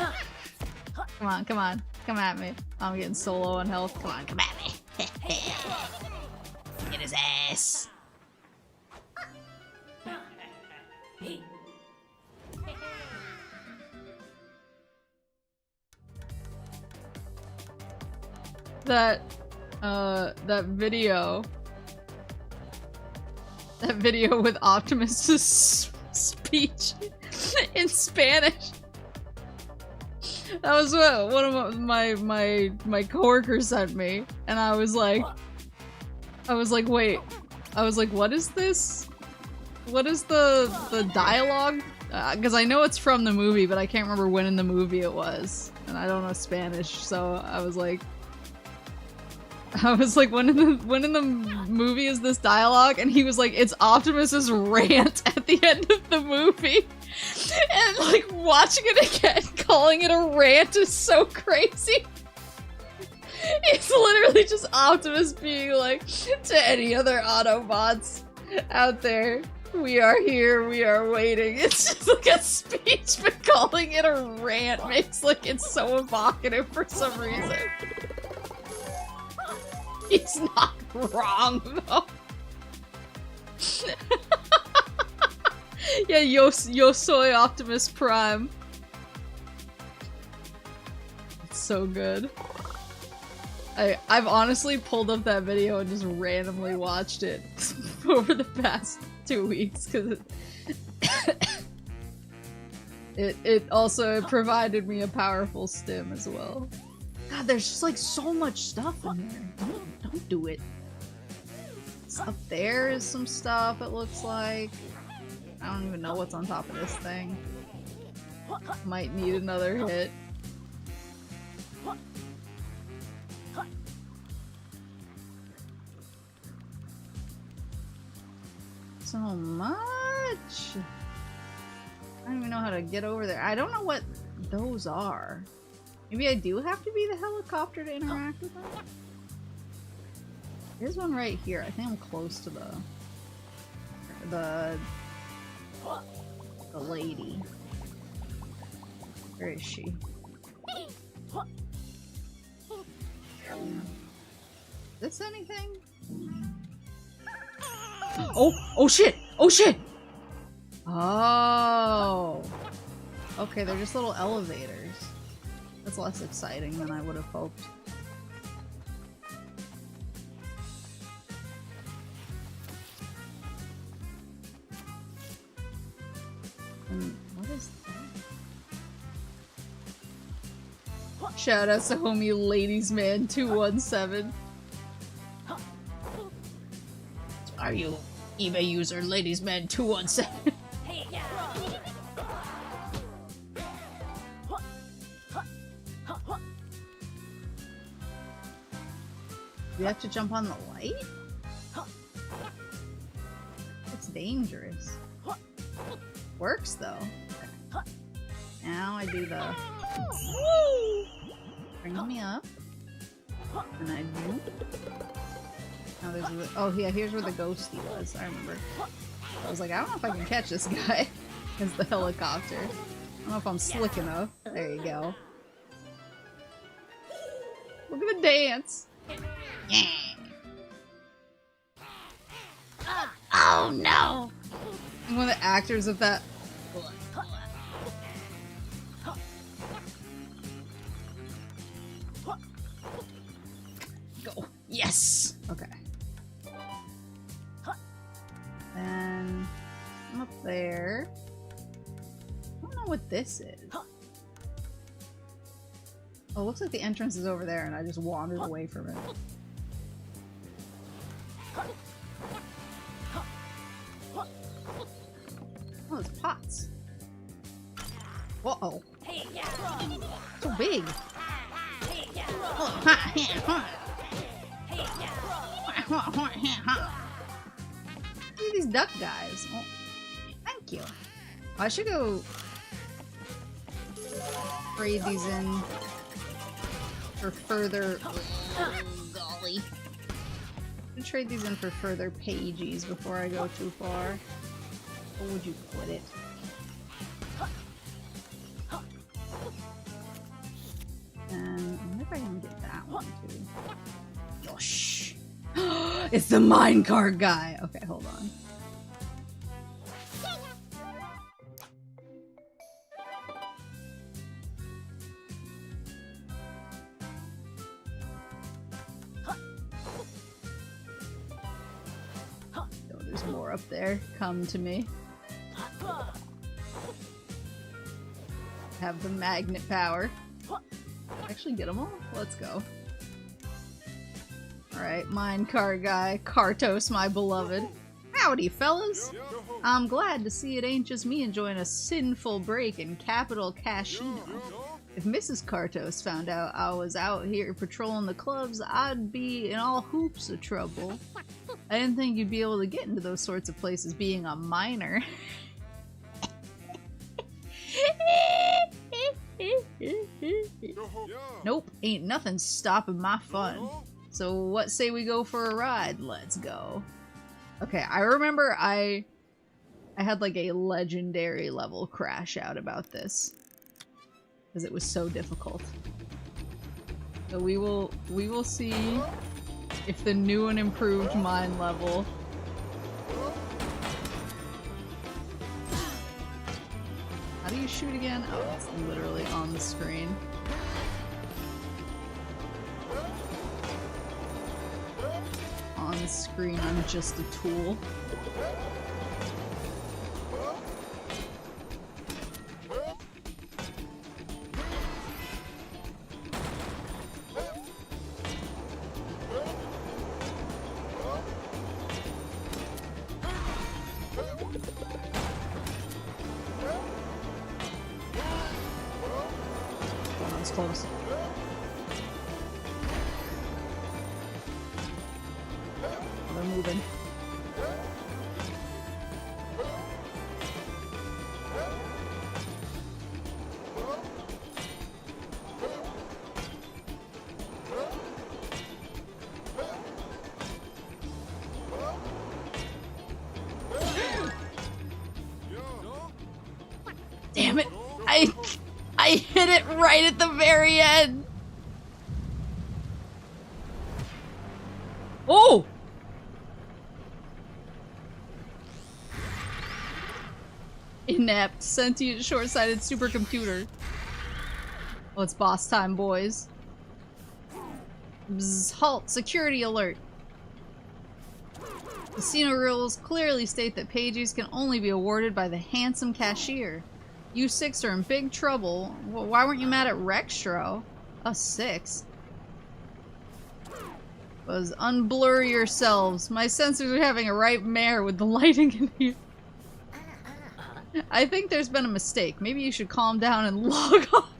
Come on, come on. Come at me. I'm getting so low on health. Come on, come at me. Get his ass. That video with Optimus's speech in Spanish. That was what one of my coworkers sent me, and I was like, wait, what is this? What is the dialogue? Because I know it's from the movie, but I can't remember when in the movie it was, and I don't know Spanish, so I was like, when in the movie is this dialogue? And he was like, it's Optimus's rant at the end of the movie. And like watching it again, calling it a rant is so crazy. It's literally just Optimus being like, to any other Autobots out there, we are here, we are waiting. It's just like a speech, but calling it a rant makes like it's so evocative for some reason. He's not wrong, though. Yeah, yo soy Optimus Prime. It's so good. I've honestly pulled up that video and just randomly watched it over the past 2 weeks, because it also provided me a powerful stim as well. God, there's just like so much stuff in there. Don't do it. Up there is some stuff, it looks like. I don't even know what's on top of this thing. Might need another hit. So much! I don't even know how to get over there. I don't know what those are. Maybe I do have to be the helicopter to interact with them? There's one right here. I think I'm close to the lady. Where is she? Is this anything? Oh shit! Oh shit! Oh. Okay, they're just little elevators. That's less exciting than I would have hoped. What is that? Shout out to homie Ladies Man 217. Are you eBay user Ladies Man 217? You have to jump on the light? It's dangerous. Works though. Okay. Now I do the bring me up, and I do. Now there's a, oh yeah, here's where the ghosty was. I remember. I was like, I don't know if I can catch this guy as the helicopter. I don't know if I'm slick enough. There you go. Look at the dance. Yeah. Oh no! I'm one of the actors of that. Yes! Okay. And I'm up there. I don't know what this is. Oh, it looks like the entrance is over there and I just wandered away from it. Oh, it's pots. Uh-oh. So big. Look at these duck guys. Oh, thank you. I should go trade these in for further. Oh, golly. I should trade these in for further pages before I go too far. Where would you put it? And I wonder if I can get that one too. Yosh! It's the minecart guy! Okay, hold on. Oh, there's more up there. Come to me. Have the magnet power. Actually get them all? Let's go. Alright, minecart guy. Kartos, my beloved. Howdy, fellas! I'm glad to see it ain't just me enjoying a sinful break in capital Casino. If Mrs. Kartos found out I was out here patrolling the clubs, I'd be in all hoops of trouble. I didn't think you'd be able to get into those sorts of places being a minor. Nope, ain't nothing stopping my fun. So what say we go for a ride? Let's go. Okay, I remember I had like a legendary level crash out about this. Because it was so difficult. So we will see if the new and improved mine level how do you shoot again? Oh, it's literally on the screen. On the screen, I'm just a tool. That was close. They're moving. Damn it! I hit it right at the very end! Oh! Inept, sentient, short-sighted supercomputer. Oh, it's boss time, boys. Bzz, halt, security alert. Casino rules clearly state that pages can only be awarded by the handsome cashier. You six are in big trouble. Why weren't you mad at Rextro? Us six. Was unblur yourselves. My sensors are having a right mare with the lighting in here. I think there's been a mistake. Maybe you should calm down and log off.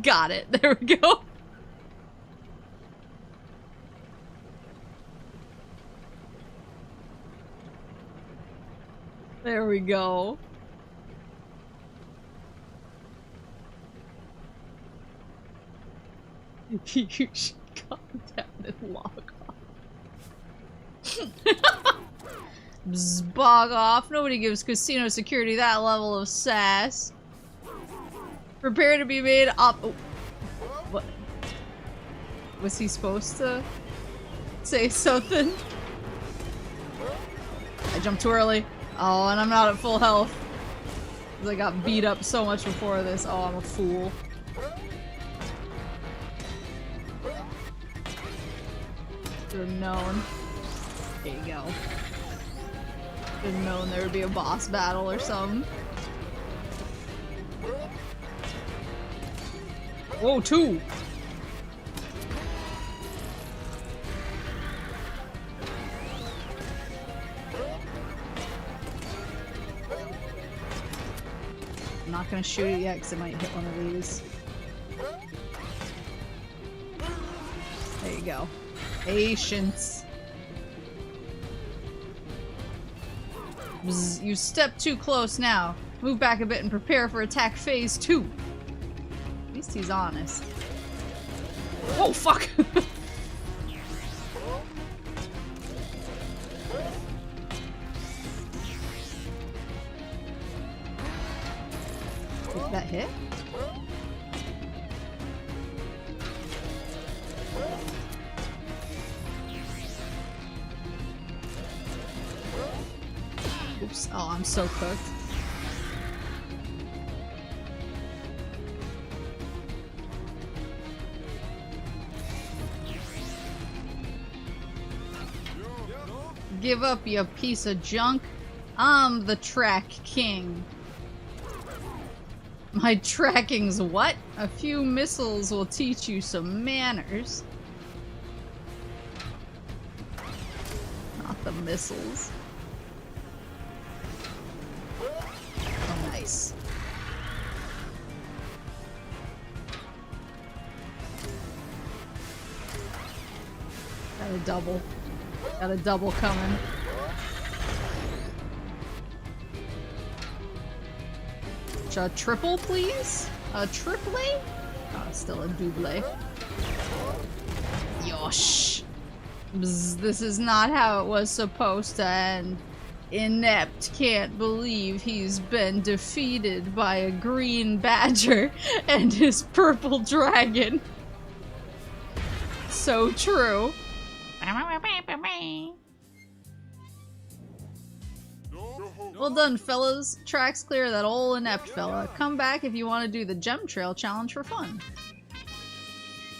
Got it. There we go. There we go. You should calm down and log off. Bzz, bog off. Nobody gives casino security that level of sass. Prepare to be made up. Oh. What? Was he supposed to say something? I jumped too early. Oh, and I'm not at full health. I got beat up so much before this. Oh, I'm a fool. Should have known. There you go. Should have known there would be a boss battle or something. Whoa, 2! I'm not gonna shoot it yet because it might hit one of these. There you go. Patience. Bzz, you step too close now. Move back a bit and prepare for attack phase 2. At least he's honest. Oh, fuck! Did that hit? Oops. Oh, I'm so cooked. Give up, you piece of junk. I'm the track king. My tracking's what? A few missiles will teach you some manners. Not the missiles. Oh, nice. Got a double. Got a double coming. A triple, please? A triple? Oh, it's still a double. Yosh. Bzz, this is not how it was supposed to end. Inept can't believe he's been defeated by a green badger and his purple dragon. So true. Well done, fellas. Track's clear, that old inept fella. Come back if you want to do the gem trail challenge for fun.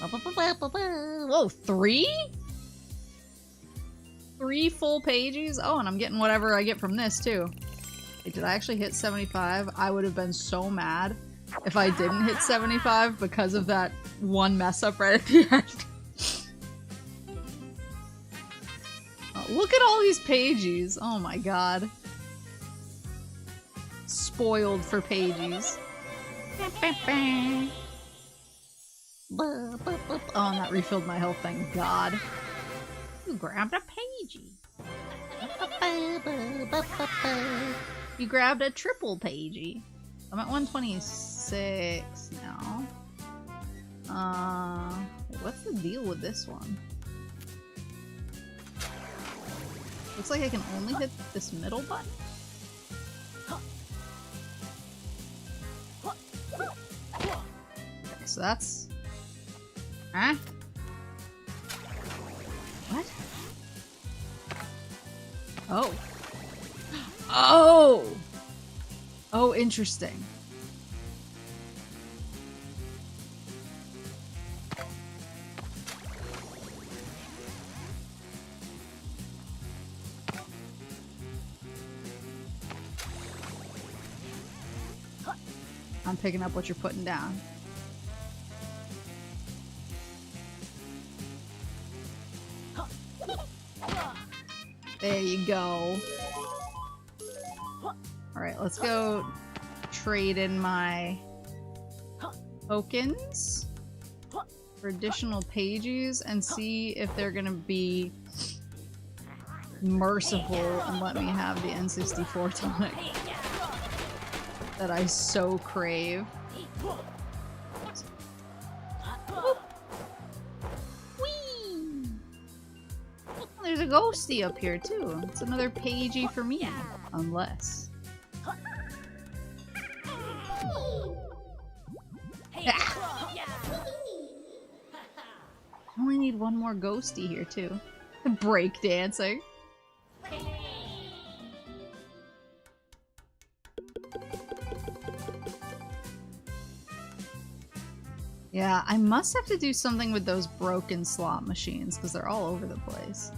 Whoa, 3? 3 full pages? Oh, and I'm getting whatever I get from this, too. Wait, did I actually hit 75? I would have been so mad if I didn't hit 75 because of that one mess up right at the end. Oh, look at all these pages. Oh my god. Spoiled for pages. Oh, and that refilled my health, thank god. You grabbed a pagey. You grabbed a triple pagey. I'm at 126 now. What's the deal with this one? Looks like I can only hit this middle button. Okay, so that's... Huh? What? Oh. Oh! Oh, interesting. I'm picking up what you're putting down. There you go. Alright, let's go trade in my tokens for additional pages and see if they're gonna be merciful and let me have the N64 tonic that I so crave. Whee! Oh, there's a ghosty up here too. It's another pagey for me, unless. I only need one more ghosty here too. Break dancing. Yeah, I must have to do something with those broken slot machines because they're all over the place.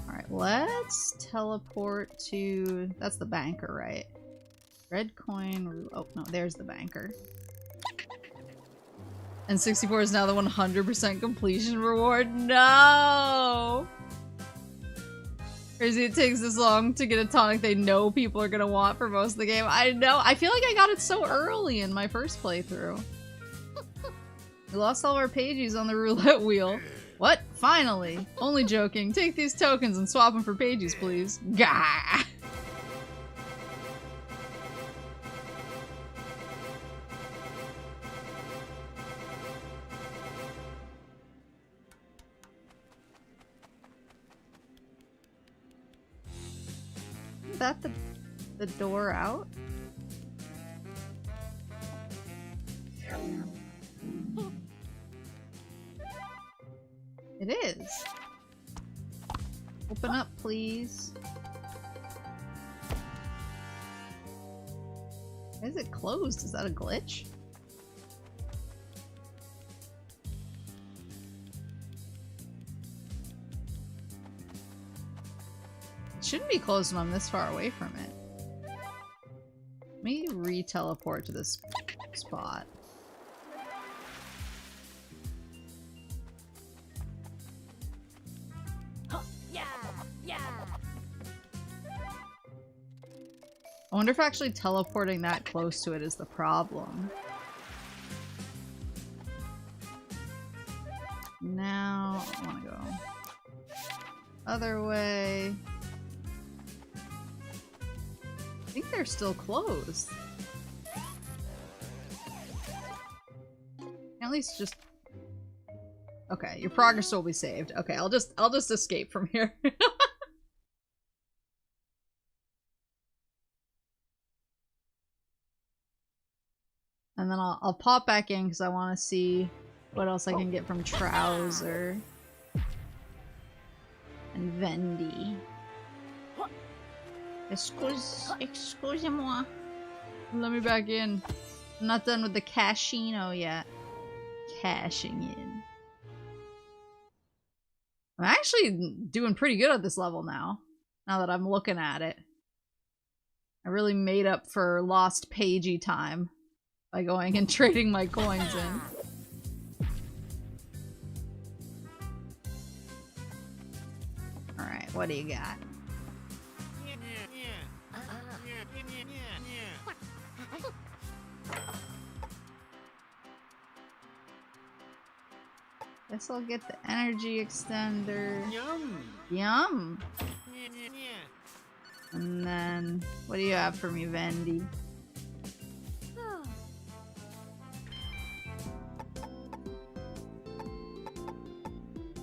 Alright, let's teleport to... That's the banker, right? Red coin... Oh, no, there's the banker. And 64 is now the 100% completion reward? No! Crazy it takes this long to get a tonic they know people are gonna want for most of the game. I know! I feel like I got it so early in my first playthrough. We lost all of our pages on the roulette wheel. What? Finally! Only joking. Take these tokens and swap them for pages, please. Gah! Is that the door out? It is. Open up, please. Why is it closed? Is that a glitch? It shouldn't be closed when I'm this far away from it. Let me re-teleport to this spot. I wonder if actually teleporting that close to it is the problem. Now, I want to go other way. I think they're still closed. At least just... Okay, your progress will be saved. Okay, I'll just escape from here. And then I'll pop back in because I want to see what else I can get from Trouser and Vendy. Excuse-moi. Let me back in. I'm not done with the casino yet. Cashing in. I'm actually doing pretty good at this level now. Now that I'm looking at it. I really made up for lost pagey time by going and trading my coins in. Alright, what do you got? Guess I'll get the energy extender. Yum! Yum! And then, what do you have for me, Vendy?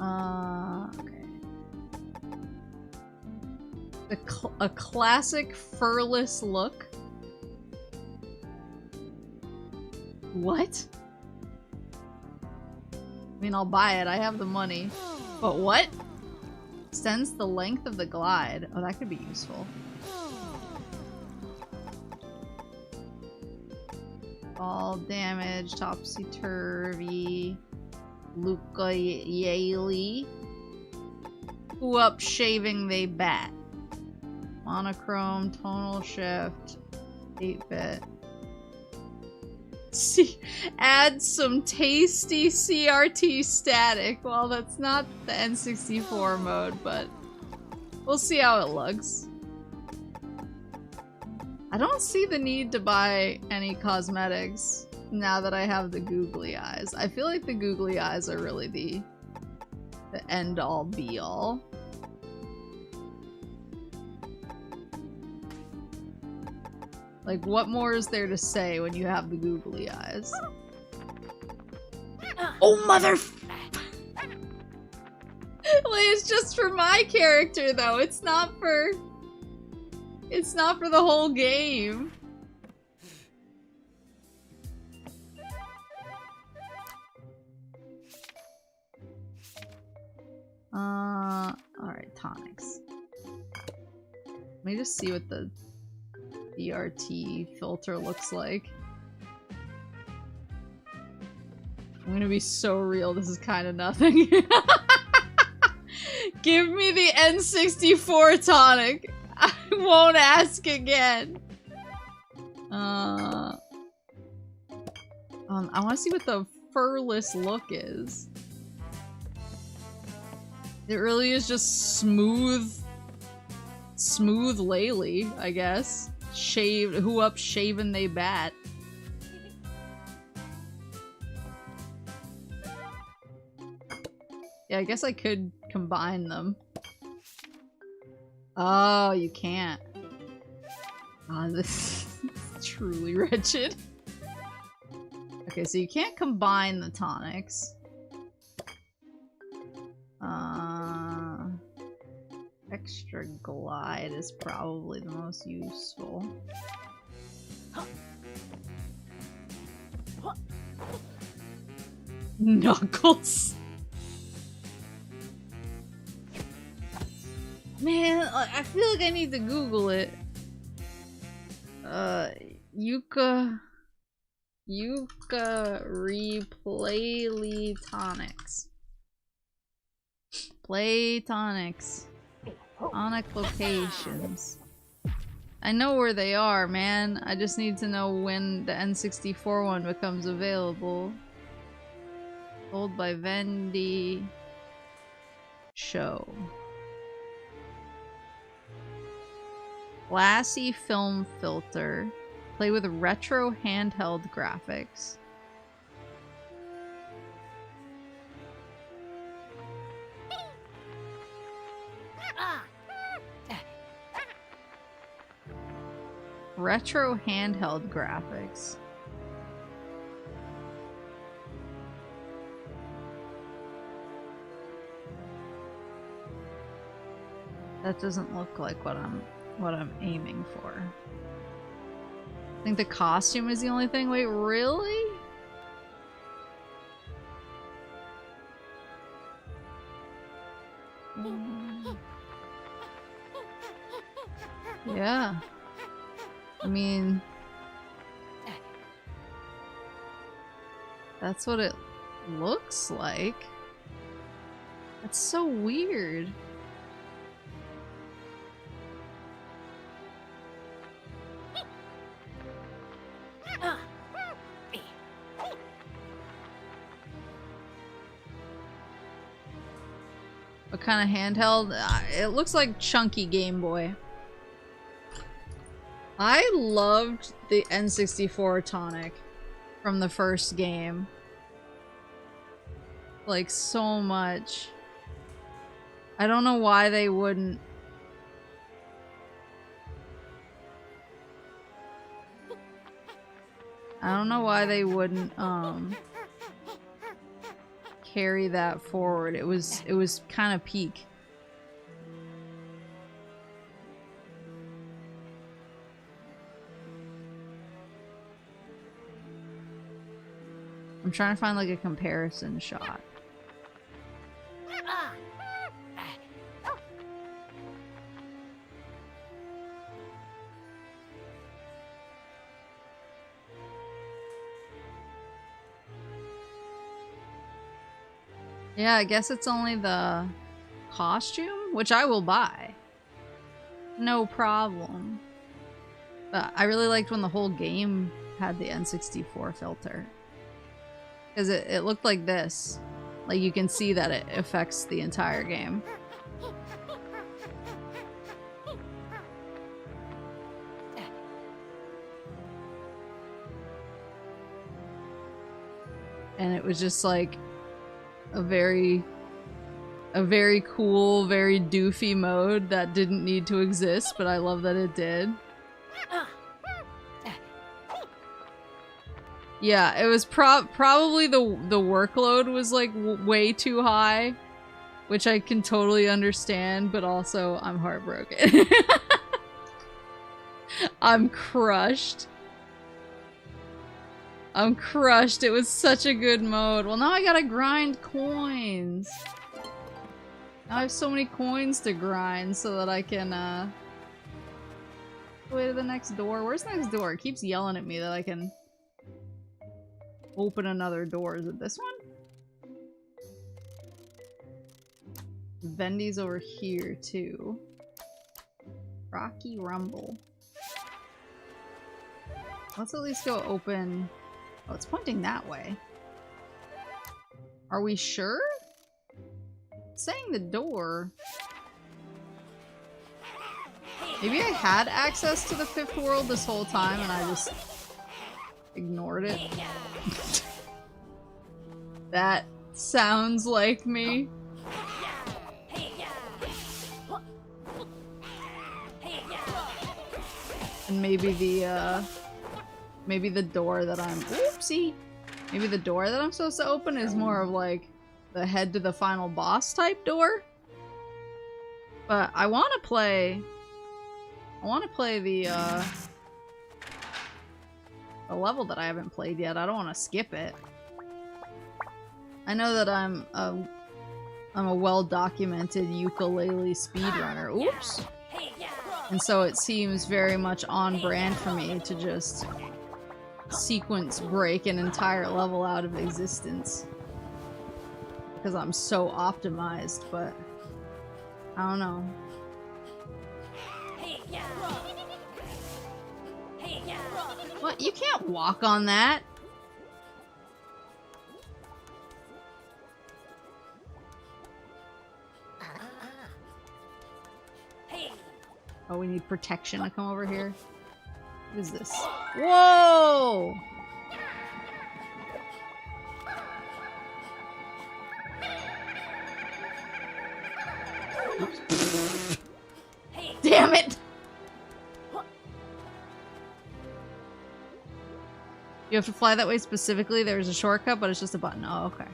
Okay. A classic furless look? What? I mean, I'll buy it. I have the money. But what? Extends the length of the glide. Oh, that could be useful. All damage, topsy-turvy. YOOKA-laylee. Who up shaving they bat? Monochrome, tonal shift, 8-bit. See, add some tasty CRT static. Well, that's not the N64 mode, but we'll see how it looks. I don't see the need to buy any cosmetics. now that I have the googly eyes. I feel like the googly eyes are really the end-all be-all. Like, what more is there to say when you have the googly eyes? Oh, mother... Like, it's just for my character, though. It's not for... It's not for the whole game. Alright, tonics. Let me just see what the DRT filter looks like. I'm gonna be so real, this is kind of nothing. Give me the N64 tonic! I won't ask again! I want to see what the furless look is. It really is just smooth Laylee, I guess. Shaved, who up shaving they bat. Yeah, I guess I could combine them. Oh, you can't. Ah, this is truly wretched. Okay, so you can't combine the tonics. Extra glide is probably the most useful. Knuckles. Man, I feel like I need to Google it. YOOKA-REPLAYLEE tonics. Play tonics. Tonic locations. I know where they are, man. I just need to know when the N64 one becomes available. Sold by Vendy. Show. Glassy film filter. Play with retro handheld graphics. Retro handheld graphics. That doesn't look like what I'm aiming for. I think the costume is the only thing. Wait, really? Yeah. I mean, that's what it looks like. That's so weird. What kind of handheld? It looks like chunky Game Boy. I loved the N64 tonic from the first game. Like, so much. I don't know why they wouldn't. I don't know why they wouldn't, carry that forward. It was kind of peak. I'm trying to find like a comparison shot. Yeah, I guess it's only the costume, which I will buy. No problem. But I really liked when the whole game had the N64 filter. Because it looked like this. Like, you can see that it affects the entire game. And it was just like a very cool, very doofy mode that didn't need to exist, but I love that it did. Yeah, it was probably the workload was like way too high, which I can totally understand, but also I'm heartbroken. I'm crushed. I'm crushed. It was such a good mode. Well, now I gotta grind coins. Now I have so many coins to grind so that I can, go to the next door. Where's the next door? It keeps yelling at me that I can open another door. Is it this one? Vendy's over here, too. Rocky Rumble. Let's at least go open... Oh, it's pointing that way. Are we sure? It's saying the door. Maybe I had access to the fifth world this whole time and I just ignored it. That sounds like me. And maybe the door that I'm- oopsie! Maybe the door that I'm supposed to open is more of like the head to the final boss type door? But I want to play the level that I haven't played yet. I don't want to skip it. I know that I'm a well-documented yooka-laylee speedrunner. Oops! And so it seems very much on brand for me to just sequence break an entire level out of existence. Because I'm so optimized, but I don't know. What? You can't walk on that! Oh, we need protection to come over here. What is this? Whoa! Oops. Damn it! You have to fly that way specifically? There's a shortcut, but it's just a button. Oh, okay.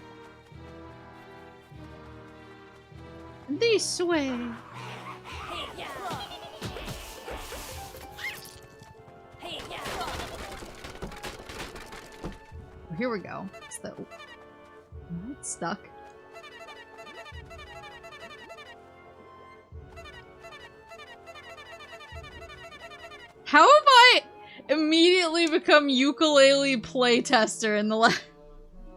This way! Here we go. It's the... It's stuck. How have I immediately become yooka-laylee playtester in the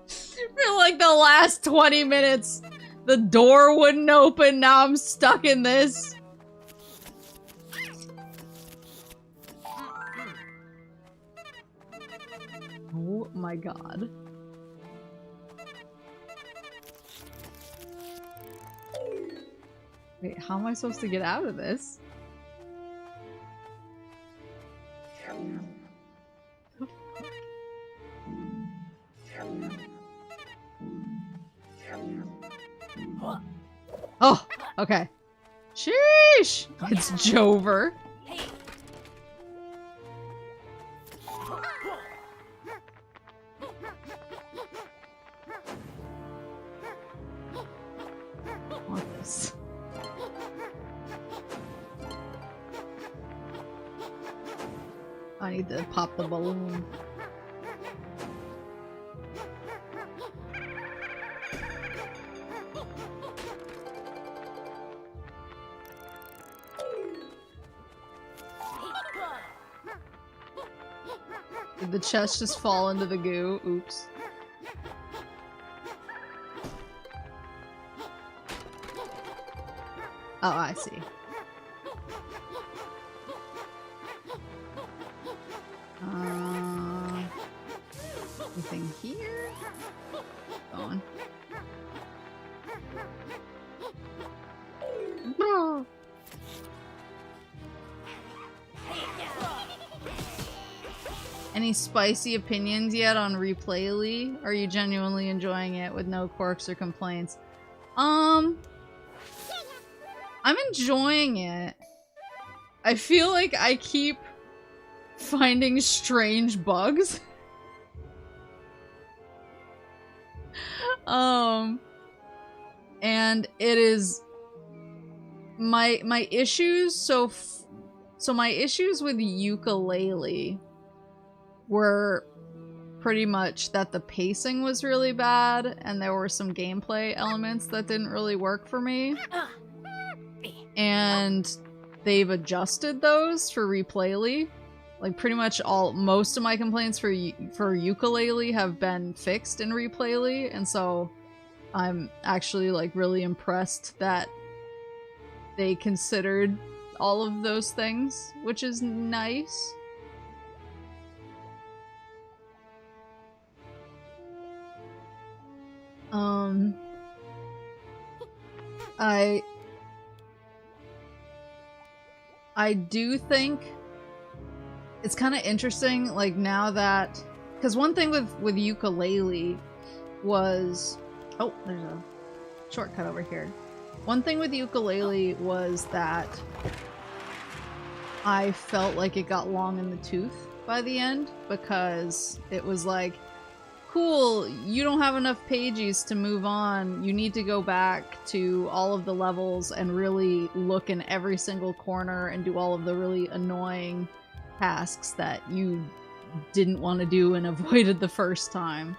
for like the last 20 minutes? The door wouldn't open, now I'm stuck in this. Oh my god. Wait, how am I supposed to get out of this? Oh, okay. Sheesh! It's Jover. Marcus. I need to pop the balloon. Did the chest just fall into the goo? Oops. Oh, I see. Anything here? Going. No. Any spicy opinions yet on ReplayLee? Are you genuinely enjoying it with no quirks or complaints? I'm enjoying it. I feel like I keep finding strange bugs. And it is my issues. So my issues with Yooka-Laylee were pretty much that the pacing was really bad and there were some gameplay elements that didn't really work for me. And they've adjusted those for ReplayLee. Like pretty much most of my complaints for Yooka-Laylee have been fixed in ReplayLee, and so I'm actually like really impressed that they considered all of those things, which is nice. I do think it's kind of interesting, like, now that... Because one thing with Yooka-Laylee was... Oh, there's a shortcut over here. One thing with Yooka-Laylee was that I felt like it got long in the tooth by the end, because it was like, cool, you don't have enough pages to move on. You need to go back to all of the levels and really look in every single corner and do all of the really annoying tasks that you didn't want to do and avoided the first time.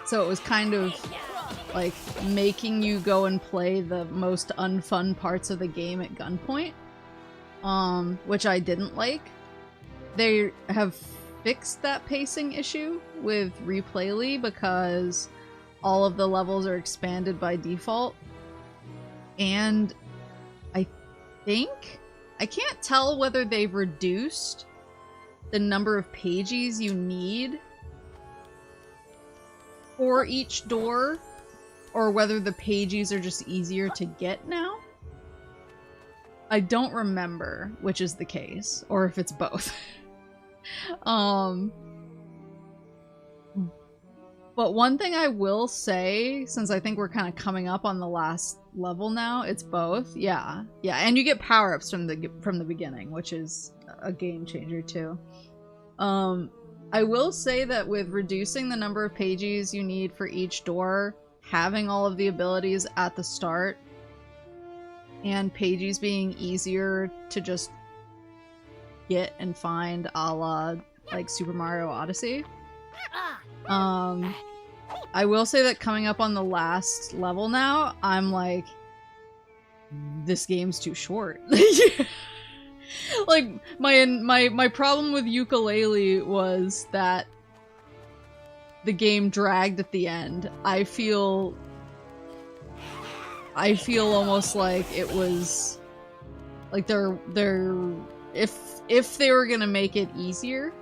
So it was kind of like making you go and play the most unfun parts of the game at gunpoint, which I didn't like. They have fixed that pacing issue with ReplayLee because all of the levels are expanded by default, and I can't tell whether they've reduced the number of pages you need for each door, or whether the pages are just easier to get now. I don't remember which is the case, or if it's both. But one thing I will say, since I think we're kind of coming up on the last level now, it's both. Yeah, and you get power-ups from the beginning, which is a game changer too. I will say that with reducing the number of pages you need for each door, having all of the abilities at the start, and pages being easier to just get and find, a la like Super Mario Odyssey. I will say that coming up on the last level now, I'm like, this game's too short. Like, my problem with Yooka-Laylee was that the game dragged at the end. I feel almost like it was like if they were gonna make it easier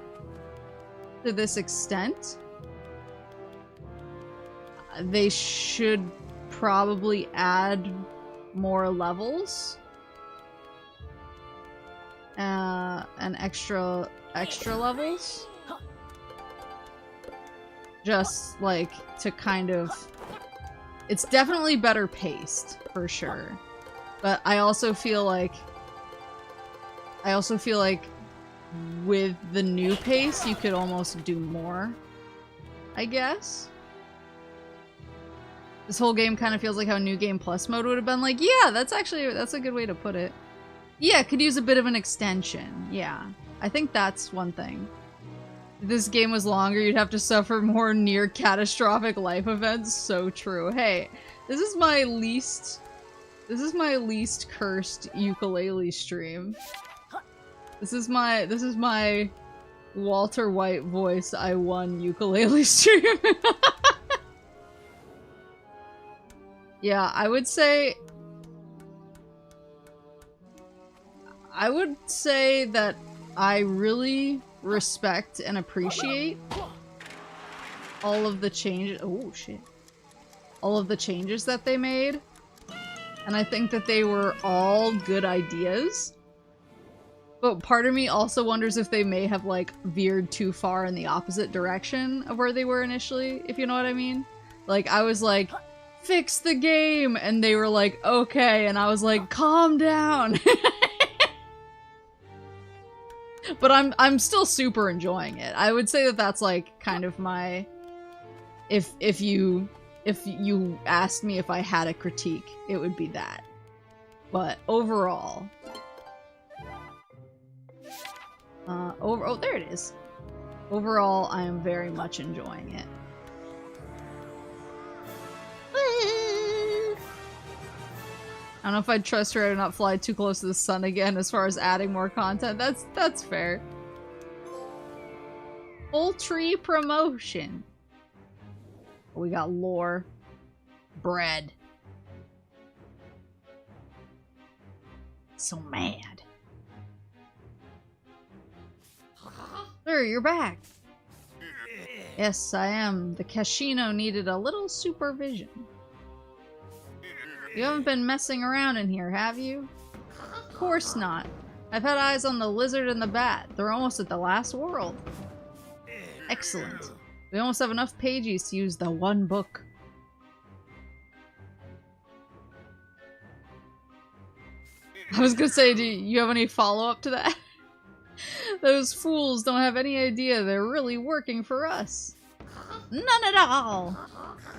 to this extent, they should probably add more levels and extra levels, just like to kind of, it's definitely better paced for sure, but I also feel like with the new pace you could almost do more, I guess. This whole game kind of feels like how New Game Plus mode would have been. Like, yeah, that's a good way to put it. Yeah, it could use a bit of an extension. Yeah, I think that's one thing. If this game was longer, you'd have to suffer more near catastrophic life events. So true. Hey, this is my least cursed Yooka-Laylee stream. This is my Walter White voice I won Yooka-Laylee stream. Yeah, I would say that I really respect and appreciate all of the changes. Oh shit. All of the changes that they made. And I think that they were all good ideas. But part of me also wonders if they may have, like, veered too far in the opposite direction of where they were initially, if you know what I mean. Like, I was like, fix the game! And they were like, okay, and I was like, calm down! But I'm still super enjoying it. I would say that that's, like, kind of my... If you asked me if I had a critique, it would be that. But overall... oh, there it is. Overall, I am very much enjoying it. I don't know if I'd trust her to not fly too close to the sun again as far as adding more content. That's fair. Poultry promotion. We got lore. Bread. So mad. Sir, you're back. Yes, I am. The casino needed a little supervision. You haven't been messing around in here, have you? Of course not. I've had eyes on the lizard and the bat. They're almost at the last world. Excellent. We almost have enough pages to use the one book. I was gonna say, do you have any follow-up to that? Those fools don't have any idea they're really working for us. None at all!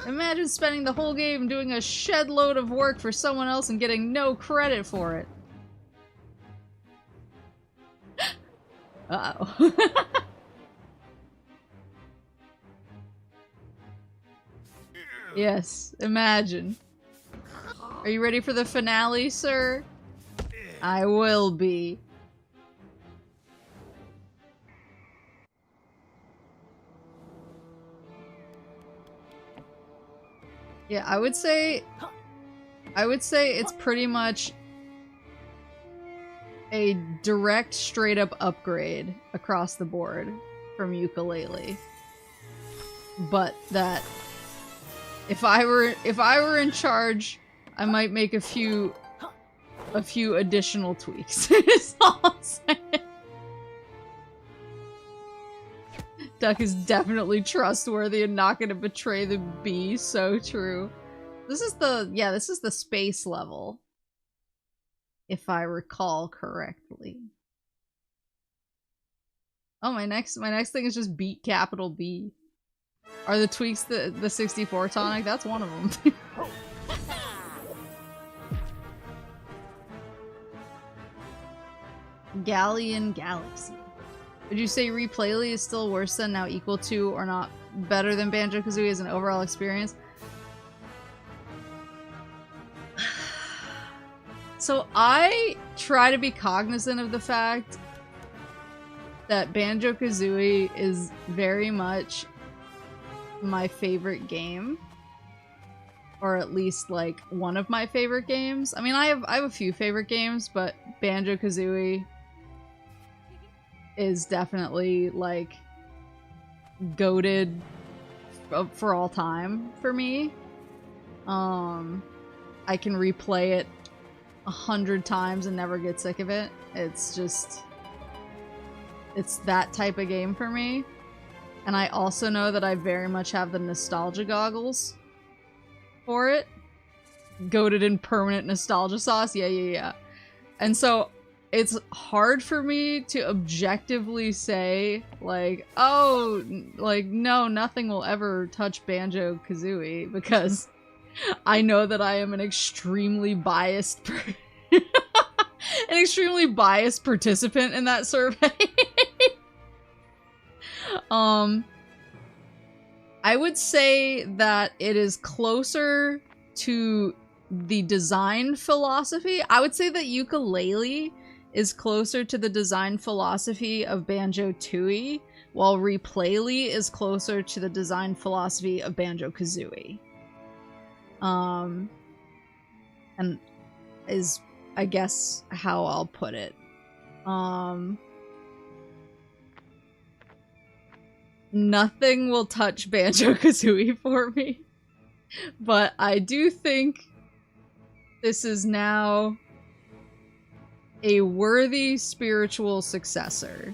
Imagine spending the whole game doing a shed load of work for someone else and getting no credit for it. Uh-oh. Yes, imagine. Are you ready for the finale, sir? I will be. Yeah, I would say it's pretty much a direct, straight-up upgrade across the board from Yooka-Laylee. But that if I were in charge, I might make a few additional tweaks. Is all I'm saying. Duck is definitely trustworthy and not gonna betray the bee. So true. This is the space level, if I recall correctly. Oh, my next thing is just beat capital B. Are the tweaks the 64 tonic? That's one of them. Galleon Galaxy. Would you say Replaylee is still worse than, now equal to, or not better than Banjo-Kazooie as an overall experience? So I try to be cognizant of the fact that Banjo-Kazooie is very much my favorite game. Or at least, like, one of my favorite games. I mean, I have a few favorite games, but Banjo-Kazooie is definitely, like, goated for all time for me. I can replay it 100 times and never get sick of it. It's just... it's that type of game for me. And I also know that I very much have the nostalgia goggles for it. Goated in permanent nostalgia sauce. Yeah. And so it's hard for me to objectively say, like, oh, like, no, nothing will ever touch Banjo-Kazooie, because I know that I am an extremely biased participant in that survey. I would say that it is closer to the design philosophy. I would say that Yooka-Laylee is closer to the design philosophy of Banjo-Tooie, while Replaylee is closer to the design philosophy of Banjo-Kazooie. And is, I guess, how I'll put it. Nothing will touch Banjo-Kazooie for me. But I do think this is now a worthy spiritual successor.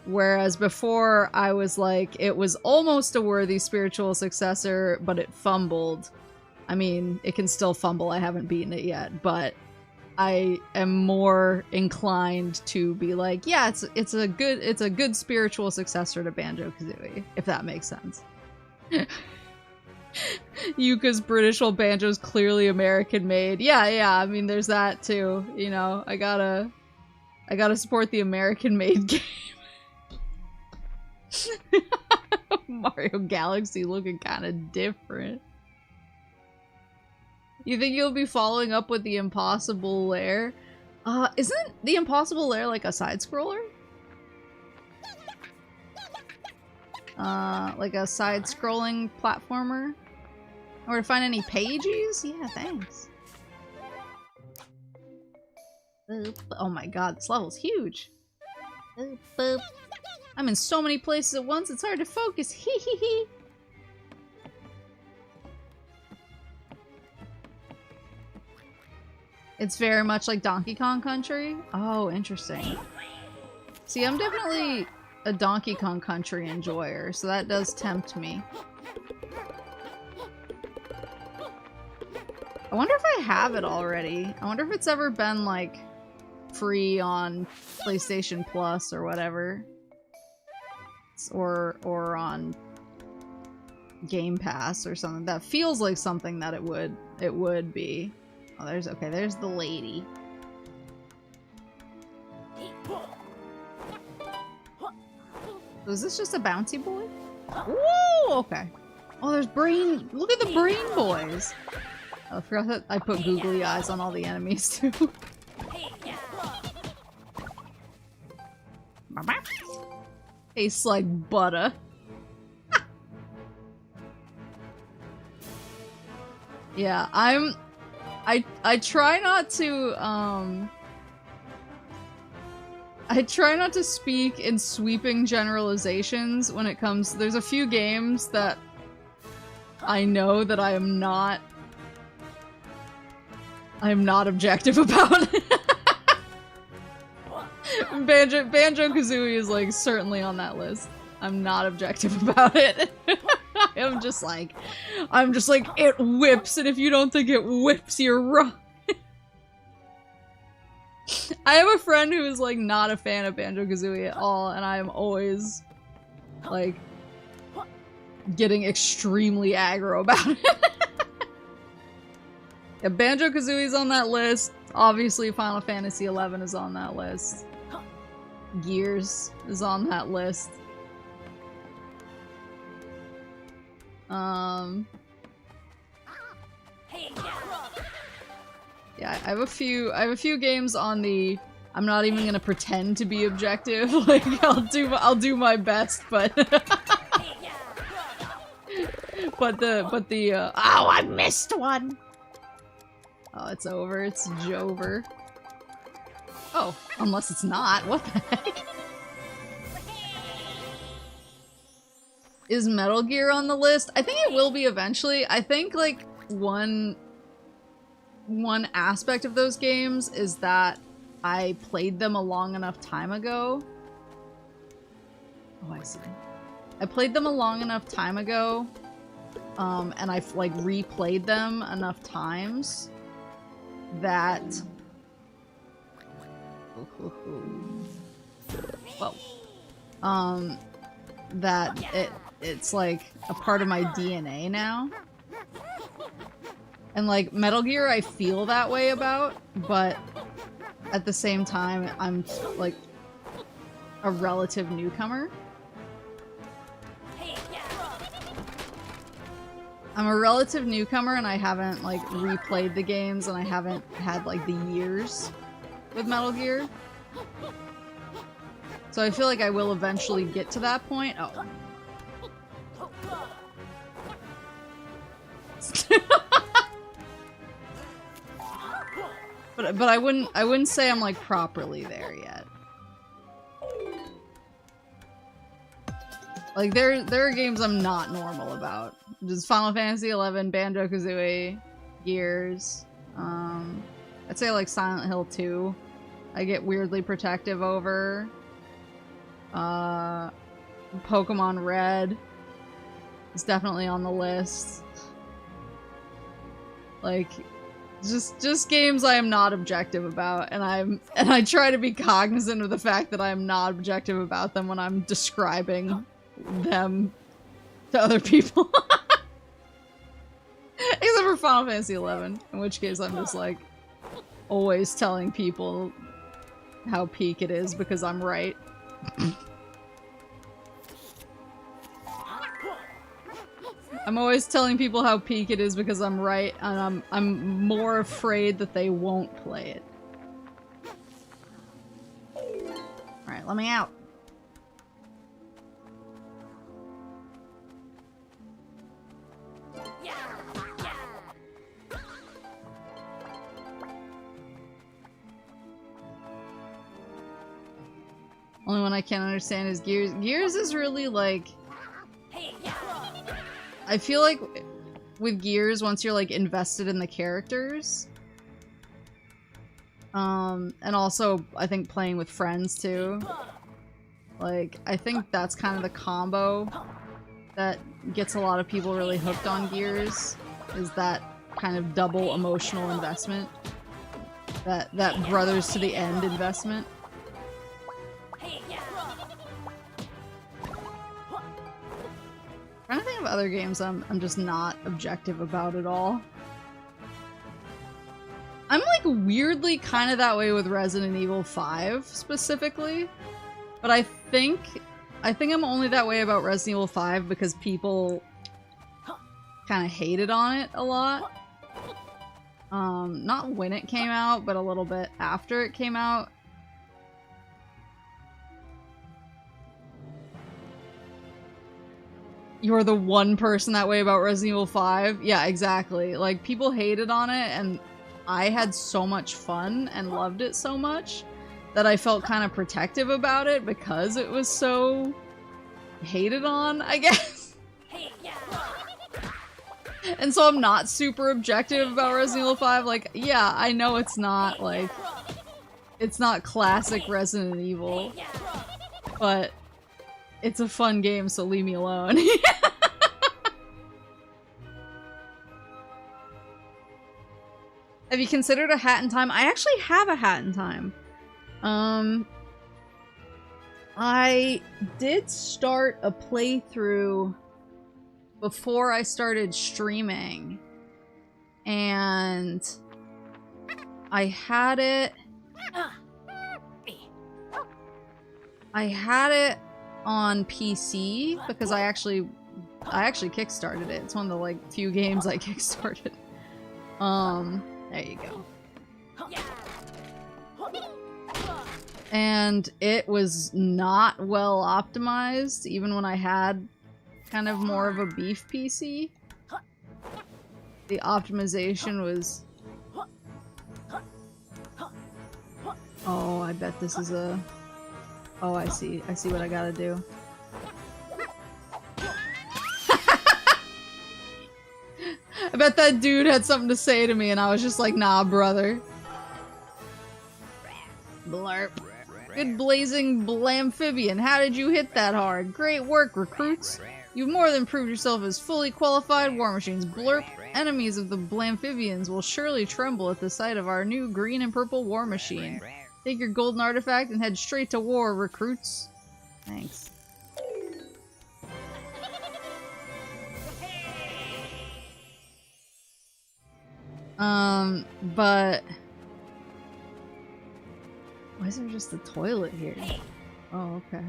Whereas before I was like, it was almost a worthy spiritual successor, but it fumbled. I mean, it can still fumble, I haven't beaten it yet, but I am more inclined to be like, yeah, it's a good spiritual successor to Banjo-Kazooie, if that makes sense. Yuka's British while Banjo's clearly American made. Yeah, I mean there's that too. You know, I gotta support the American made game. Mario Galaxy looking kinda different. You think you'll be following up with the Impossible Lair? Isn't the Impossible Lair like a side-scroller? Like a side-scrolling platformer? Or to find any pages? Yeah, thanks. Oh my god, this level's huge. I'm in so many places at once, it's hard to focus. Hee hee hee. It's very much like Donkey Kong Country? Oh, interesting. See, I'm definitely a Donkey Kong Country enjoyer, so that does tempt me. I wonder if I have it already. I wonder if it's ever been, like, free on PlayStation Plus or whatever. Or on Game Pass or something. That feels like something that it would be. Oh, there's the lady. So is this just a bouncy boy? Woo! Okay. Oh, there's brain. Look at the brain boys. Oh, I forgot that I put googly eyes on all the enemies too. Tastes like butter. Yeah, I try not to I try not to speak in sweeping generalizations when it comes. There's a few games that I know that I am not objective about. Banjo-Kazooie is like certainly on that list. I'm not objective about it. I'm just like, it whips, and if you don't think it whips, you're wrong. I have a friend who is like not a fan of Banjo-Kazooie at all, and I am always like getting extremely aggro about it. Yeah, Banjo-Kazooie's on that list. Obviously, Final Fantasy XI is on that list. Gears is on that list. Yeah, I have a few games on the I'm not even gonna pretend to be objective. Like I'll do my best, but oh, I missed one. Oh, it's over. It's Jover. Oh, unless it's not. What the heck? Is Metal Gear on the list? I think it will be eventually. I think, like, one aspect of those games is that I played them a long enough time ago. Oh, I see. I played them a long enough time ago, and I've, like, replayed them enough times that... Whoa. That it's like a part of my DNA now. And like Metal Gear I feel that way about, but at the same time I'm like a relative newcomer. I'm a relative newcomer and I haven't like replayed the games and I haven't had like the years with Metal Gear. So I feel like I will eventually get to that point. Oh. but I wouldn't say I'm like properly there yet. Like there are games I'm not normal about. Just Final Fantasy XI, Banjo-Kazooie, Gears. I'd say like Silent Hill 2. I get weirdly protective over. Pokemon Red is definitely on the list. Like, just games I am not objective about, and I try to be cognizant of the fact that I am not objective about them when I'm describing them to other people. Except for Final Fantasy XI, in which case I'm just like always telling people how peak it is because I'm right. I'm always telling people how peak it is because I'm right, and I'm more afraid that they won't play it. Alright, let me out. Only one I can't understand is Gears. Gears is really like... I feel like with Gears, once you're like invested in the characters, and also I think playing with friends too, like I think that's kind of the combo that gets a lot of people really hooked on Gears, is that kind of double emotional investment, that brothers to the end investment. I'm trying to think of other games I'm just not objective about at all. I'm like weirdly kind of that way with Resident Evil 5 specifically, but I think I'm only that way about Resident Evil 5 because people kind of hated on it a lot. Not when it came out, but a little bit after it came out. You're the one person that way about Resident Evil 5? Yeah, exactly. Like, people hated on it, and I had so much fun and loved it so much that I felt kind of protective about it because it was so hated on, I guess. And so I'm not super objective about Resident Evil 5. Like, yeah, I know it's not, like, it's not classic Resident Evil, but it's a fun game, so leave me alone. Have you considered a Hat in Time? I actually have a Hat in Time. I did start a playthrough before I started streaming, and I had it on PC because I actually kickstarted it. It's one of the like few games I kickstarted. There you go. And it was not well optimized even when I had kind of more of a beef PC. The optimization was... Oh, I bet this is a... Oh, I see. I see what I gotta do. I bet that dude had something to say to me and I was just like, nah, brother. Blarp. Good blazing blamphibia. How did you hit that hard? Great work, recruits. You've more than proved yourself as fully qualified war machines. Blurp. Enemies of the Blamphibians will surely tremble at the sight of our new green and purple war machine. Take your golden artifact and head straight to war, recruits. Thanks. But... Why is there just a toilet here? Oh, okay.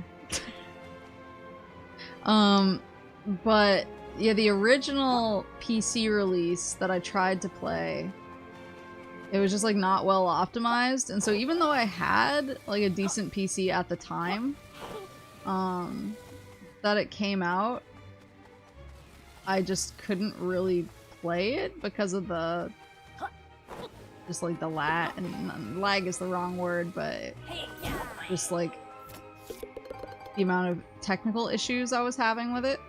But, yeah, the original PC release that I tried to play, it was just, like, not well optimized, and so even though I had, like, a decent PC at the time, that it came out, I just couldn't really play it because of the... just, like, the lag, and lag is the wrong word, but just, like, the amount of technical issues I was having with it.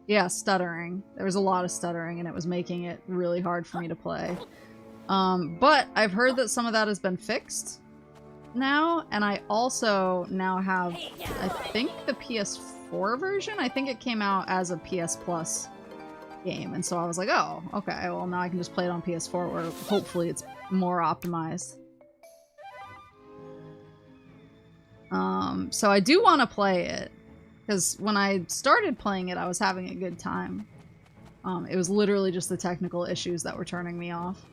Yeah, stuttering. There was a lot of stuttering and it was making it really hard for me to play. But I've heard that some of that has been fixed now, and I also now have, I think, the PS4 version. I think it came out as a PS Plus game, and so I was like, oh, okay, well now I can just play it on PS4 where hopefully it's more optimized. So I do want to play it, because when I started playing it, I was having a good time. It was literally just the technical issues that were turning me off.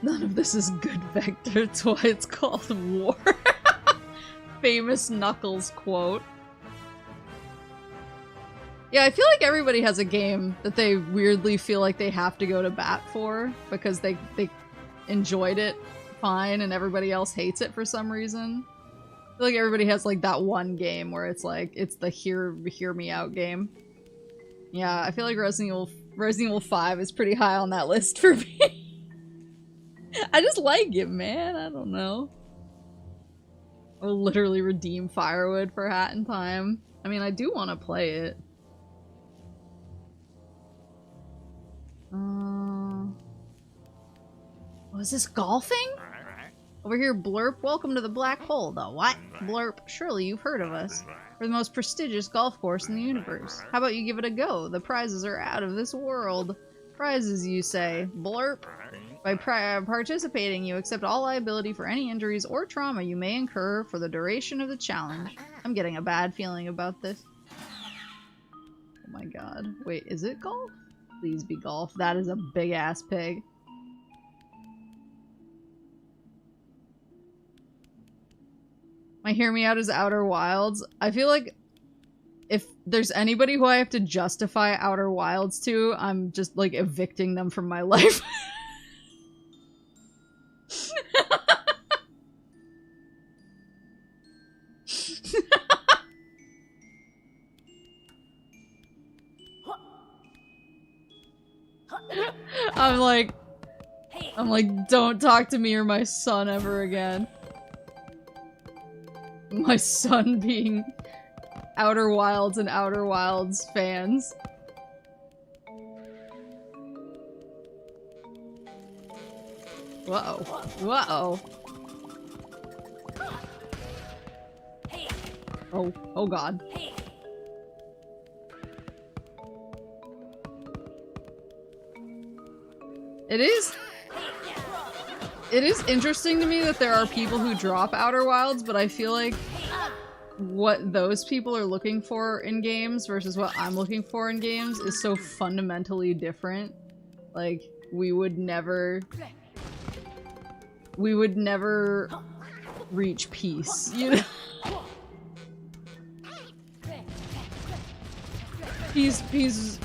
None of this is good, Vector. That's why it's called war. Famous Knuckles quote. Yeah, I feel like everybody has a game that they weirdly feel like they have to go to bat for because they enjoyed it fine and everybody else hates it for some reason. I feel like everybody has like that one game where it's like, it's the hear me out game. Yeah, I feel like Resident Evil 5 is pretty high on that list for me. I just like it, man. I don't know. I'll literally redeem firewood for Hat in Time. I mean, I do want to play it. Was this golfing? Over here, Blurp. Welcome to the Black Hole, though. What? Blurp. Surely you've heard of us. We're the most prestigious golf course in the universe. How about you give it a go? The prizes are out of this world. Prizes, you say. Blurp. By participating, you accept all liability for any injuries or trauma you may incur for the duration of the challenge. I'm getting a bad feeling about this. Oh my god. Wait, is it golf? Please be golf. That is a big-ass pig. My Hear Me Out is Outer Wilds. I feel like if there's anybody who I have to justify Outer Wilds to, I'm just, like, evicting them from my life. I'm like, don't talk to me or my son ever again. My son being Outer Wilds and Outer Wilds fans. Whoa. Whoa. Oh god. It is interesting to me that there are people who drop Outer Wilds, but I feel like what those people are looking for in games versus what I'm looking for in games is so fundamentally different. Like, we would never reach peace, you know? Peace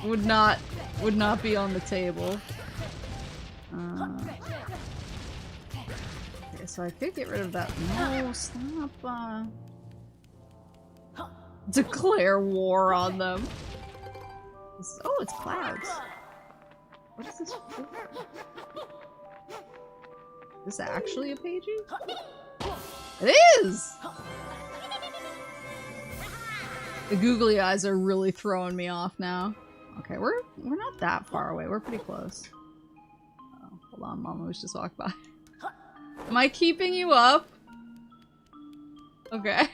would not be on the table. Okay, so I could get rid of that. No, stop. Declare war on them. Oh, it's clouds. What is this for? Is this actually a pagey? It is! The googly eyes are really throwing me off now. Okay, we're not that far away. We're pretty close. Oh, hold on, Mama was just walked by. Am I keeping you up? Okay.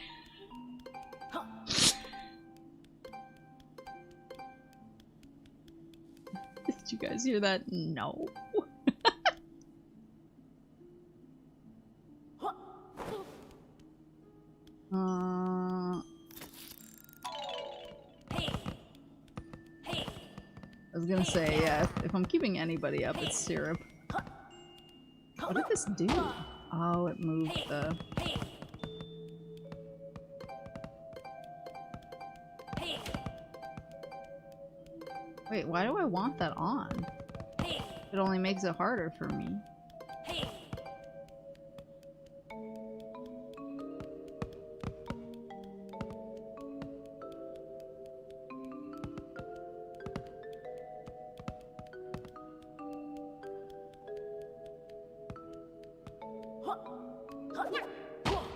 Did you guys hear that? No. I was gonna say, yeah, if I'm keeping anybody up, it's Syrup. What did this do? Oh, it moved the... Wait, why do I want that on? It only makes it harder for me.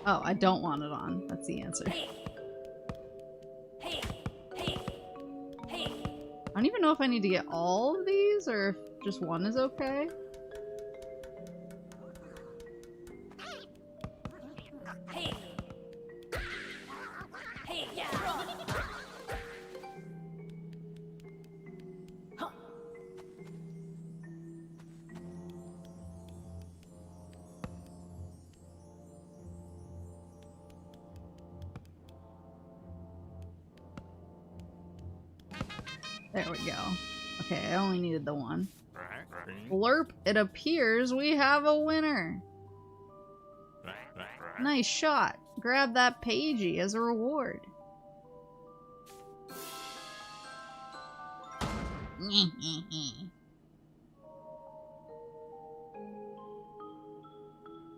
Oh, I don't want it on. That's the answer. I don't even know if I need to get all of these or if just one is okay. There we go. Okay, I only needed the one. Blurp, it appears we have a winner. Nice shot. Grab that pagey as a reward.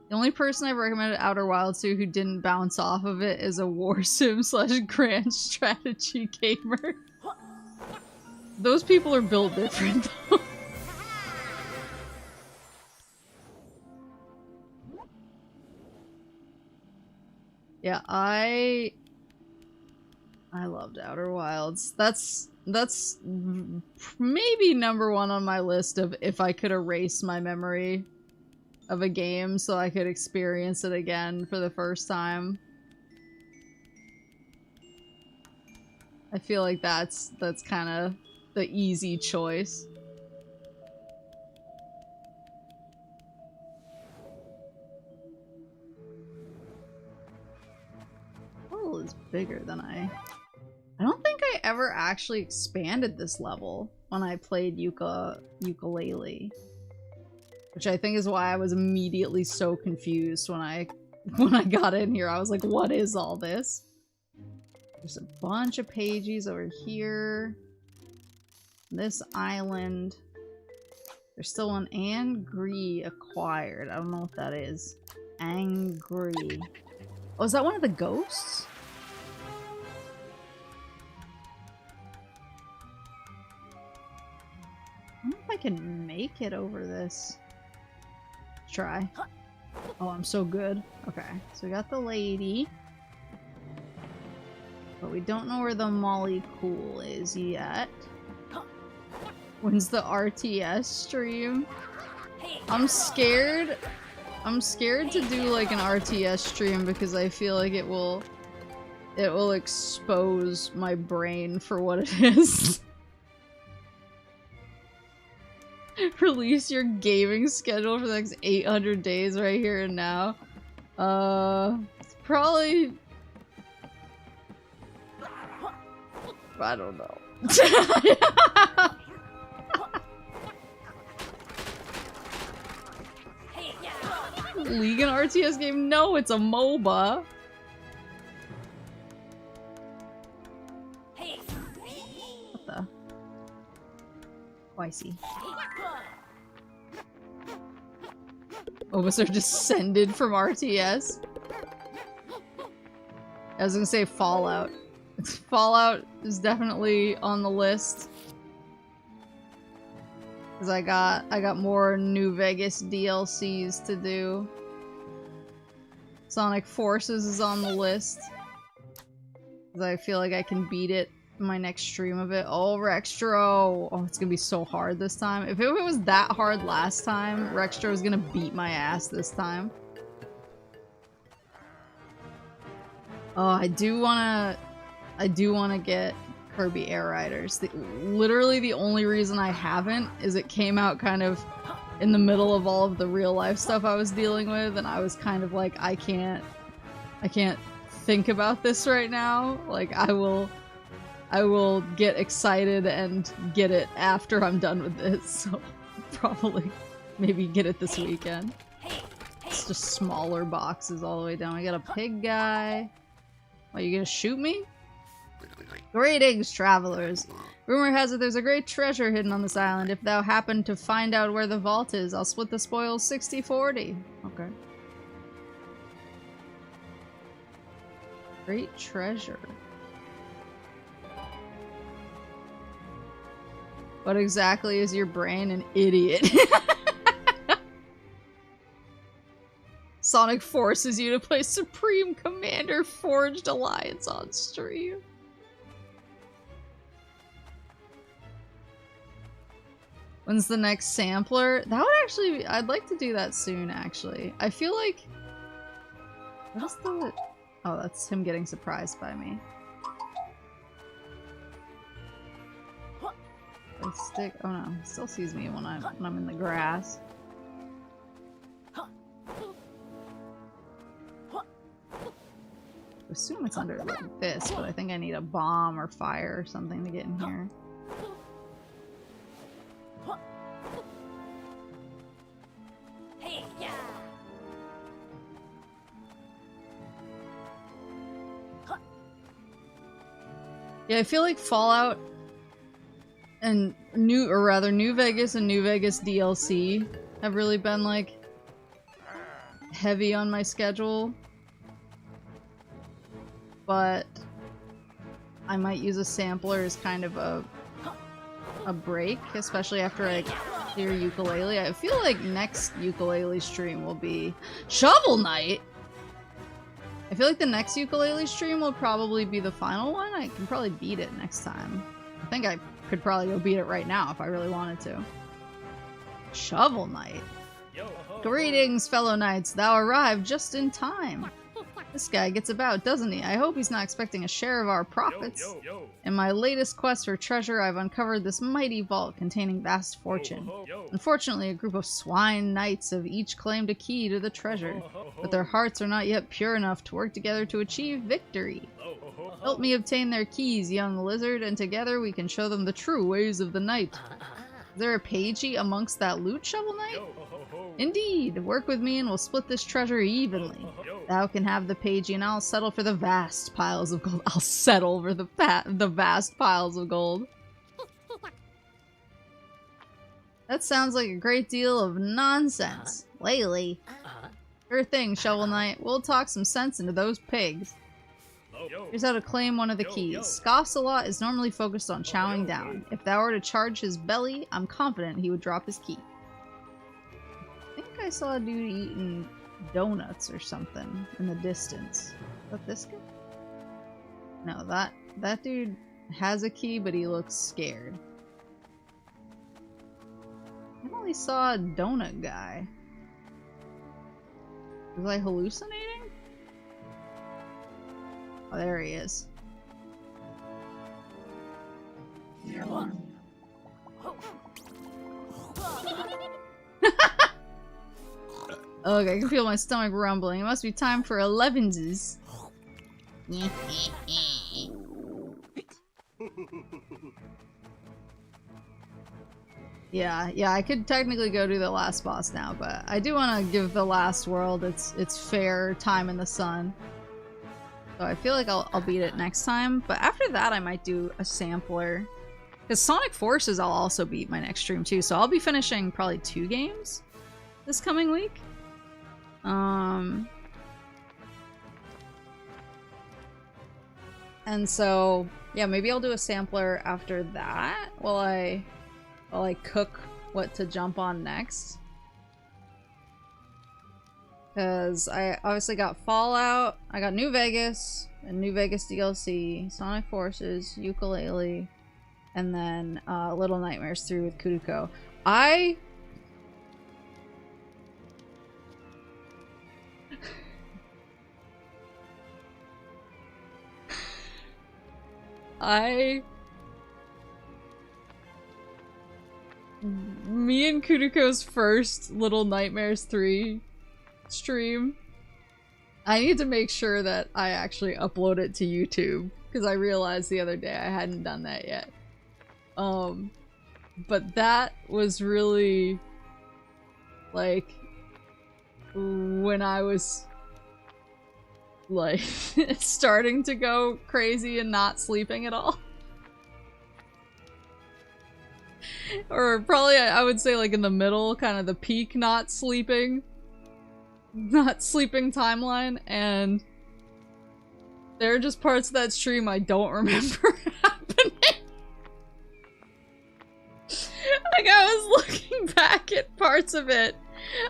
The only person I've recommended Outer Wilds to who didn't bounce off of it is a war sim / grand strategy gamer. Those people are built different, though. Yeah, I loved Outer Wilds. That's maybe #1 on my list of if I could erase my memory of a game so I could experience it again for the first time. I feel like that's kind of the easy choice. Portal is bigger than I don't think I ever actually expanded this level when I played Yooka-Laylee. Which I think is why I was immediately so confused when I got in here. I was like, what is all this? There's a bunch of pages over here. This island. There's still an angry acquired. I don't know what that is. Angry. Oh, is that one of the ghosts? I don't know if I can make it over this. Try. Oh, I'm so good. Okay, so we got the lady. But we don't know where the Molly Cool is yet. When's the RTS stream? I'm scared. I'm scared to do like an RTS stream because I feel like it will expose my brain for what it is. Release your gaming schedule for the next 800 days right here and now. It's probably... I don't know. League and RTS game? No, it's a MOBA. What the? Oh, I see. MOBAs are descended from RTS. I was gonna say Fallout. Fallout is definitely on the list. Cause I got more New Vegas DLCs to do. Sonic Forces is on the list. Cause I feel like I can beat it in my next stream of it. Oh, Rextro! Oh, it's gonna be so hard this time. If it was that hard last time, Rextro is gonna beat my ass this time. Oh, I do wanna get Kirby Air Riders. Literally the only reason I haven't is it came out kind of in the middle of all of the real life stuff I was dealing with, and I was kind of like, I can't think about this right now. Like, I will get excited and get it after I'm done with this, so probably maybe get it this weekend. It's just smaller boxes all the way down. We got a pig guy. Are you gonna shoot me? Greetings, travelers. Rumor has it there's a great treasure hidden on this island. If thou happen to find out where the vault is, I'll split the spoils 60-40. Okay. Great treasure. What exactly is your brain? An idiot. Sonic forces you to play Supreme Commander Forged Alliance on stream. When's the next sampler? That would actually be, I'd like to do that soon, actually. I feel like... What's the... Oh, that's him getting surprised by me. I stick... Oh no, he still sees me when I'm in the grass. I assume it's under like this, but I think I need a bomb or fire or something to get in here. Yeah, I feel like Fallout and New Vegas and New Vegas DLC have really been like heavy on my schedule. But I might use a sampler as kind of a break, especially after I clear Yooka-Laylee. I feel like next Yooka-Laylee stream will be Shovel Knight. I feel like the next Yooka-Laylee stream will probably be the final one. I can probably beat it next time. I think I could probably go beat it right now if I really wanted to. Shovel Knight. Greetings, fellow knights. Thou arrived just in time. This guy gets about, doesn't he? I hope he's not expecting a share of our profits. In my latest quest for treasure, I've uncovered this mighty vault containing vast fortune. Unfortunately, a group of swine knights have each claimed a key to the treasure, but their hearts are not yet pure enough to work together to achieve victory. Help me obtain their keys, young lizard, and together we can show them the true ways of the knight. Is there a pagey amongst that loot, Shovel Knight? Indeed! Work with me and we'll split this treasure evenly. Thou can have the pagey and I'll settle for the vast piles of gold. I'll settle for the vast piles of gold. That sounds like a great deal of nonsense. Laylee. Sure thing, Shovel Knight. We'll talk some sense into those pigs. Here's how to claim one of the keys. Scoffs-a-lot is normally focused on chowing down. If thou were to charge his belly, I'm confident he would drop his key. I think I saw a dude eating donuts or something in the distance. Is that this guy? No, that dude has a key, but he looks scared. I only saw a donut guy. Was I hallucinating? Oh, there he is. Okay, I can feel my stomach rumbling. It must be time for 11s. Yeah, I could technically go do the last boss now, but I do want to give the last world its fair time in the sun. So I feel like I'll beat it next time, but after that I might do a sampler. Because Sonic Forces I'll also beat my next stream too, so I'll be finishing probably 2 games this coming week. And so, yeah, maybe I'll do a sampler after that while I cook what to jump on next. Because I obviously got Fallout, I got New Vegas, and New Vegas DLC, Sonic Forces, Yooka-Laylee, and then Little Nightmares 3 with Kuruko. Me and Kuruko's first Little Nightmares 3 stream, I need to make sure that I actually upload it to YouTube, because I realized the other day I hadn't done that yet. But that was really, like, when I was, like, starting to go crazy and not sleeping at all. Or probably, I would say, like, in the middle, kind of the peak not sleeping timeline, and there are just parts of that stream I don't remember happening. Like, I was looking back at parts of it,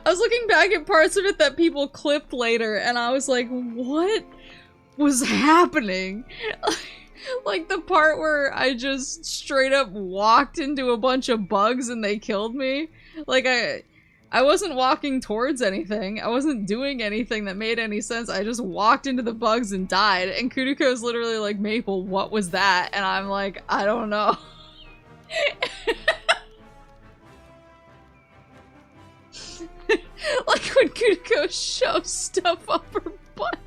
I was looking back at parts of it that people clipped later, and I was like, what was happening? Like the part where I just straight up walked into a bunch of bugs and they killed me. Like I wasn't walking towards anything. I wasn't doing anything that made any sense. I just walked into the bugs and died. And Kuriko's literally like, Maple, what was that? And I'm like, I don't know. Like when Kuriko shoves stuff up her butt.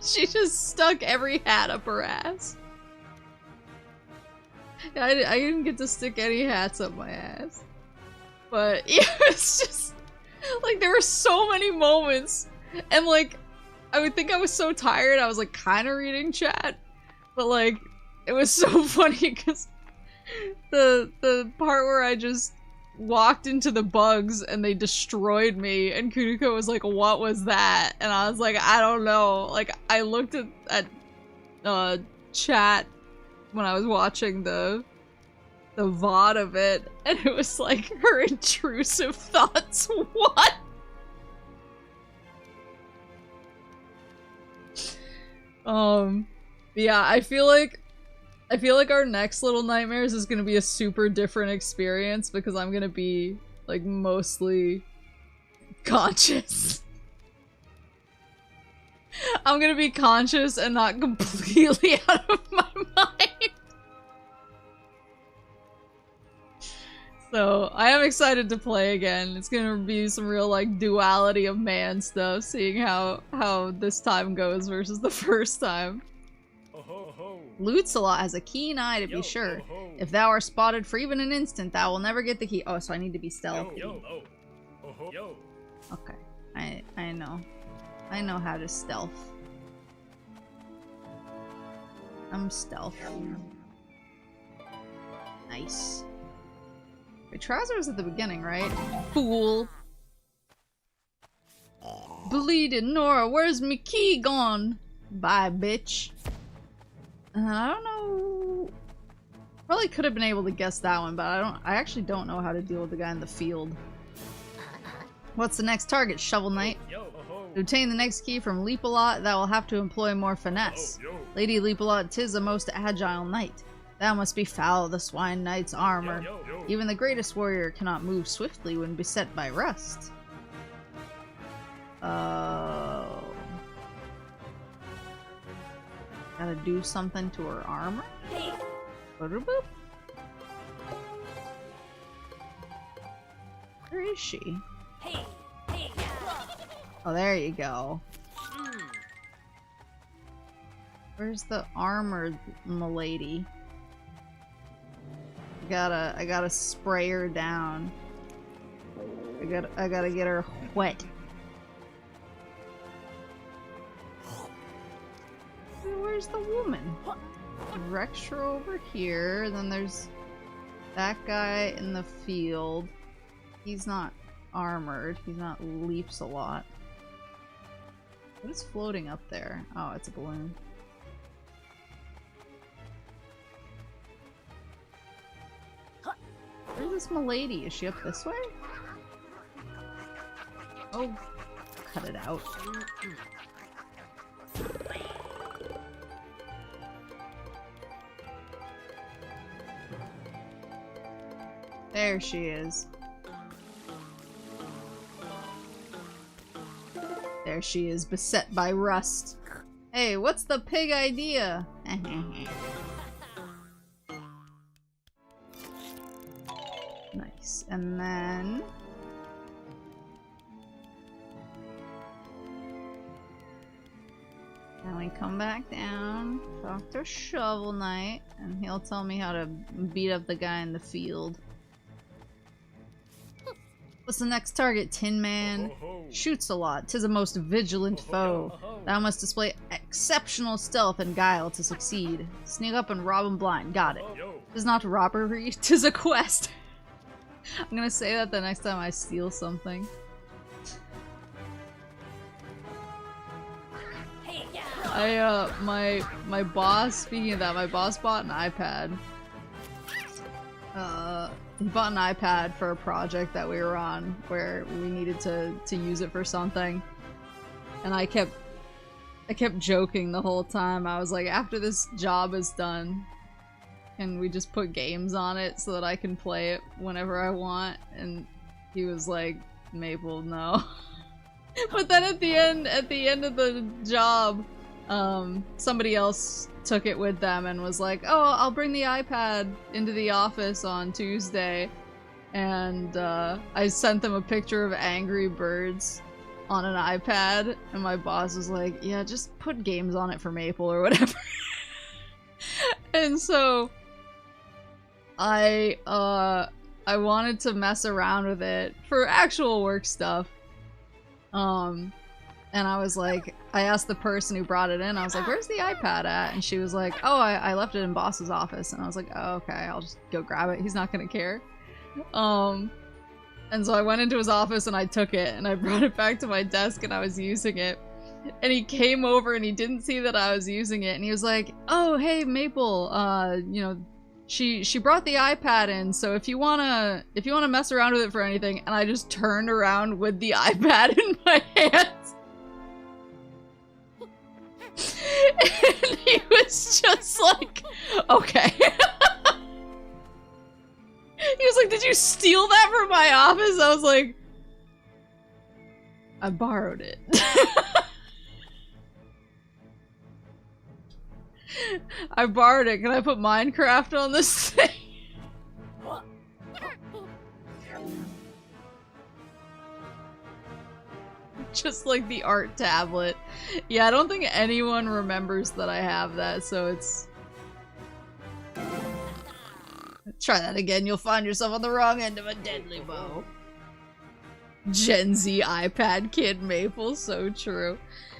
She just stuck every hat up her ass. I didn't get to stick any hats up my ass. But yeah, it's just like there were so many moments, and like I would think I was so tired I was like kind of reading chat, but like it was so funny because the part where I just walked into the bugs and they destroyed me, and Kuriko was like, what was that? And I was like, I don't know. Like I looked at chat when I was watching the VOD of it, and it was like her intrusive thoughts. What? Yeah, I feel like our next Little Nightmares is gonna be a super different experience because I'm gonna be like mostly conscious. I'm gonna be conscious and not completely out of my mind. So, I am excited to play again. It's gonna be some real, like, duality of man stuff, seeing how this time goes versus the first time. Lutzalot has a keen eye to be sure. If thou art spotted for even an instant, thou will never get the key. Oh, so I need to be stealthy. Okay. I know. I know how to stealth. I'm stealth. Nice. Wait, Trouser was at the beginning, right? Fool! Bleeding Nora, where's me key gone? Bye, bitch. I don't know... Probably could have been able to guess that one, but I actually don't know how to deal with the guy in the field. What's the next target, Shovel Knight? To obtain the next key from Leap-a-Lot, thou will have to employ more finesse. Lady Leap-a-Lot, 'tis a most agile knight. Thou must be foul the Swine Knight's armor. Even the greatest warrior cannot move swiftly when beset by rust. Oh. Gotta do something to her armor? Boop. Where is she? Oh, there you go. Where's the armor, m'lady? I gotta spray her down. I gotta get her wet. Where's the woman? Rextra over here. Then there's that guy in the field. He's not armored. He's not leaps a lot. What is floating up there? Oh, it's a balloon. Where's this m'lady? Is she up this way? Oh, cut it out. There she is. There she is, beset by rust. Hey, what's the pig idea? Nice. And then... Then we come back down, talk to Shovel Knight, and he'll tell me how to beat up the guy in the field. What's the next target, Tin Man? Shoots a lot. 'Tis a most vigilant foe. Thou must display exceptional stealth and guile to succeed. Sneak up and rob him blind. Got it. 'Tis not robbery, 'tis a quest. I'm gonna say that the next time I steal something. My boss, speaking of that, my boss bought an iPad. he bought an iPad for a project that we were on where we needed to use it for something. And I kept joking the whole time. I was like, after this job is done, can we just put games on it so that I can play it whenever I want? And he was like, Maple, no. But then at the end of the job, somebody else took it with them and was like, oh, I'll bring the iPad into the office on Tuesday. And I sent them a picture of Angry Birds on an iPad, and my boss was like, yeah, just put games on it for Maple or whatever. And so I wanted to mess around with it for actual work stuff. And I was like, I asked the person who brought it in, I was like, where's the iPad at? And she was like, oh, I left it in boss's office. And I was like, oh, okay, I'll just go grab it. He's not gonna care. And so I went into his office and I took it and I brought it back to my desk and I was using it. And he came over and he didn't see that I was using it and he was like, oh, hey, Maple, you know, she brought the iPad in, so if you wanna mess around with it for anything. And I just turned around with the iPad in my hands. And he was just like, okay. He was like, did you steal that from my office? I was like, I borrowed it. I borrowed it. Can I put Minecraft on this thing? Just like the art tablet. Yeah, I don't think anyone remembers that I have that, so it's... Try that again, you'll find yourself on the wrong end of a deadly bow. Gen Z iPad kid Maple, so true.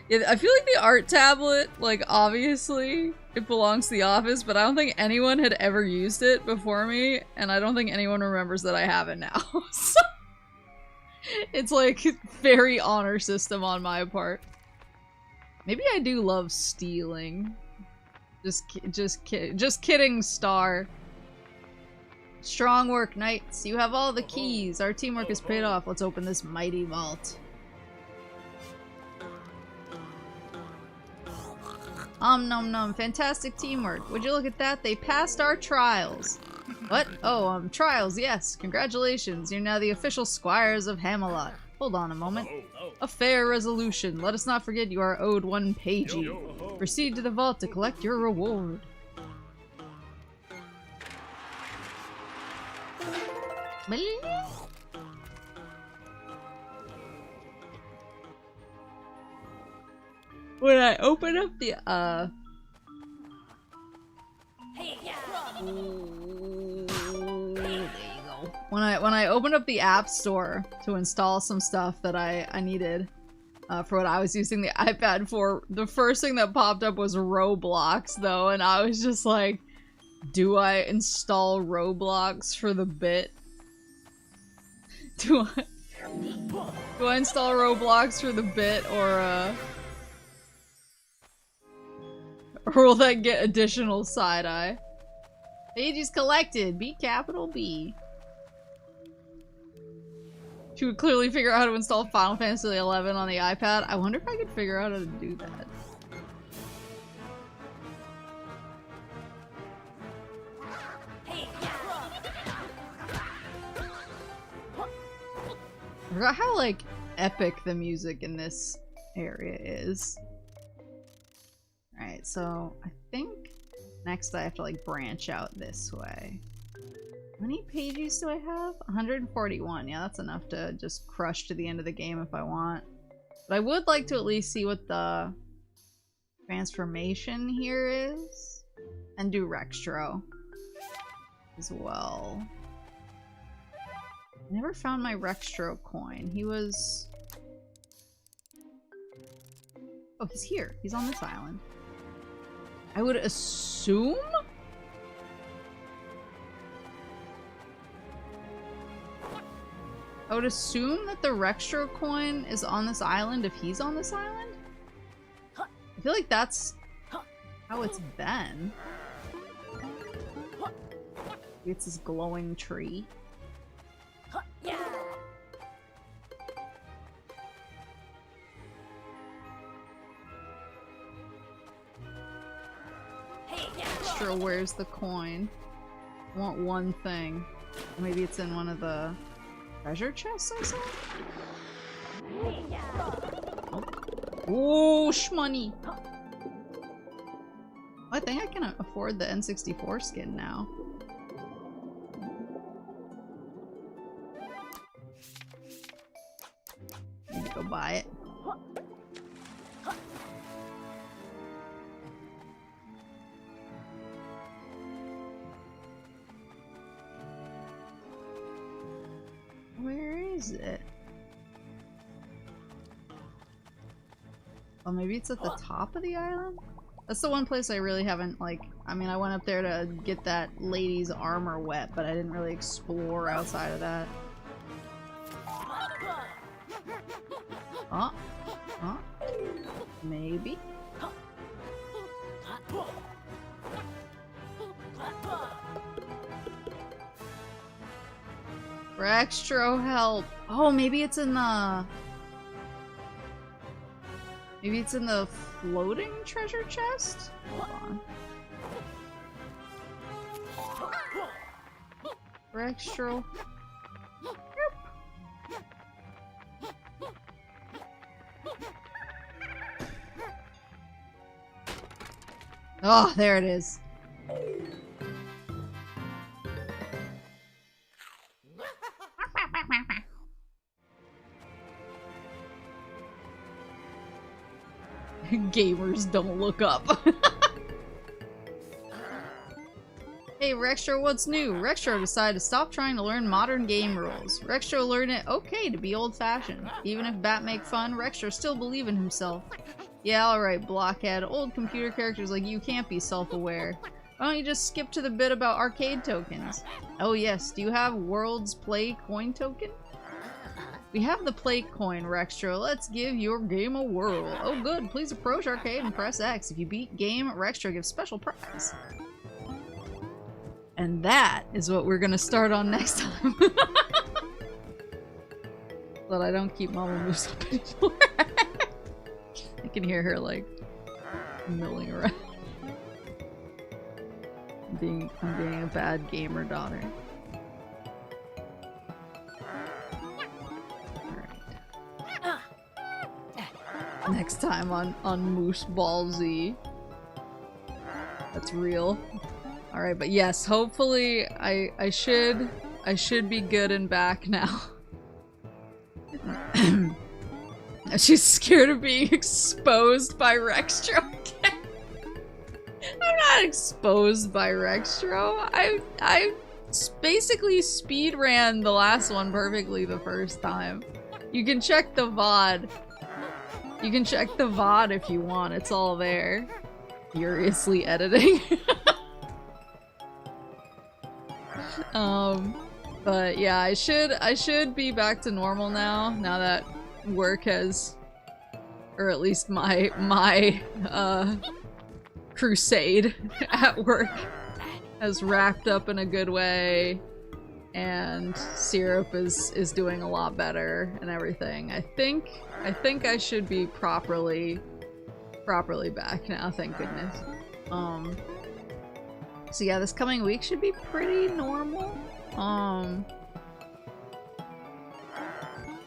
Yeah, I feel like the art tablet, like, obviously, it belongs to the office, but I don't think anyone had ever used it before me, and I don't think anyone remembers that I have it now. So, it's like, very honor system on my part. Maybe I do love stealing. Just kidding, Star. Strong work, knights. You have all the keys. Our teamwork is paid off. Let's open this mighty vault. Nom nom. Fantastic teamwork. Would you look at that? They passed our trials. What? Oh, trials, yes. Congratulations. You're now the official squires of Hamelot. Hold on a moment. A fair resolution. Let us not forget you are owed 1 pagey. Proceed to the vault to collect your reward. When I open up the there you go. When I opened up the App Store to install some stuff that I needed for what I was using the iPad for, the first thing that popped up was Roblox though, and I was just like, do I install Roblox for the bit? Do I install Roblox for the bit, or will that get additional side-eye? Pages collected! B capital B. She would clearly figure out how to install Final Fantasy XI on the iPad. I wonder if I could figure out how to do that. I forgot how, like, epic the music in this area is. Alright, so I think next I have to, like, branch out this way. How many pages do I have? 141. Yeah, that's enough to just crush to the end of the game if I want. But I would like to at least see what the transformation here is. And do Rextro as well. I never found my Rextro coin. He was... Oh, he's here. He's on this island. I would assume? I would assume that the Rextro coin is on this island if he's on this island? I feel like that's how it's been. It's this glowing tree. extra where's the coin. I want one thing. Maybe it's in one of the treasure chests I saw? Oh, shmoney! I think I can afford the N64 skin now. Need to go buy it. Where is it? Oh, maybe it's at the top of the island? That's the one place I really haven't, like, I mean, I went up there to get that lady's armor wet, but I didn't really explore outside of that. Maybe? For extra help. Oh, maybe it's in the... Maybe it's in the floating treasure chest? Hold on. For extra... Oh, there it is. Gamers don't look up. Hey Rextro, what's new? Rextro decided to stop trying to learn modern game rules. Rextro learned it okay to be old-fashioned. Even if Bat make fun, Rextro still believe in himself. Yeah, alright, blockhead. Old computer characters like you can't be self-aware. Why don't you just skip to the bit about arcade tokens? Oh yes, do you have World's Play coin token? We have the play coin, Rextro. Let's give your game a whirl. Oh good, please approach arcade and press X. If you beat game, Rextro gives special prize. And that is what we're gonna start on next time. But I don't keep Mama Moose up anymore. I can hear her like milling around. I'm being a bad gamer daughter. Alright. Next time on Moose Ball Z. That's real. Alright, but yes, hopefully I should be good and back now. She's scared of being exposed by Rextro again. I'm not exposed by Rextro. I basically speed ran the last one perfectly the first time. You can check the VOD. You can check the VOD if you want. It's all there. Furiously editing. But yeah, I should be back to normal now that work has, or at least my crusade at work has wrapped up in a good way, and Syrup is doing a lot better and everything. I think I should be properly back now, thank goodness. So yeah, this coming week should be pretty normal.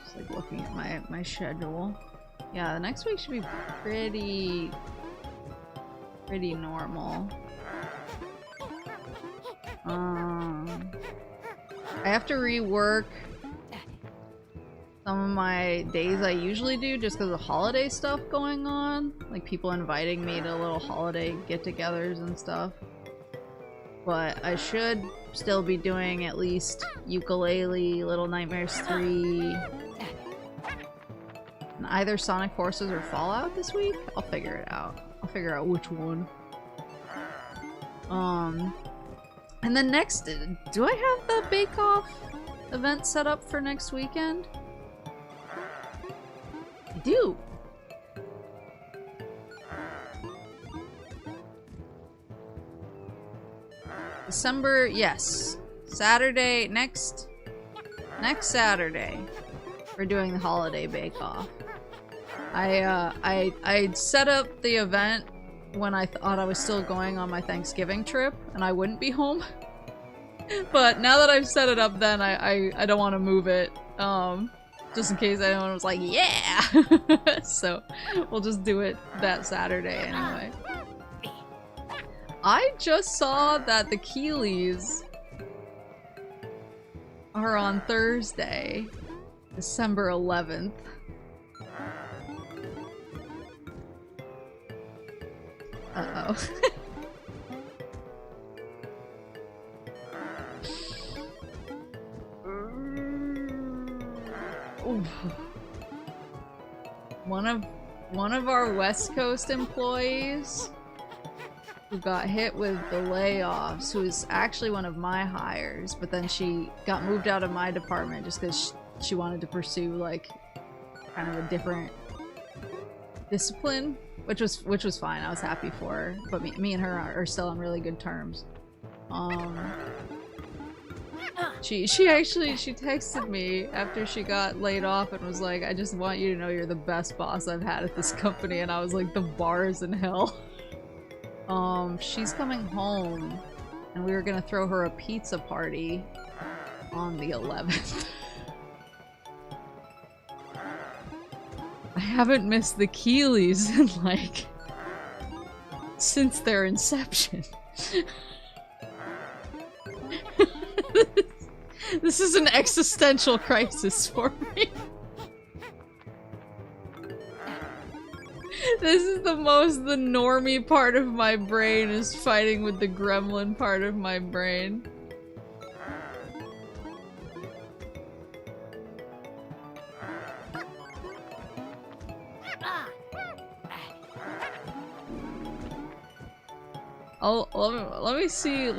Just like looking at my schedule. Yeah, the next week should be pretty normal. I have to rework some of my days I usually do just because of holiday stuff going on. Like people inviting me to little holiday get-togethers and stuff. But I should still be doing at least Yooka-Laylee, Little Nightmares 3, and either Sonic Forces or Fallout this week. I'll figure it out. I'll figure out which one. And then next, do I have the Bake Off event set up for next weekend? I do. December, yes. Saturday, next Saturday, we're doing the holiday bake-off. I set up the event when I thought I was still going on my Thanksgiving trip and I wouldn't be home. But now that I've set it up then, I don't want to move it. Just in case anyone was like, yeah! So, we'll just do it that Saturday anyway. I just saw that the Keeleys are on Thursday, December 11th. Uh-oh. One of our West Coast employees who got hit with the layoffs, who is actually one of my hires, but then she got moved out of my department just because she wanted to pursue like kind of a different discipline, which was fine. I was happy for her, but me and her are still on really good terms. She texted me after she got laid off and was like, I just want you to know you're the best boss I've had at this company, and I was like, the bar is in hell. She's coming home and we were gonna throw her a pizza party on the 11th. I haven't missed the Keeleys in like since their inception. This is an existential crisis for me. This is the normie part of my brain is fighting with the gremlin part of my brain. Oh, let me see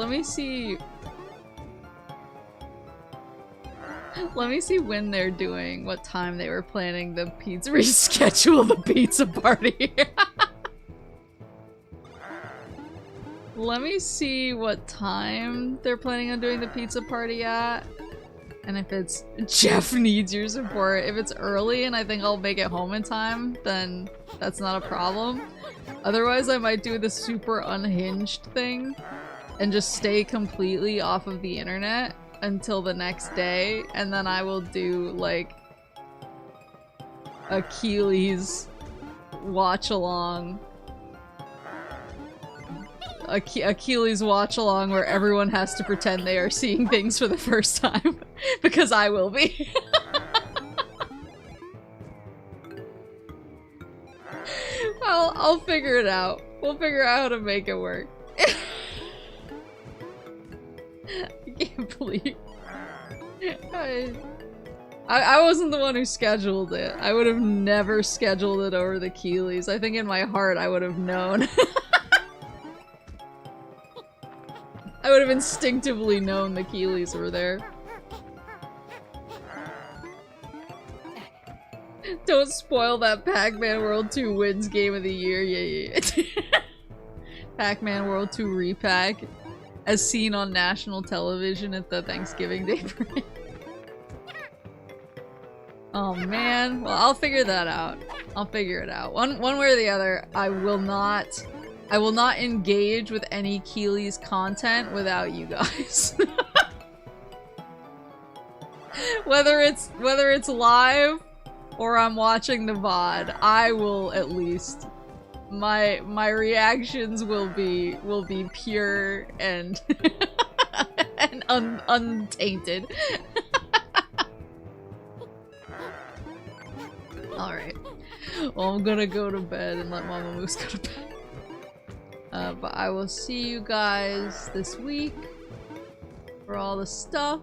when they're doing, what time they were planning the pizza, reschedule the pizza party. Let me see what time they're planning on doing the pizza party at. And if it's, Jeff needs your support. If it's early and I think I'll make it home in time, then that's not a problem. Otherwise, I might do the super unhinged thing and just stay completely off of the internet until the next day, and then I will do like a Keeley's watch along. A Keeley's watch along where everyone has to pretend they are seeing things for the first time because I will be. I'll figure it out. We'll figure out how to make it work. I can't believe I wasn't the one who scheduled it. I would have never scheduled it over the Keeleys. I think in my heart I would have known. I would have instinctively known the Keeleys were there. Don't spoil that Pac-Man World 2 wins Game of the Year. Yeah. Pac-Man World 2 repack, as seen on national television at the Thanksgiving Day parade. Oh man, well I'll figure that out. I'll figure it out. One way or the other, I will not engage with any Keeley's content without you guys. Whether it's live or I'm watching the VOD, I will at least my reactions will be pure and and untainted. Alright. Well, I'm gonna go to bed and let Mama Moose go to bed. But I will see you guys this week for all the stuff.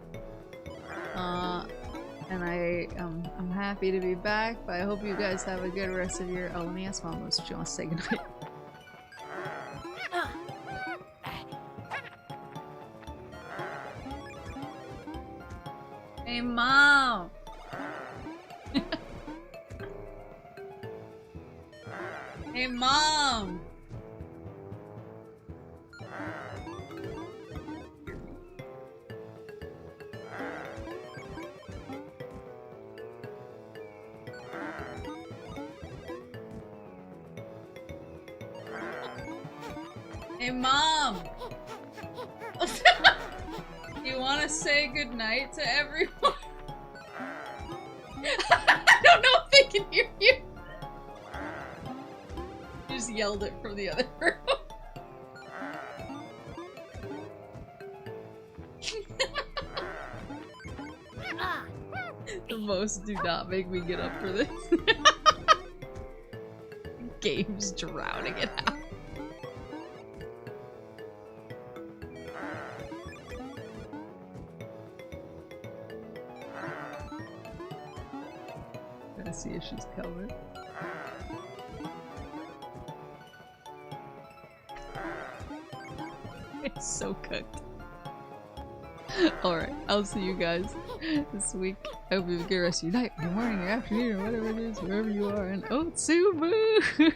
And I'm happy to be back, but I hope you guys have a good rest of your— oh, let me ask Mama Moose if she wants to say goodnight. Hey, Mom! Hey, Mom! Hey, Mom! You want to say goodnight to everyone? I don't know if they can hear you. You just yelled it from the other room. The most do not make me get up for this. Game's drowning it out. Gotta see if she's coming. It's so cooked. Alright, I'll see you guys this week. I hope you have a good rest of your night, your morning, your afternoon, or whatever it is, wherever you are, and Otsubu!